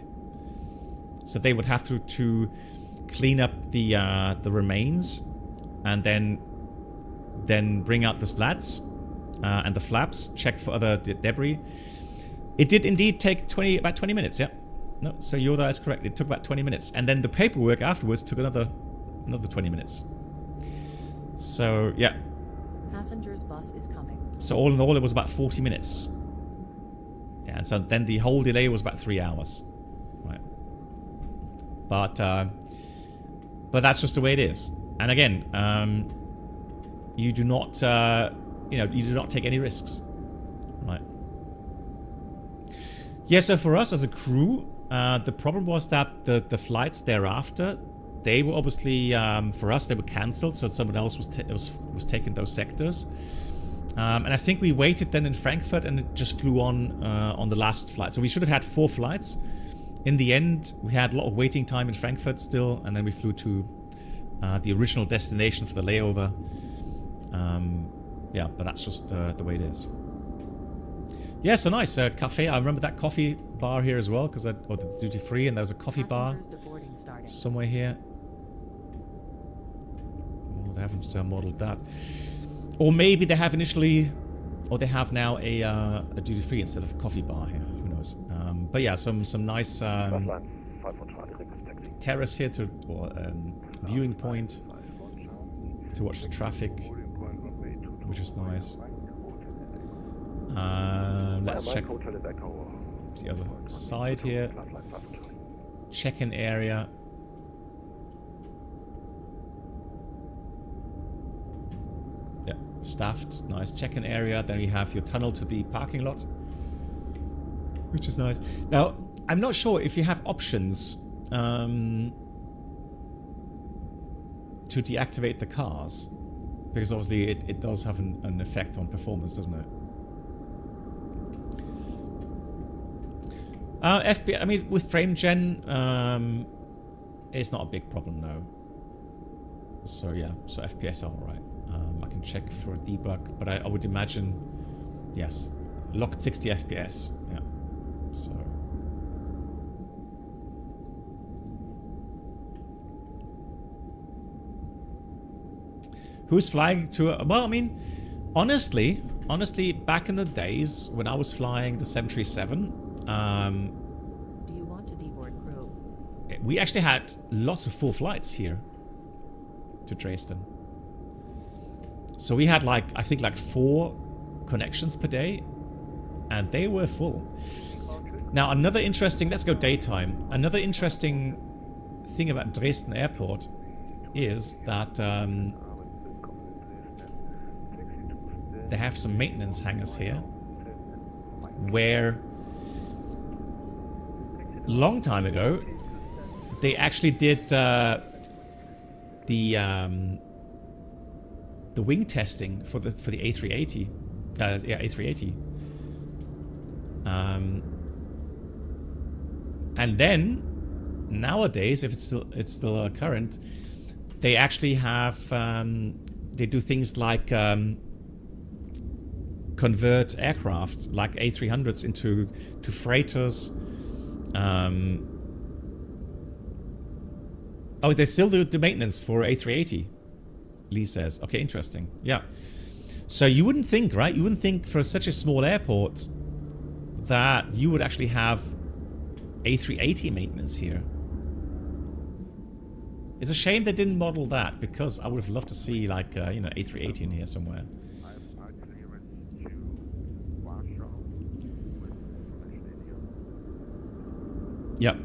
So they would have to clean up the remains, and then bring out the slats and the flaps, check for other debris. It did indeed take about 20 minutes, yeah. No, so Yoda is correct. It took about 20 minutes. And then the paperwork afterwards took another 20 minutes. So, yeah. Passenger's bus is coming. So all in all, it was about 40 minutes. Yeah, and so then the whole delay was about 3 hours. Right. But that's just the way it is. And again, you do not, you do not take any risks. Right. Yeah, so for us as a crew, the problem was that the flights thereafter, they were obviously, for us, they were cancelled, so someone else was taking those sectors. And I think we waited then in Frankfurt, and it just flew on the last flight. So we should have had 4 flights. In the end, we had a lot of waiting time in Frankfurt still, and then we flew to the original destination for the layover. Yeah, but that's just the way it is. Yeah, so nice. Cafe. I remember that coffee bar here as well, because or the duty free, and there was a coffee bar somewhere here. Well, they haven't modeled that, or maybe they have initially, or they have now a duty free instead of a coffee bar here. Who knows? But yeah, some nice terrace here or viewing point to watch the traffic, which is nice. Let's check the other side here. Check-in area. Yeah, staffed. Nice check-in area. Then you have your tunnel to the parking lot, which is nice. Now, I'm not sure if you have options to deactivate the cars, because obviously it does have an effect on performance, doesn't it? FP, I mean, with frame gen, it's not a big problem, no. So yeah, so FPS are alright. I can check for a debug, but I would imagine, yes, locked 60 FPS. Yeah. So. Who's flying to? Well, I mean, honestly, back in the days when I was flying the 737. Do you want to deboard crew? We actually had lots of full flights here to Dresden. So we had I think 4 connections per day, and they were full. Now another interesting, let's go daytime. Another interesting thing about Dresden Airport is that they have some maintenance hangars here where long time ago they actually did the wing testing for the A380. Yeah, A380. And then nowadays, if it's still current, they actually have they do things like convert aircraft like A300s into freighters. Oh, they still do the maintenance for A380, Lee says. Okay, interesting. Yeah. So you wouldn't think, right? You wouldn't think for such a small airport that you would actually have A380 maintenance here. It's a shame they didn't model that, because I would have loved to see A380 in here somewhere. Yep.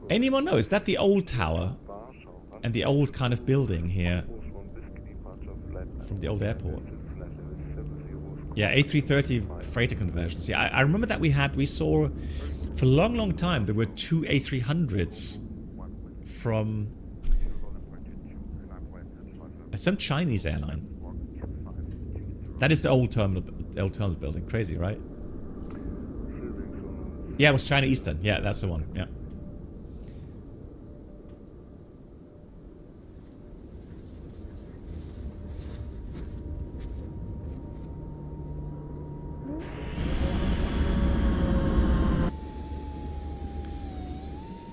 Anyone know? Is that the old tower and the old kind of building here from the old airport? Yeah, A330 freighter conversions. Yeah, I remember that we saw for a long time there were 2 A300s from some Chinese airline. That is the old terminal building. Crazy, right? Yeah, it was China Eastern. Yeah, that's the one. Yeah.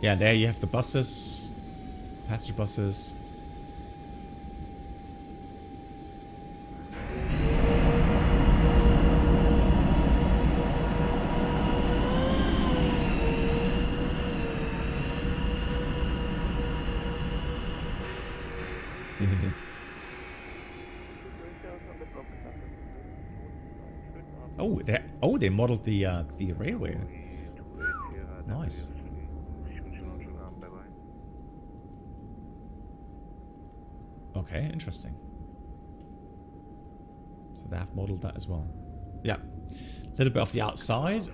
Yeah, there you have the buses, passenger buses. They modeled the railway. Nice. Okay, interesting. So they have modeled that as well. Yeah. A little bit of the outside.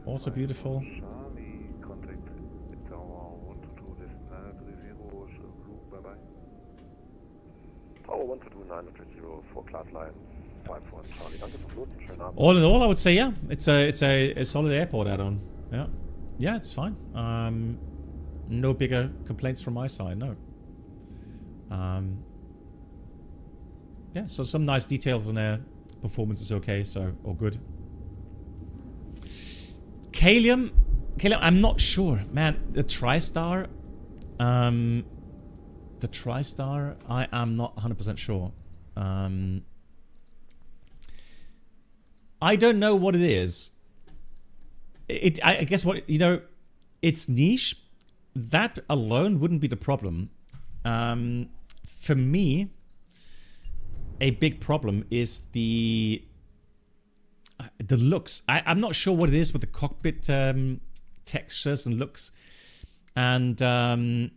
Also beautiful. Tower 122 for class line 54 Charlie. Danke zum Fluten. Schönen Abend. All in all, I would say yeah, it's a solid airport add-on. Yeah, yeah, it's fine. No bigger complaints from my side. No. Yeah, so some nice details on there. Performance is okay, so all good. Kalium, I'm not sure, man. The TriStar, I am not 100% sure. I don't know what it is. I guess what, you know, it's niche. That alone wouldn't be the problem. For me, a big problem is the looks. I'm not sure what it is with the cockpit textures and looks, and I'm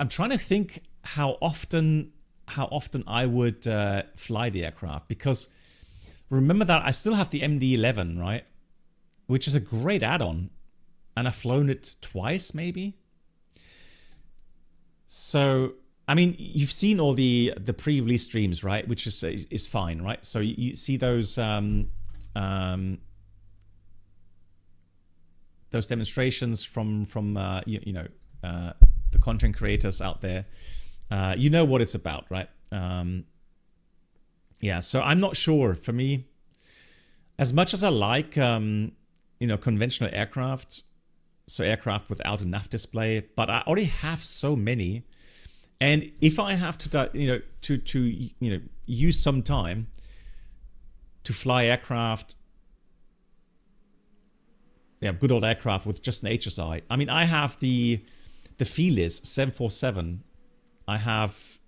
trying to think how often I would fly the aircraft, because remember that I still have the MD-11, right, which is a great add-on, and I've flown it twice maybe. So I mean, you've seen all the pre-release streams, right? Which is fine, right? So you see those demonstrations from the content creators out there. You know what it's about, right? Yeah. So I'm not sure. For me, as much as I like conventional aircraft, so aircraft without a nav display, but I already have so many. And if I have to, use some time to fly aircraft, good old aircraft with just an HSI. I mean, I have the FELIS 747. I have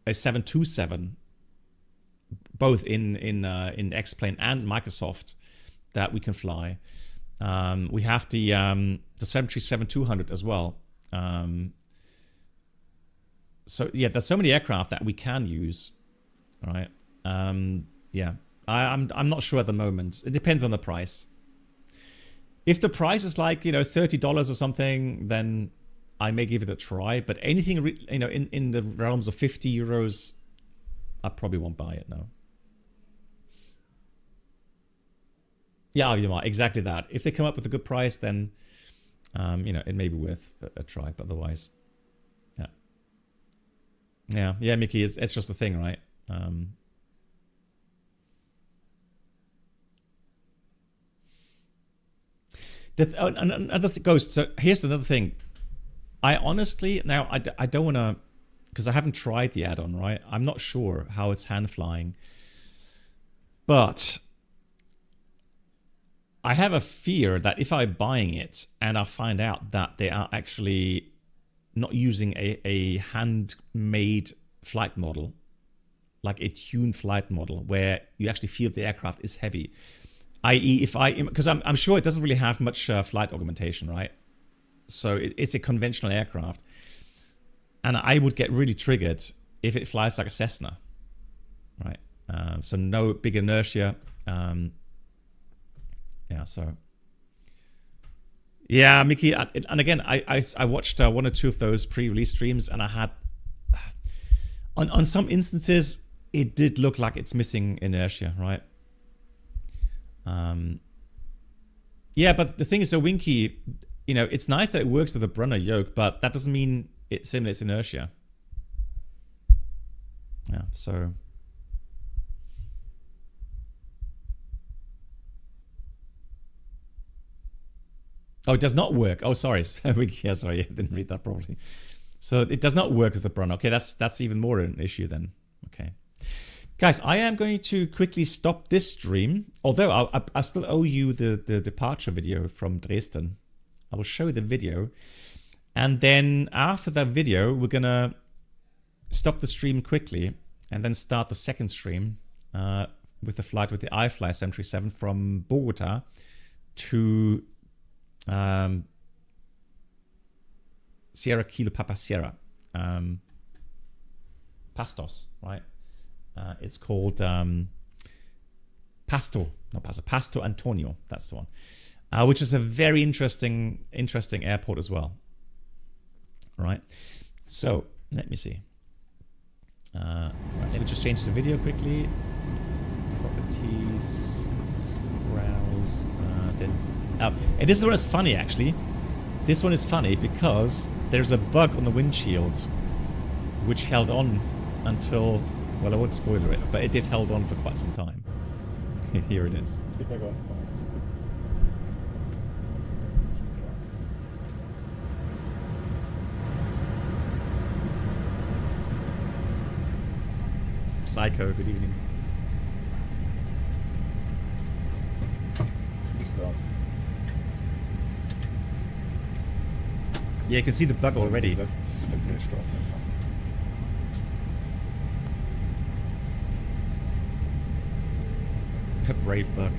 a 727, both in X-Plane and Microsoft, that we can fly. We have the 737-200 as well. So yeah, there's so many aircraft that we can use, right? Yeah, I'm not sure at the moment. It depends on the price. If the price is like $30 or something, then I may give it a try. But anything in the realms of 50 euros, I probably won't buy it. No. Yeah, exactly that. If they come up with a good price, then it may be worth a try. But otherwise. Yeah, Mickey, it's just a thing, right? So here's another thing. I honestly, now I don't want to, because I haven't tried the add-on, right? I'm not sure how it's hand flying. But I have a fear that if I'm buying it and I find out that they are actually not using a handmade flight model, like a tuned flight model, where you actually feel the aircraft is heavy. I.e., because I'm sure it doesn't really have much flight augmentation, right? So it's a conventional aircraft, and I would get really triggered if it flies like a Cessna, right? So no big inertia. Yeah, Mickey, and again, I watched one or two of those pre-release streams, and On some instances, it did look like it's missing inertia, right? Yeah, but the thing is, so Winky, you know, it's nice that it works with the Brunner yoke, but that doesn't mean it simulates inertia. Yeah, so... Oh, it does not work. Oh, sorry. Yeah, sorry, I didn't read that properly. So it does not work with the Brunner. Okay, that's even more an issue then. Okay. Guys, I am going to quickly stop this stream, although I still owe you the departure video from Dresden. I will show you the video. And then after that video, we're going to stop the stream quickly and then start the second stream with the flight with the iFly 737 from Bogota to Sierra Kilo Papa Sierra. Pastos, right? It's called Pasto Antonio. That's the one, which is a very interesting airport as well. Right. So let me see. Right, let me just change the video quickly. Properties, browse. And this one is funny actually. This one is funny because there's a bug on the windshield, which held on until. Well, I won't spoiler it, but it did hold on for quite some time. Here it is. Psycho, good evening. Yeah, you can see the bug already. A brave bug.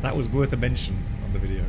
That was worth a mention on the video.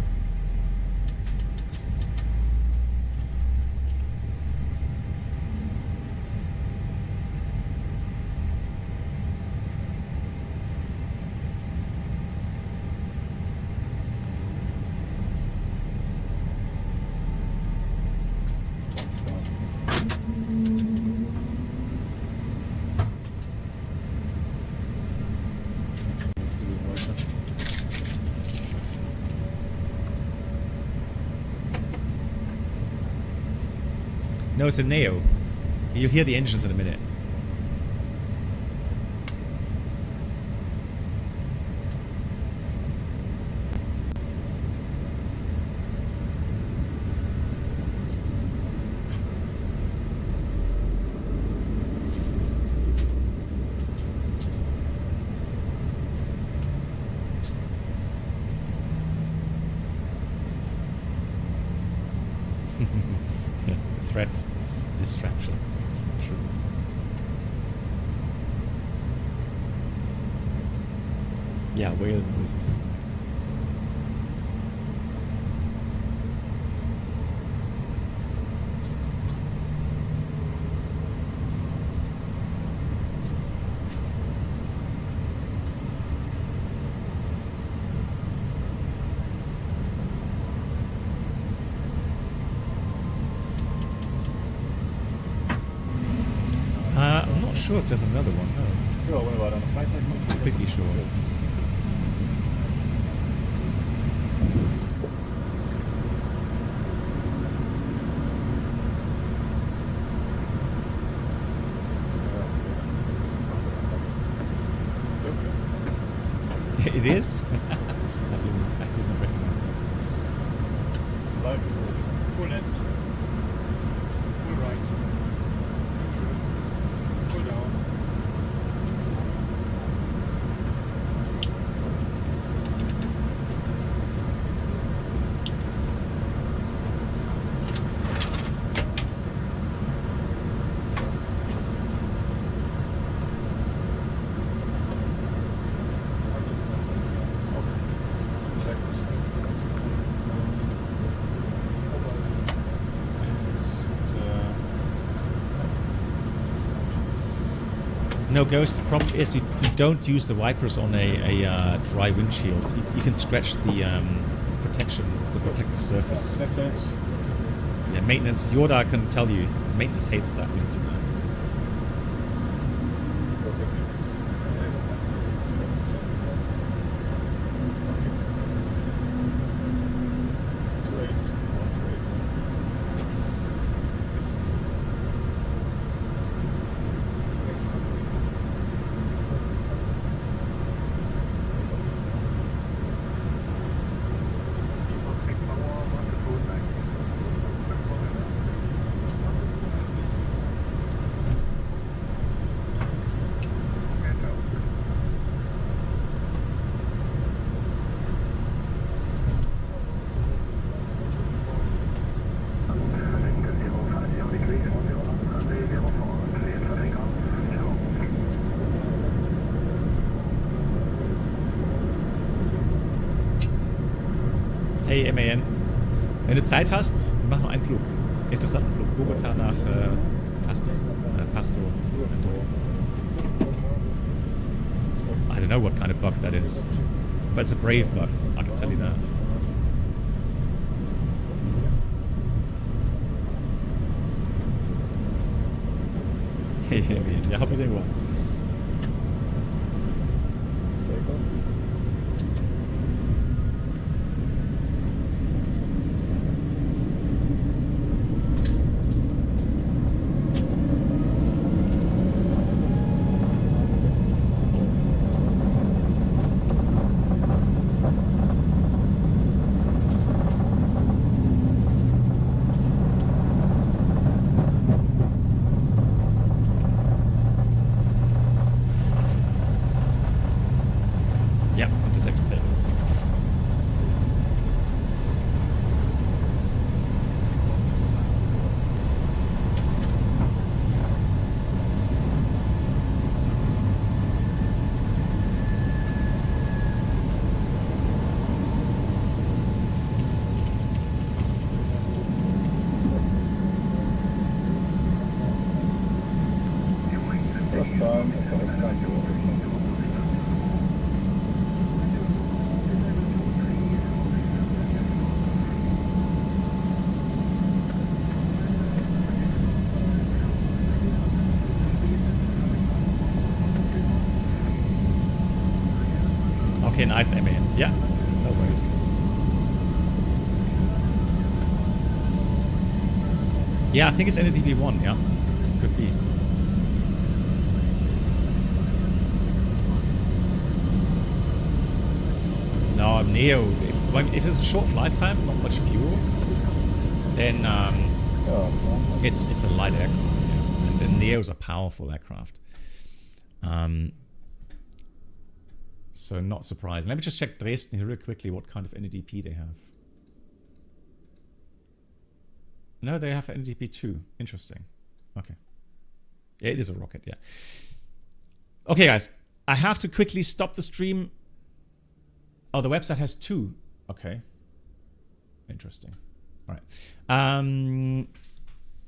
No, it's a Neo. You'll hear the engines in a minute. Threat, distraction. True. Yeah, whale noises. I'm not sure if there's another one. No. What about on the flight side? I'm pretty sure. It is? I didn't recognize that. Like, full left, full right, full down. No, Ghost, the problem is you don't use the wipers on a dry windshield. You can scratch the protection, the protective surface. That's it. Yeah, maintenance, Yoda can tell you, maintenance hates that. Hey MAN, wenn du Zeit hast, mach noch einen Flug. Interessanten Flug. Bogota nach Pasto. I don't know what kind of bug that is, but it's a brave bug, I can tell you that. Hey MAN, yeah, hope you're doing well. Okay, nice, MAN. Yeah, no worries. Yeah, I think it's NDB1, yeah. Could be. No, Neo, if it's a short flight time, not much fuel, then it's a light aircraft, yeah. And the Neos are powerful aircraft. So not surprising. Let me just check Dresden here real quickly what kind of NDP they have. No, they have NDP 2. Interesting. Okay. Yeah, it is a rocket, yeah. Okay, guys. I have to quickly stop the stream. Oh, the website has 2. Okay. Interesting. All right.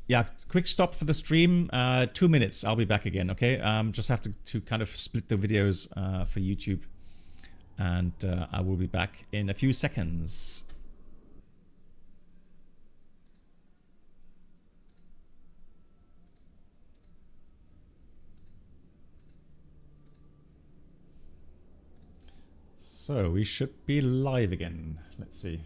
Yeah, quick stop for the stream. 2 minutes. I'll be back again, okay? Just have to kind of split the videos for YouTube. And I will be back in a few seconds. So we should be live again. Let's see.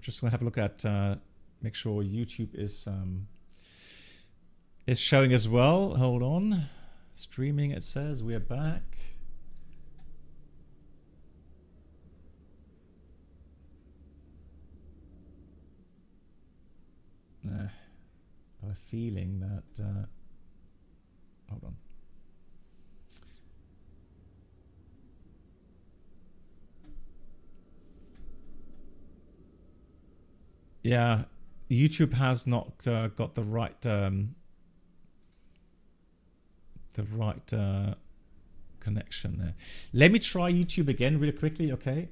Just gonna have a look at make sure YouTube is showing as well. Hold on, streaming. It says we are back. I have a feeling that. Hold on. Yeah, YouTube has not got the right connection there. Let me try YouTube again really quickly, okay?